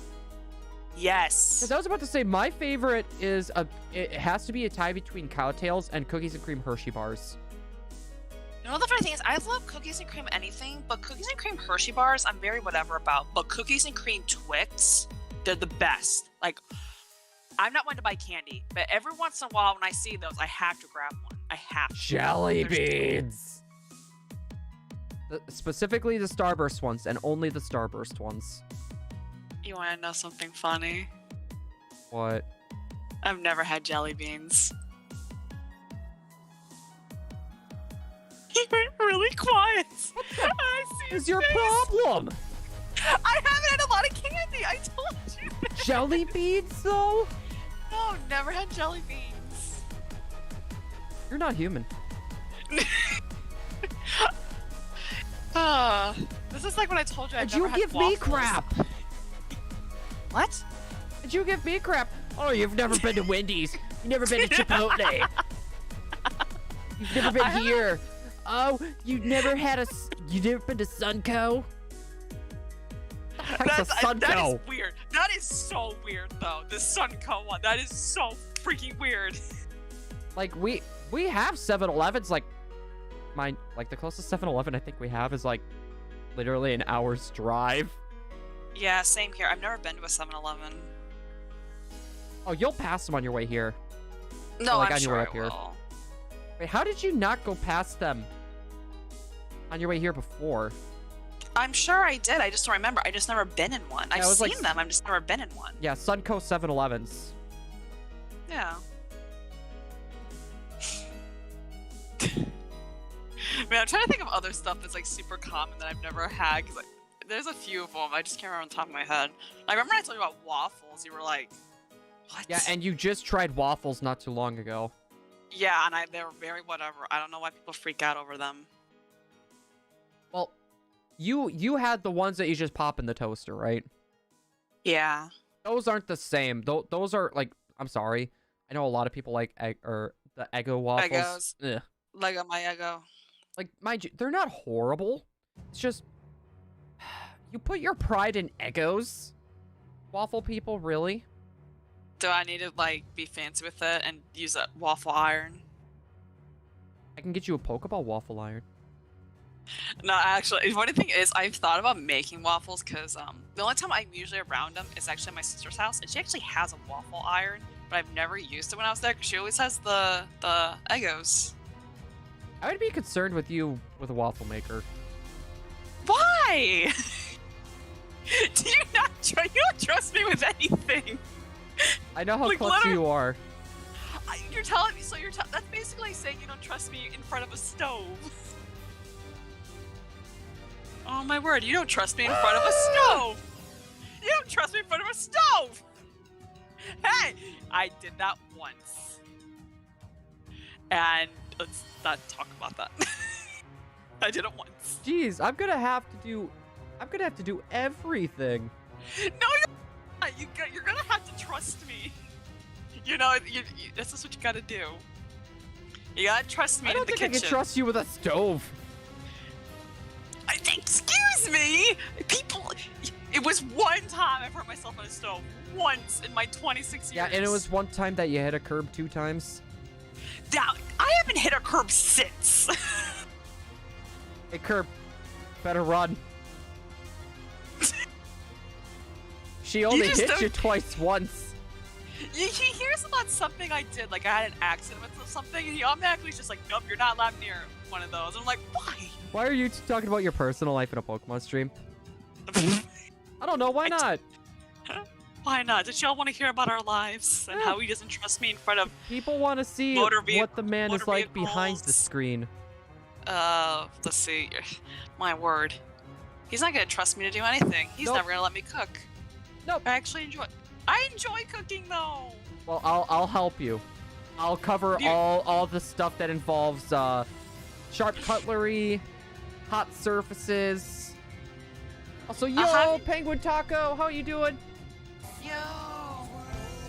Speaker 2: Yes.
Speaker 1: Because I was about to say, my favorite is it has to be a tie between Cowtails and Cookies and Cream Hershey bars.
Speaker 2: You know the funny thing is, I love cookies and cream anything, but cookies and cream Hershey bars, I'm very whatever about. But cookies and cream Twix, they're the best. Like, I'm not one to buy candy, but every once in a while when I see those, I have to grab one. I have to.
Speaker 1: Jelly
Speaker 2: They're-
Speaker 1: beans. Specifically the Starburst ones, and only the Starburst ones.
Speaker 2: You want to know something funny?
Speaker 1: What?
Speaker 2: I've never had jelly beans. He went really quiet. I see
Speaker 1: Is
Speaker 2: his
Speaker 1: your
Speaker 2: face.
Speaker 1: problem?
Speaker 2: I haven't had a lot of candy. I told you.
Speaker 1: Jelly beans, though?
Speaker 2: No, never had jelly beans.
Speaker 1: You're not human.
Speaker 2: This is like when I told you I
Speaker 1: Did
Speaker 2: never
Speaker 1: you
Speaker 2: had
Speaker 1: give me
Speaker 2: waffles.
Speaker 1: crap?
Speaker 2: What?
Speaker 1: Did you give me crap? Oh, you've never been to Wendy's. You've never been to Chipotle. You've never been here. Oh, you never been to Sunco?
Speaker 2: That
Speaker 1: Sunco.
Speaker 2: is weird. That is so weird, though. The Sunco one. That is so freaking weird.
Speaker 1: Like, we have 7-Elevens, like the closest 7-Eleven I think we have is like literally an hour's drive.
Speaker 2: Yeah, same here. I've never been to a 7-Eleven.
Speaker 1: Oh, you'll pass them on your way here.
Speaker 2: No,
Speaker 1: like
Speaker 2: I'm
Speaker 1: on your
Speaker 2: sure
Speaker 1: way
Speaker 2: I
Speaker 1: up here.
Speaker 2: will.
Speaker 1: Wait, how did you not go past them on your way here before?
Speaker 2: I'm sure I did. I just don't remember. I just never been in one.
Speaker 1: Yeah,
Speaker 2: I've
Speaker 1: it was
Speaker 2: seen
Speaker 1: like-
Speaker 2: them. I've just never been in one.
Speaker 1: Yeah, Sunco 7-Elevens.
Speaker 2: Yeah. Man, I'm trying to think of other stuff that's like super common that I've never had. Cause like, there's a few of them. I just can't remember on the top of my head. I remember I told you about waffles. You were like, "What?"
Speaker 1: Yeah, and you just tried waffles not too long ago.
Speaker 2: Yeah, and they were very whatever. I don't know why people freak out over them.
Speaker 1: Well, you had the ones that you just pop in the toaster, right?
Speaker 2: Yeah.
Speaker 1: Those aren't the same. Those are like, I'm sorry. I know a lot of people like the Eggo waffles.
Speaker 2: Eggos.
Speaker 1: Ugh.
Speaker 2: Lego my ego.
Speaker 1: Like, mind you, they're not horrible. It's just you put your pride in Eggos. Waffle people, really?
Speaker 2: Do I need to like be fancy with it and use a waffle iron?
Speaker 1: I can get you a Pokeball waffle iron.
Speaker 2: No, actually, the funny thing is, I've thought about making waffles because the only time I'm usually around them is actually at my sister's house, and she actually has a waffle iron, but I've never used it when I was there because she always has the Eggos.
Speaker 1: I would be concerned with you with a waffle maker.
Speaker 2: Why? Do you not? You don't trust me with anything.
Speaker 1: I know how
Speaker 2: Like,
Speaker 1: clutzy
Speaker 2: literally-
Speaker 1: you are.
Speaker 2: You're telling me, so that's basically saying you don't trust me in front of a stove. Oh my word, you don't trust me in front of a stove! You don't trust me in front of a stove! Hey! I did that once. And let's not talk about that. I did it once.
Speaker 1: Jeez, I'm gonna have to do everything.
Speaker 2: No, you're not! You're gonna have to trust me. You know, this is what you gotta do. You gotta trust me
Speaker 1: I don't
Speaker 2: in the
Speaker 1: think I
Speaker 2: kitchen.
Speaker 1: can trust you with a stove.
Speaker 2: Excuse me! People... It was one time I've hurt myself on a stove. Once in my 26 years.
Speaker 1: Yeah, and it was one time that you hit a curb 2 times.
Speaker 2: Now, I haven't hit a curb since.
Speaker 1: Hey, curb, better run. She only
Speaker 2: just
Speaker 1: hit
Speaker 2: don't-
Speaker 1: you twice once.
Speaker 2: He hears about something I did, like I had an accident with something, and he automatically is just like, nope, you're not allowed near one of those. I'm like, why?
Speaker 1: Why are you talking about your personal life in a Pokemon stream? I don't know, why not?
Speaker 2: Why not? Did y'all want to hear about our lives and how he doesn't trust me in front of
Speaker 1: People want to see
Speaker 2: Motor
Speaker 1: what the man is
Speaker 2: motor
Speaker 1: like behind the
Speaker 2: vehicles.
Speaker 1: screen.
Speaker 2: Let's see. My word. He's not gonna trust me to do anything. He's
Speaker 1: Nope.
Speaker 2: never gonna let me cook.
Speaker 1: Nope.
Speaker 2: I enjoy cooking though.
Speaker 1: Well, I'll help you. I'll cover
Speaker 2: You-
Speaker 1: all the stuff that involves sharp cutlery, hot surfaces. Also, yo,
Speaker 2: have-
Speaker 1: Penguin Taco, how you doing?
Speaker 2: Yo.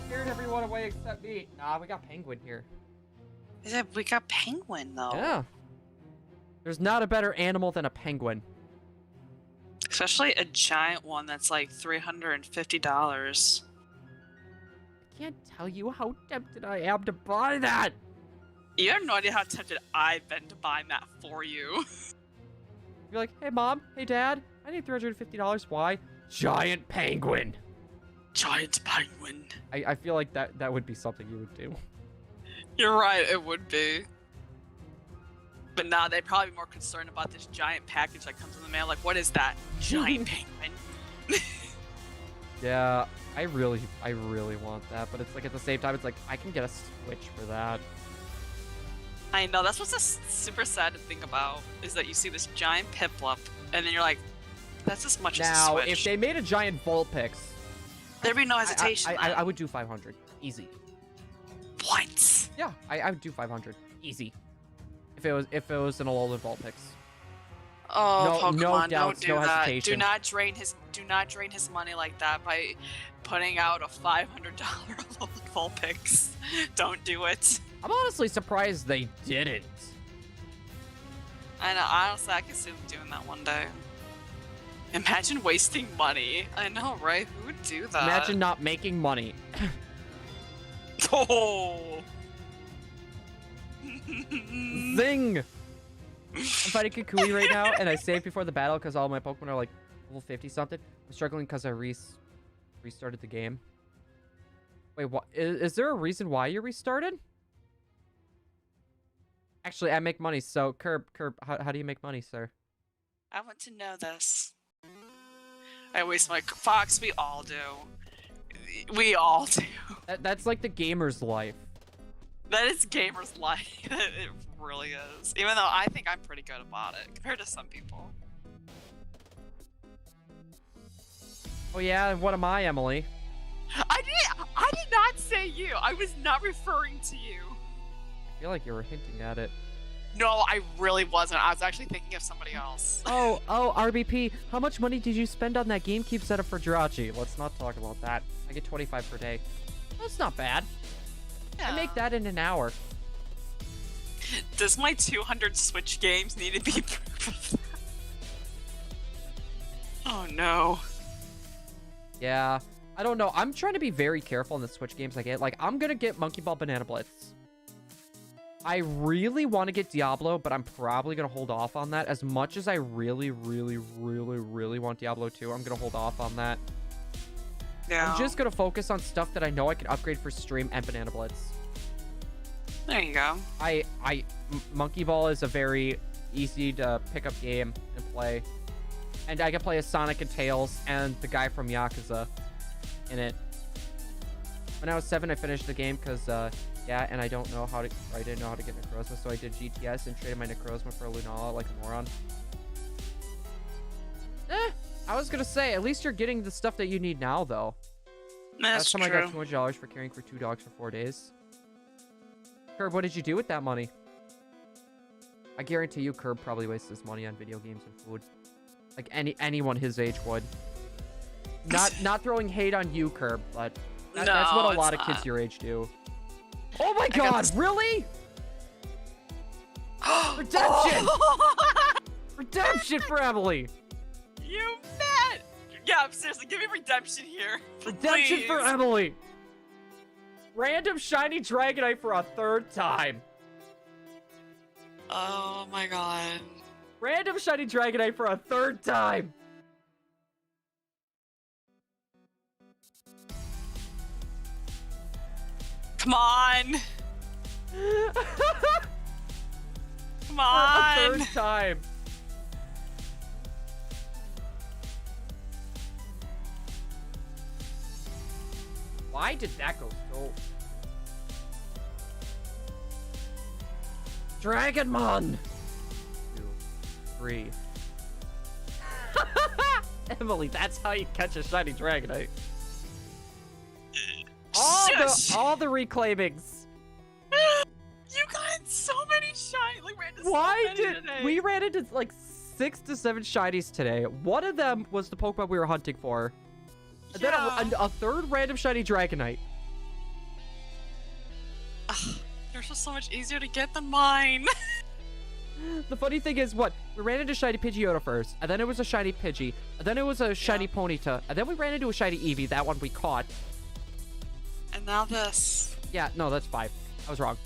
Speaker 1: Scared everyone away except me. Nah, we got Penguin here.
Speaker 2: We got penguin though.
Speaker 1: Yeah. There's not a better animal than a penguin.
Speaker 2: Especially a giant one that's like $350.
Speaker 1: I can't tell you how tempted I am to buy that.
Speaker 2: You have no idea how tempted I've been to buy that for you.
Speaker 1: You're like, hey mom, hey dad, I need $350. Why? Giant penguin.
Speaker 2: Giant penguin.
Speaker 1: I feel like that would be something you would do.
Speaker 2: You're right, it would be. But nah, they'd probably be more concerned about this giant package that comes in the mail. Like, what is that? Giant penguin.
Speaker 1: Yeah, I really want that, but it's like at the same time, it's like I can get a Switch for that.
Speaker 2: I know, that's what's super sad to think about, is that you see this giant Piplup, and then you're like, that's as much as a
Speaker 1: Now,
Speaker 2: Switch.
Speaker 1: if they made a giant Vulpix,
Speaker 2: There'd be no hesitation.
Speaker 1: I would do 500. Easy.
Speaker 2: What?
Speaker 1: Yeah, I would do 500. Easy. If it was an Alolan Vulpix.
Speaker 2: Oh,
Speaker 1: No-
Speaker 2: Pokemon,
Speaker 1: no doubts,
Speaker 2: don't do
Speaker 1: no
Speaker 2: that.
Speaker 1: hesitation.
Speaker 2: Do not drain his money like that by putting out a $500 Vulpix. Don't do it.
Speaker 1: I'm honestly surprised they didn't.
Speaker 2: I know, honestly, I can see them doing that one day. Imagine wasting money. I know, right? Who would do that?
Speaker 1: Imagine not making money.
Speaker 2: Oh.
Speaker 1: Zing! I'm fighting Kukui right now, and I saved before the battle because all my Pokemon are like level 50 something. I'm struggling because I restarted the game. Wait, what? Is there a reason why you restarted? Actually, I make money, so Curb, how do you make money, sir?
Speaker 2: I want to know this. I waste my Fox. We all do. We all do.
Speaker 1: That's like the gamer's life.
Speaker 2: That is gamer's life. It really is. Even though I think I'm pretty good about it compared to some people.
Speaker 1: Oh yeah, and what am I, Emily?
Speaker 2: I did not say you. I was not referring to you.
Speaker 1: I feel like you were hinting at it.
Speaker 2: No, I really wasn't. I was actually thinking of somebody else.
Speaker 1: Oh, RBP, how much money did you spend on that GameCube setup for Jirachi? Let's not talk about that. I get 25 per day. That's not bad.
Speaker 2: Yeah.
Speaker 1: I make that in an hour.
Speaker 2: Does my 200 Switch games need to be proof of that? Oh no.
Speaker 1: Yeah, I don't know. I'm trying to be very careful in the Switch games I get. Like, I'm gonna get Monkey Ball Banana Blitz. I really want to get Diablo, but I'm probably gonna hold off on that. As much as I really want Diablo 2, I'm gonna hold off on that.
Speaker 2: Yeah.
Speaker 1: I'm just gonna focus on stuff that I know I can upgrade for stream and Banana Blitz.
Speaker 2: There you go.
Speaker 1: Monkey Ball is a very easy to pick up game and play. And I can play as Sonic and Tails and the guy from Yakuza in it. When I was 7, I finished the game because, yeah, and I didn't know how to get Necrozma, so I did GTS and traded my Necrozma for a Lunala like a moron. I was gonna say, at least you're getting the stuff that you need now, though.
Speaker 2: That's
Speaker 1: Last time
Speaker 2: true.
Speaker 1: I got $200 for caring for 2 dogs for 4 days. Curb, what did you do with that money? I guarantee you Curb probably wastes his money on video games and food. Like anyone his age would. Not throwing hate on you, Curb, but that's what a lot of kids your age do. Oh my god, really? Redemption! Redemption for Emily!
Speaker 2: You bet! Yeah, seriously, give me redemption here.
Speaker 1: Redemption for
Speaker 2: please.
Speaker 1: Emily! Random shiny Dragonite for a 3rd time.
Speaker 2: Oh my god.
Speaker 1: Random shiny Dragonite for a 3rd time.
Speaker 2: Come on! Come
Speaker 1: A
Speaker 2: on!
Speaker 1: 3rd time. Why did that go so... Dragonmon! 2, 3. Emily, that's how you catch a shiny Dragonite.
Speaker 2: Shush!
Speaker 1: All the reclaimings.
Speaker 2: You got so many shiny. Like, ran into so
Speaker 1: Why
Speaker 2: many
Speaker 1: did
Speaker 2: today.
Speaker 1: we ran into like 6 to 7 shinies today? One of them was the Pokemon we were hunting for. And then a 3rd random shiny Dragonite.
Speaker 2: Ugh, yours was so much easier to get than mine.
Speaker 1: The funny thing is, what? We ran into shiny Pidgeotto first, and then it was a shiny Pidgey, and then it was a shiny Ponyta, and then we ran into a shiny Eevee, that one we caught.
Speaker 2: And now this.
Speaker 1: Yeah, no, that's 5. I was wrong.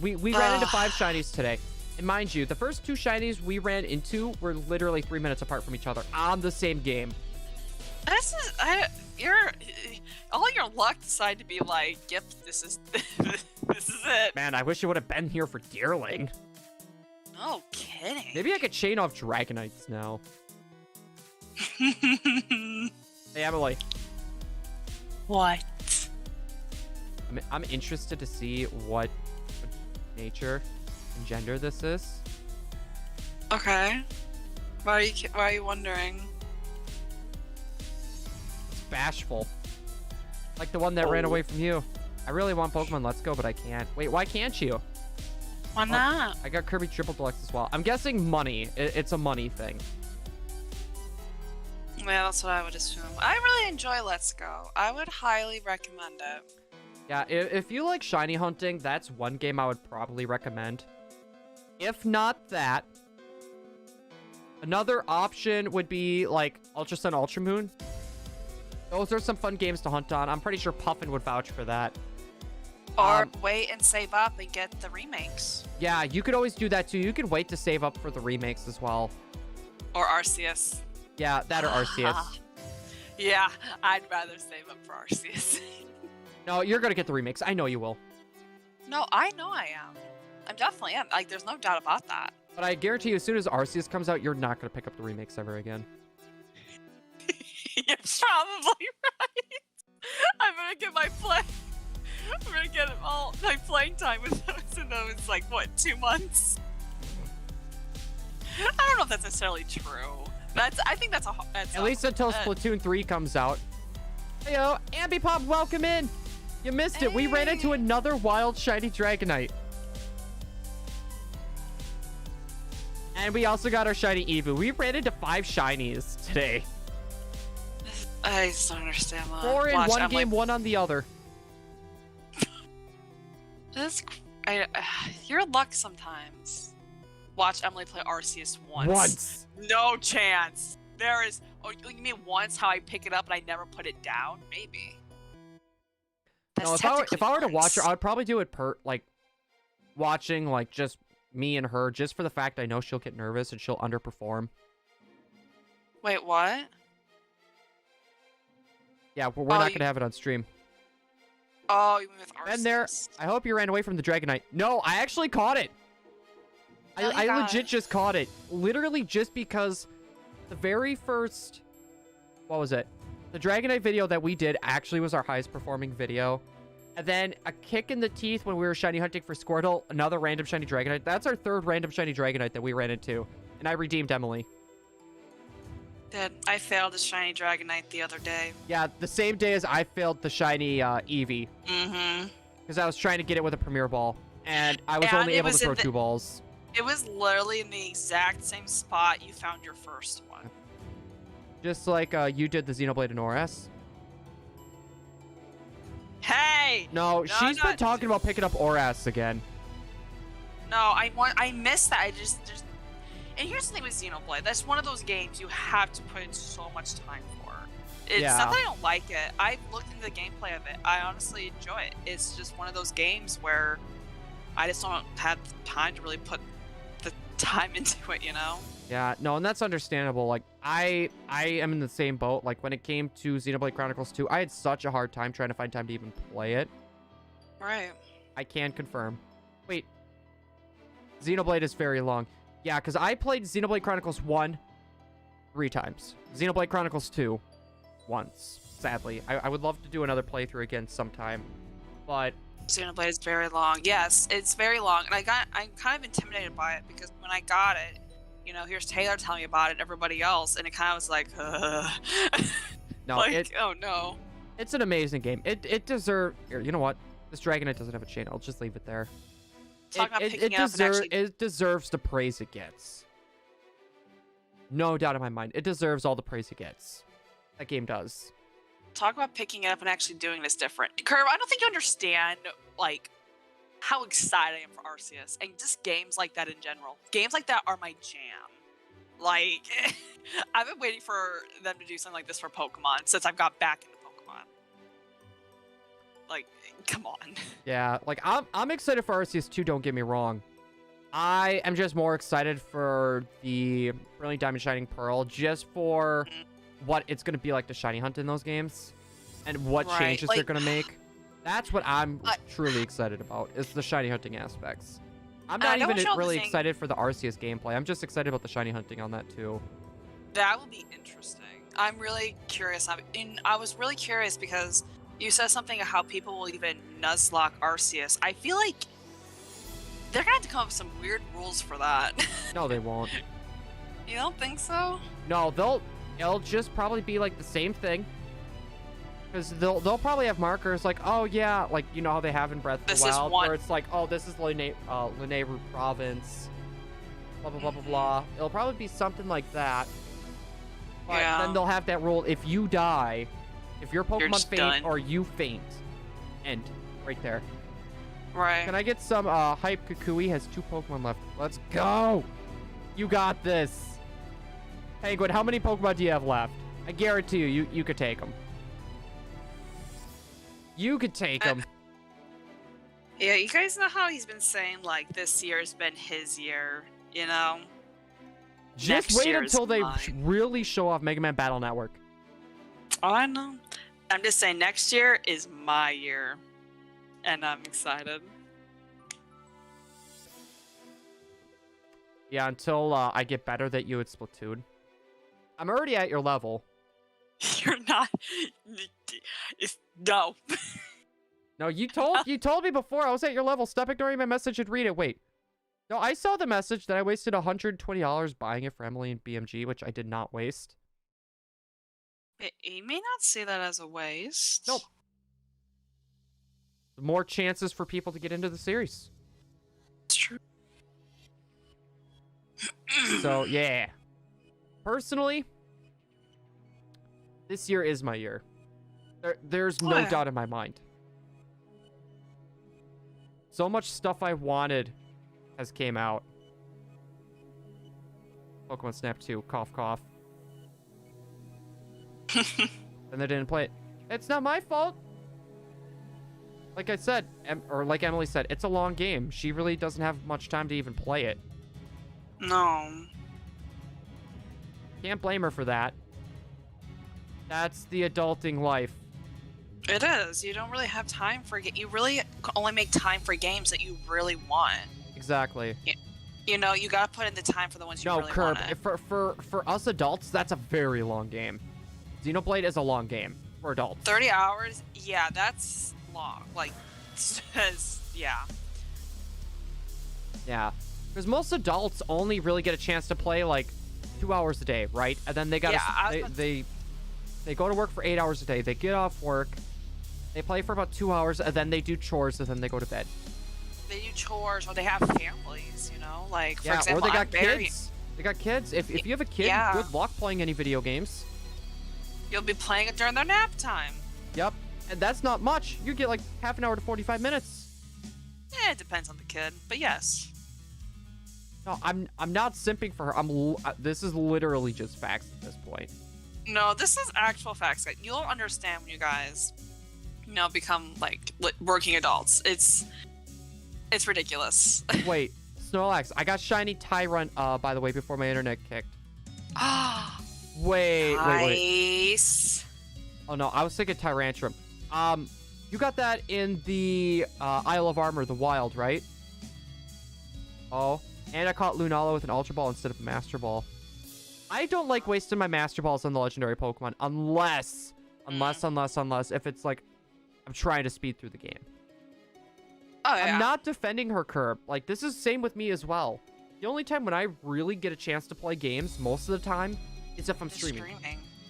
Speaker 1: We ran into 5 shinies today. And mind you, the first 2 shinies we ran into were literally 3 minutes apart from each other on the same game.
Speaker 2: This is all your luck decided to be like, yep, this is this is it.
Speaker 1: Man, I wish you would have been here for Deerling.
Speaker 2: No kidding.
Speaker 1: Maybe I could chain off Dragonites now. Hey, Emily.
Speaker 2: What?
Speaker 1: I'm interested to see what nature and gender this is.
Speaker 2: Okay. Why are you wondering?
Speaker 1: It's bashful. Like the one that ran away from you. I really want Pokemon Let's Go, but I can't. Wait, why can't you?
Speaker 2: Why not?
Speaker 1: I got Kirby Triple Deluxe as well. I'm guessing money. It's a money thing.
Speaker 2: Yeah, that's what I would assume. I really enjoy Let's Go. I would highly recommend it.
Speaker 1: Yeah, if you like shiny hunting, that's one game I would probably recommend. If not that, another option would be like Ultra Sun, Ultra Moon. Those are some fun games to hunt on. I'm pretty sure Puffin would vouch for that.
Speaker 2: Or wait and save up and get the remakes.
Speaker 1: Yeah, you could always do that too. You could wait to save up for the remakes as well.
Speaker 2: Or Arceus.
Speaker 1: Yeah, that or Arceus.
Speaker 2: Yeah, I'd rather save up for Arceus.
Speaker 1: No, you're gonna get the remakes. I know you will.
Speaker 2: No, I know I am. I definitely am. Like, there's no doubt about that.
Speaker 1: But I guarantee you, as soon as Arceus comes out, you're not gonna pick up the remakes ever again.
Speaker 2: You're probably right. I'm gonna get my play. I'm gonna get all my playing time with those in those, like, what, 2 months? I don't know if that's necessarily true. I think that's
Speaker 1: at least until Splatoon 3 comes out. Heyo, Ambipop, welcome in. You missed it. We ran into another wild shiny Dragonite. And we also got our shiny Eevee. We ran into 5 shinies today.
Speaker 2: I just don't understand that.
Speaker 1: 4 in one game, 1 on the other.
Speaker 2: Your luck sometimes. Watch Emily play Arceus once.
Speaker 1: Once.
Speaker 2: No chance. There is. Oh, you mean once? How I pick it up and I never put it down? Maybe.
Speaker 1: No, if I were to watch her, I would probably do it watching like just me and her, just for the fact I know she'll get nervous and she'll underperform.
Speaker 2: Wait, what?
Speaker 1: Yeah, we're not gonna have it on stream.
Speaker 2: Oh, you mean with Arceus?
Speaker 1: And there, I hope you ran away from the Dragonite. No, I actually caught it. I legit just caught it. Literally just because the very first, what was it? The Dragonite video that we did actually was our highest performing video. And then a kick in the teeth when we were shiny hunting for Squirtle, another random shiny Dragonite. That's our 3rd random shiny Dragonite that we ran into. And I redeemed Emily.
Speaker 2: I failed a shiny Dragonite the other day.
Speaker 1: Yeah, the same day as I failed the shiny Eevee.
Speaker 2: Mm-hmm.
Speaker 1: Because I was trying to get it with a Premier Ball. And I was only able to throw 2 balls.
Speaker 2: It was literally in the exact same spot you found your first one.
Speaker 1: Just like you did the Xenoblade and ORS.
Speaker 2: Hey!
Speaker 1: No, she's been talking about picking up ORS again.
Speaker 2: No, I missed that. And here's the thing with Xenoblade. That's one of those games you have to put in so much time for. It's not that I don't like it. I've looked into the gameplay of it. I honestly enjoy it. It's just one of those games where I just don't have the time to really put the time into it, you know?
Speaker 1: Yeah, no, and that's understandable. Like, I am in the same boat. Like, when it came to Xenoblade Chronicles 2, I had such a hard time trying to find time to even play it.
Speaker 2: Right.
Speaker 1: I can confirm. Wait. Xenoblade is very long. Yeah, because I played Xenoblade Chronicles 1 3 times. Xenoblade Chronicles 2 once, sadly. I would love to do another playthrough again sometime, but...
Speaker 2: Xenoblade is very long. Yes, it's very long. And I'm kind of intimidated by it because when I got it, you know, here's Taylor telling me about it and everybody else, and it kind of was like,
Speaker 1: No,
Speaker 2: like, oh no.
Speaker 1: It's an amazing game. It deserves... Here, you know what? This Dragonite doesn't have a chain. I'll just leave it there. It deserves the praise it gets. No doubt in my mind. It deserves all the praise it gets. That game does.
Speaker 2: Talk about picking it up and actually doing this different. Curve, I don't think you understand, like, how excited I am for Arceus. And just games like that in general. Games like that are my jam. Like, I've been waiting for them to do something like this for Pokemon since I've got back into Pokemon. Like, come on.
Speaker 1: Yeah, like, I'm excited for Arceus too, don't get me wrong. I am just more excited for the Brilliant Diamond Shining Pearl, just for what it's going to be like to shiny hunt in those games, and what changes they're going to make. That's what I'm truly excited about, is the shiny hunting aspects. I'm not even really excited for the Arceus gameplay. I'm just excited about the shiny hunting on that too.
Speaker 2: That will be interesting. I'm really curious. I was really curious because you said something about how people will even nuzlocke Arceus. I feel like They're gonna have to come up with some weird rules for that.
Speaker 1: No, they won't.
Speaker 2: You don't think so?
Speaker 1: No, it'll just probably be like the same thing. Because they'll probably have markers like, oh yeah, like you know how they have in Breath of the Wild, where it's like, oh, this is Lanayru province, blah blah blah blah blah. It'll probably be something like that. But then they'll have that rule: if you die, if your Pokemon faint or you faint, end right there.
Speaker 2: Right.
Speaker 1: Can I get some hype? Kukui has 2 Pokemon left. Let's go. You got this. Penguin, how many Pokemon do you have left? I guarantee you could take them. You could take them.
Speaker 2: Yeah, you guys know how he's been saying, like, this year's been his year, you know?
Speaker 1: Just
Speaker 2: Next
Speaker 1: wait
Speaker 2: year is
Speaker 1: until they
Speaker 2: mine.
Speaker 1: really show off Mega Man Battle Network.
Speaker 2: Oh, I know. I'm just saying, next year is my year. And I'm excited.
Speaker 1: Yeah, until I get better at you at Splatoon. I'm already at your level.
Speaker 2: You're not... No.
Speaker 1: No, you told me before I was at your level. Stop ignoring my message and read it. Wait. No, I saw the message that I wasted $120 buying it for Emily and BMG, which I did not waste.
Speaker 2: You may not see that as a waste.
Speaker 1: Nope. More chances for people to get into the series.
Speaker 2: It's true.
Speaker 1: So, yeah. Personally, this year is my year. There's no doubt in my mind. So much stuff I wanted has came out. Pokemon Snap 2, cough cough. And they didn't play it. It's not my fault. Like I said, or like Emily said, it's a long game. She really doesn't have much time to even play it.
Speaker 2: No.
Speaker 1: Can't blame her for that. That's the adulting life.
Speaker 2: It is. You don't really have time for... You really only make time for games that you really want.
Speaker 1: Exactly.
Speaker 2: You know, you gotta put in the time for the ones you really
Speaker 1: Curb,
Speaker 2: want.
Speaker 1: for us adults, that's a very long game. Xenoblade is a long game for adults.
Speaker 2: 30 hours? Yeah, that's long. Like, yeah.
Speaker 1: Yeah. Because most adults only really get a chance to play, like, 2 hours a day, right? And then they gotta... They go to work for 8 hours a day. They get off work. They play for about 2 hours, and then they do chores, and then they go to bed.
Speaker 2: They do chores, or they have families, you know? Like, for
Speaker 1: Yeah,
Speaker 2: example,
Speaker 1: or they got kids. They got kids. If you have a kid, good luck playing any video games.
Speaker 2: You'll be playing it during their nap time.
Speaker 1: Yep. And that's not much. You get like half an hour to 45 minutes.
Speaker 2: Yeah, it depends on the kid, but yes.
Speaker 1: No, I'm not simping for her. This is literally just facts at this point.
Speaker 2: No, this is actual facts. You'll understand when you guys, become like working adults. It's ridiculous.
Speaker 1: Wait, Snorlax, I got shiny Tyrant, by the way, before my internet kicked.
Speaker 2: Ah,
Speaker 1: wait.
Speaker 2: nice.
Speaker 1: Oh no, I was thinking Tyrantrum. You got that in the Isle of Armor, the wild, right? Oh, and I caught Lunala with an Ultra Ball instead of a Master Ball. I don't like wasting my Master Balls on the legendary Pokemon unless if it's like I'm trying to speed through the game.
Speaker 2: Oh, yeah.
Speaker 1: I'm not defending her, Curb. Like, this is same with me as well. The only time when I really get a chance to play games, most of the time, is if I'm streaming.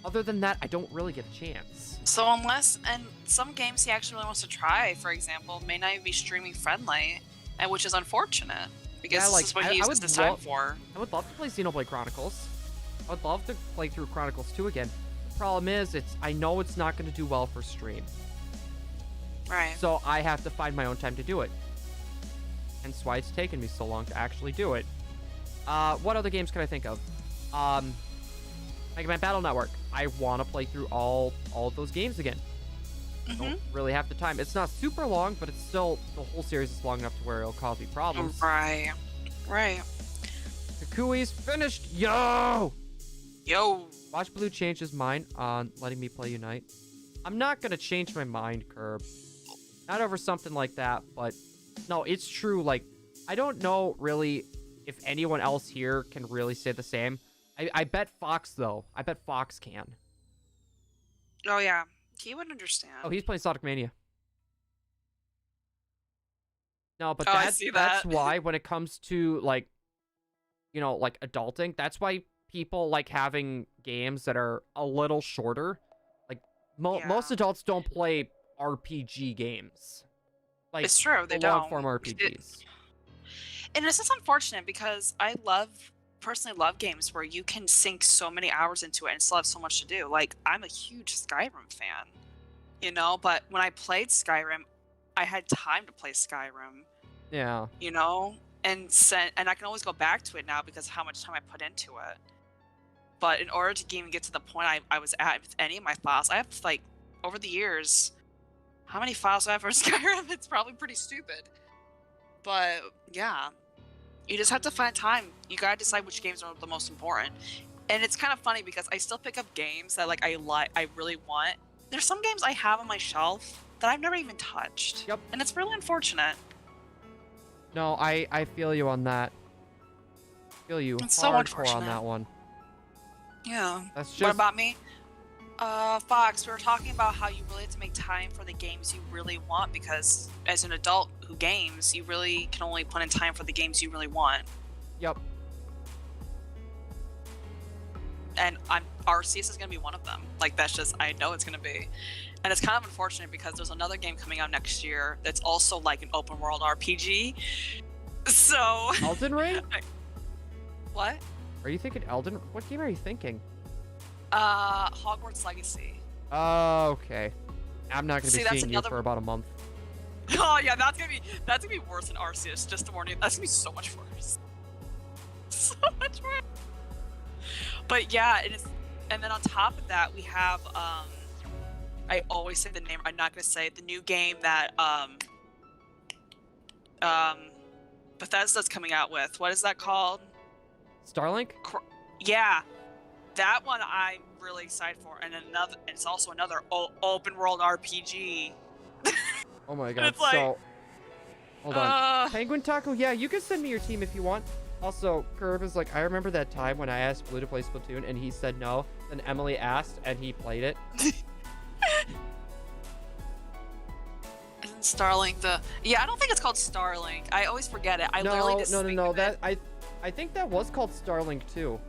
Speaker 1: Other than that, I don't really get a chance.
Speaker 2: So and some games he actually really wants to try, for example, may not even be streaming friendly, and which is unfortunate, because this is what he uses his time for.
Speaker 1: I would love to play Xenoblade Chronicles. I would love to play through Chronicles 2 again. The problem is, I know it's not going to do well for stream.
Speaker 2: Right.
Speaker 1: So I have to find my own time to do it. Hence why it's taken me so long to actually do it. What other games can I think of? Mega Man Battle Network. I want to play through all of those games again. Don't really have the time. It's not super long, but it's still, the whole series is long enough to where it'll cause me problems.
Speaker 2: Right.
Speaker 1: Kukui's finished. Yo! Watch Blue change his mind on letting me play Unite. I'm not going to change my mind, Curb. Not over something like that, but no, it's true. Like, I don't know really if anyone else here can really say the same. I bet Fox, though. I bet Fox can.
Speaker 2: Oh, yeah. He would understand.
Speaker 1: Oh, he's playing Sonic Mania. No, but
Speaker 2: Oh, I see
Speaker 1: that's
Speaker 2: that.
Speaker 1: why when it comes to like, like adulting, that's why people like having games that are a little shorter. Like most
Speaker 2: Yeah.
Speaker 1: adults don't play RPG games. Like
Speaker 2: It's true,
Speaker 1: the
Speaker 2: they
Speaker 1: long
Speaker 2: don't.
Speaker 1: form RPGs.
Speaker 2: And it's just unfortunate because I personally love games where you can sink so many hours into it and still have so much to do. Like, I'm a huge Skyrim fan, but when I played Skyrim, I had time to play Skyrim,
Speaker 1: Yeah.
Speaker 2: and I can always go back to it now because of how much time I put into it. But in order to even get to the point I was at with any of my files, I have like over the years, how many files do I have for Skyrim? It's probably pretty stupid. But yeah, you just have to find time. You gotta decide which games are the most important. And it's kind of funny because I still pick up games that I really want. There's some games I have on my shelf that I've never even touched.
Speaker 1: Yep.
Speaker 2: And it's really unfortunate.
Speaker 1: No, I feel you on that. Feel you
Speaker 2: It's so
Speaker 1: hardcore on
Speaker 2: unfortunate.
Speaker 1: that one.
Speaker 2: Yeah.
Speaker 1: That's just
Speaker 2: What about me? Fox, we were talking about how you really have to make time for the games you really want because as an adult who games, you really can only put in time for the games you really want.
Speaker 1: Yep.
Speaker 2: And Arceus is going to be one of them. Like, that's just, I know it's going to be. And it's kind of unfortunate because there's another game coming out next year that's also like an open world RPG. So...
Speaker 1: Elden Ring?
Speaker 2: What?
Speaker 1: Are you thinking Elden? What game are you thinking?
Speaker 2: Hogwarts Legacy.
Speaker 1: Oh, okay. I'm not gonna be
Speaker 2: that's
Speaker 1: seeing you
Speaker 2: another-
Speaker 1: for about a month.
Speaker 2: Oh yeah, that's gonna be worse than Arceus. Just to warn you, that's gonna be so much worse. So much worse. But yeah, and then on top of that, we have I always say the name. I'm not gonna say it, the new game that Bethesda's coming out with. What is that called?
Speaker 1: Starlink?
Speaker 2: Yeah, that one I'm really excited for, and it's also another open world RPG.
Speaker 1: Oh my god.
Speaker 2: It's like,
Speaker 1: so, hold on. Penguin Taco, yeah, you can send me your team if you want. Also, Curb is like, I remember that time when I asked Blue to play Splatoon and he said no. Then Emily asked and he played it.
Speaker 2: Isn't Starlink Yeah, I don't think it's called Starlink. I always forget it.
Speaker 1: No. I think that was called Starlink too.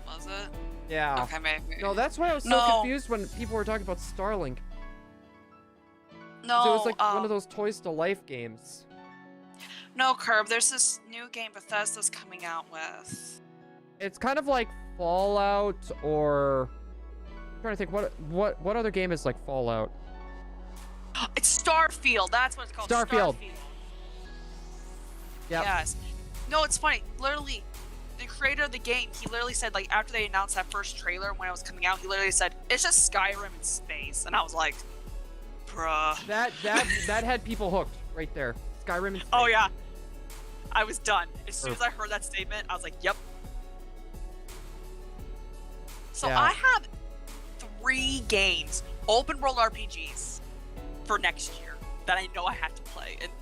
Speaker 2: Was it?
Speaker 1: Yeah.
Speaker 2: Okay, maybe.
Speaker 1: No, that's why I was so confused when people were talking about Starlink.
Speaker 2: No,
Speaker 1: So it was like one of those Toys to Life games.
Speaker 2: No, Curb. There's this new game Bethesda's coming out with.
Speaker 1: It's kind of like Fallout or... I'm trying to think, what other game is like Fallout?
Speaker 2: It's Starfield. That's what it's called.
Speaker 1: Starfield. Yep.
Speaker 2: Yes. No, it's funny. Literally, the creator of the game, he literally said, like, after they announced that first trailer when it was coming out, he literally said, it's just Skyrim in space. And I was like, bruh.
Speaker 1: That had people hooked right there. Skyrim and
Speaker 2: Oh, yeah. I was done. As soon as I heard that statement, I was like, yep. So
Speaker 1: Yeah.
Speaker 2: I have 3 games, open world RPGs, for next year that I know I have to play. And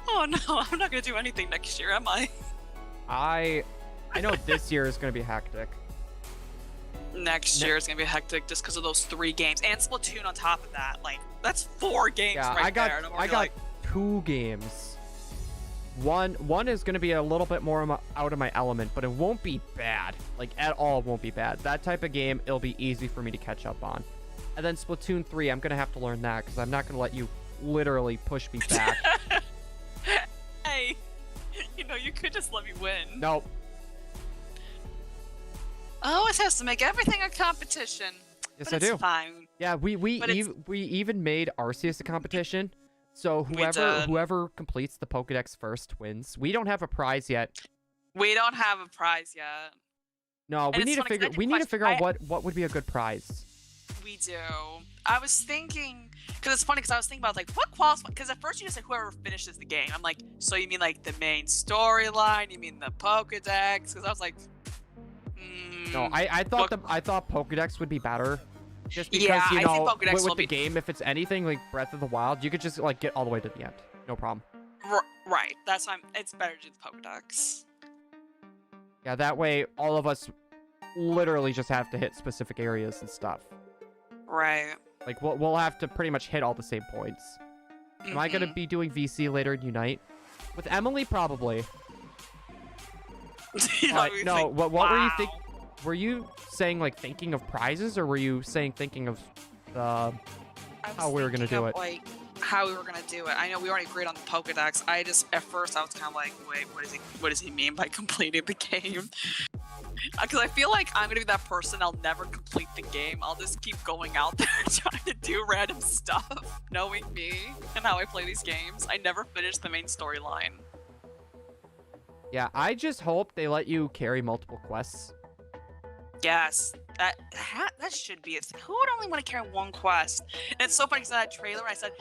Speaker 2: oh no, I'm not gonna do anything next year, am I?
Speaker 1: I know this year is gonna be hectic.
Speaker 2: Next year is gonna be hectic just because of those 3 games and Splatoon on top of that. Like, that's 4 games
Speaker 1: Yeah,
Speaker 2: right
Speaker 1: I got
Speaker 2: there. And I'm
Speaker 1: I
Speaker 2: already
Speaker 1: got
Speaker 2: like,
Speaker 1: 2 games. One is gonna be a little bit more out of my element, but it won't be bad. Like at all, won't be bad. That type of game, it'll be easy for me to catch up on. And then Splatoon 3, I'm gonna have to learn that because I'm not gonna let you literally push me back.
Speaker 2: hey, you could just let me win.
Speaker 1: Nope.
Speaker 2: Always has to make everything a competition.
Speaker 1: Yes,
Speaker 2: but
Speaker 1: I
Speaker 2: it's
Speaker 1: do.
Speaker 2: Fine.
Speaker 1: Yeah, we even made Arceus a competition. So whoever completes the Pokédex first wins. We don't have a prize yet.
Speaker 2: We don't have a prize yet.
Speaker 1: No, we need to figure out what would be a good prize.
Speaker 2: We do. I was thinking, because it's funny, because I was thinking about like what qualifies. Because at first you just said whoever finishes the game. I'm like, so you mean like the main storyline? You mean the Pokédex? Because I was like,
Speaker 1: no, I thought Pokédex would be better. Just because
Speaker 2: I think Pokédex
Speaker 1: with the game, if it's anything like Breath of the Wild, you could just like get all the way to the end, no problem.
Speaker 2: Right. That's why it's better to do the Pokédex.
Speaker 1: Yeah, that way all of us literally just have to hit specific areas and stuff.
Speaker 2: Right.
Speaker 1: Like we'll have to pretty much hit all the same points. Am I going to be doing VC later in Unite? With Emily, probably. No, what were you think? Were you saying, like, thinking of prizes, or were you saying thinking of how we were going to do it?
Speaker 2: Like, how we were going to do it. I know we already agreed on the Pokedex. At first, I was kind of like, wait, what does he mean by completing the game? Because I feel like I'm going to be that person, I'll never complete the game. I'll just keep going out there trying to do random stuff, knowing me and how I play these games. I never finish the main storyline.
Speaker 1: Yeah, I just hope they let you carry multiple quests.
Speaker 2: Yes, that should be it. Who would only want to carry one quest? And it's so funny because in that trailer I said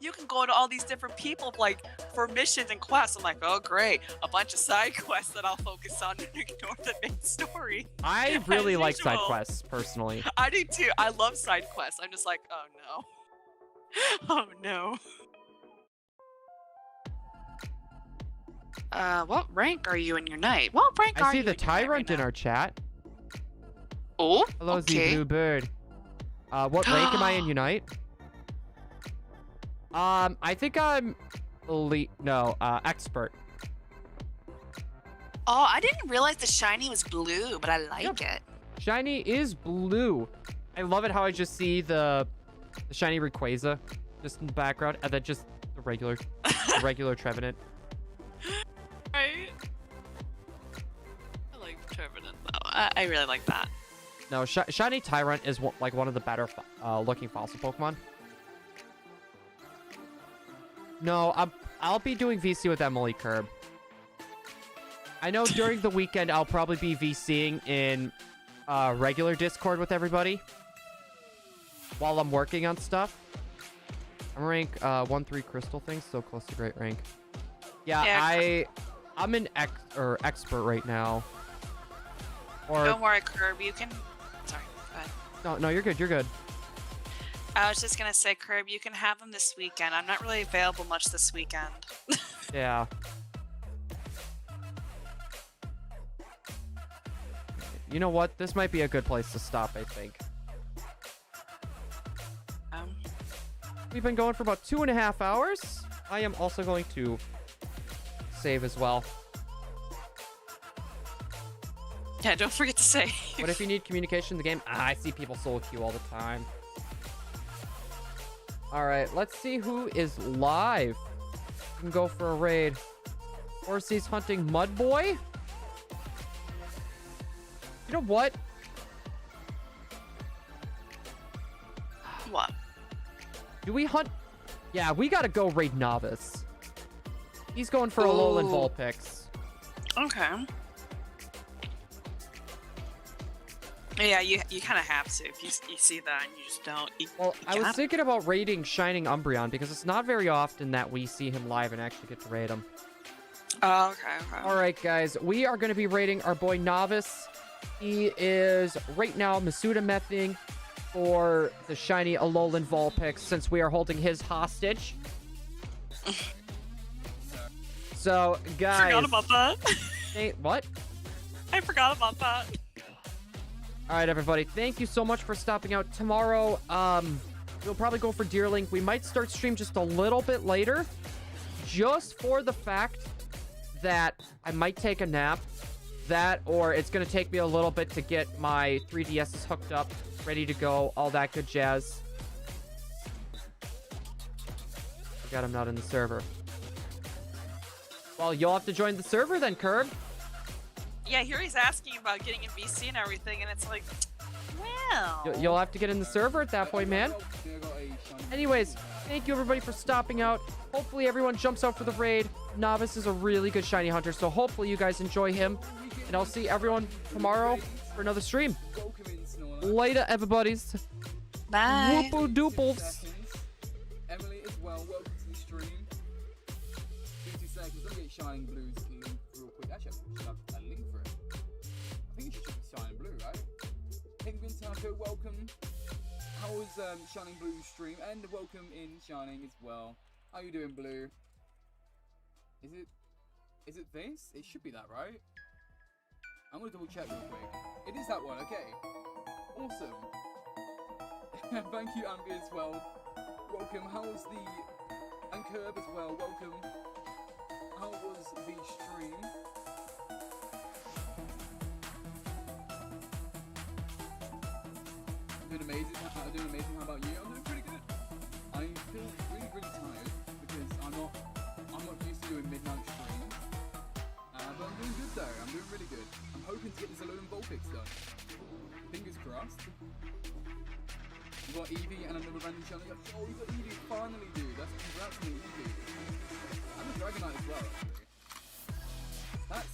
Speaker 2: you can go to all these different people like for missions and quests. I'm like, oh great, a bunch of side quests that I'll focus on and ignore the main story.
Speaker 1: I really like side quests personally.
Speaker 2: I do too. I love side quests. I'm just like, oh no, oh no. What rank are you in your night? What rank are you?
Speaker 1: I see the Tyrant in our chat.
Speaker 2: Oh,
Speaker 1: hello,
Speaker 2: okay.
Speaker 1: Z Blue Bird. What rank am I in Unite? I think I'm elite. No, expert.
Speaker 2: Oh, I didn't realize the shiny was blue, but I like it.
Speaker 1: Shiny is blue. I love it how I just see the shiny Rayquaza just in the background, and then just the regular Trevenant.
Speaker 2: Right. I like Trevenant though. I really like that.
Speaker 1: No, Shiny Tyrant is like one of the better looking fossil Pokemon. No, I'll be doing VC with Emily Curb. I know during the weekend I'll probably be VCing in regular Discord with everybody while I'm working on stuff. I'm rank 1-3 crystal things, so close to great rank. Yeah, I'm an expert right now. Or
Speaker 2: don't worry, Curb. You can. Sorry. Go ahead.
Speaker 1: No, you're good. You're good.
Speaker 2: I was just gonna say, Curb, you can have them this weekend. I'm not really available much this weekend.
Speaker 1: Yeah. You know what? This might be a good place to stop, I think. We've been going for about 2.5 hours. I am also going to save as well.
Speaker 2: Yeah, don't forget to save.
Speaker 1: What if you need communication in the game? I see people solo queue all the time. All right, let's see who is live. We can go for a raid. Horsey's hunting Mudboy. You know what?
Speaker 2: What?
Speaker 1: Do we hunt? Yeah, we gotta go raid Novice. He's going for Alolan Vulpix.
Speaker 2: Okay. Yeah, you kind of have to. If you see that and you just don't.
Speaker 1: Well, I was thinking about raiding Shining Umbreon because it's not very often that we see him live and actually get to raid him.
Speaker 2: Oh, okay.
Speaker 1: All right, guys. We are going to be raiding our boy Novice. He is right now Masuda mething for the shiny Alolan Vulpix since we are holding his hostage. So, guys.
Speaker 2: I forgot about that.
Speaker 1: Hey, what?
Speaker 2: I forgot about that.
Speaker 1: All right, everybody. Thank you so much for stopping out. Tomorrow, we'll probably go for Deerlink. We might start stream just a little bit later, just for the fact that I might take a nap. That, or it's going to take me a little bit to get my 3DSs hooked up, ready to go, all that good jazz. Forgot I'm not in the server. Well, you'll have to join the server then, Curb.
Speaker 2: Yeah, here he's asking about getting in VC and everything, and it's like, well...
Speaker 1: You'll have to get in the server at that point, man. Anyways, thank you everybody for stopping out. Hopefully everyone jumps out for the raid. Novice is a really good shiny hunter, so hopefully you guys enjoy him. And I'll see everyone tomorrow for another stream. Later, everybody's.
Speaker 2: Bye.
Speaker 1: Whoople dooples.
Speaker 4: Emily as well, welcome to the stream. 50 seconds, let me get Shining Blue's key real quick. Actually, I should have a link for it. I think you should check Shining Blue, right? Penguin Taco, welcome. How was Shining Blue's stream? And welcome in Shining as well. How you doing, Blue? Is it this? It should be that, right? I'm gonna double check real quick. It is that one, okay. Awesome. Thank you, Ambi, as well. Welcome. How was the... And Curb as well, welcome. How was the stream? I'm doing amazing. How about you? I'm doing pretty good. I feel really tired because I'm not used to doing midnight streams. But I'm doing good though. I'm doing really good. I'm hoping to get this Alolan Vulpix done. Fingers crossed. You got Eevee and another random challenge. Oh, you got Eevee finally, dude. That's congrats on Eevee. And the Dragonite as well.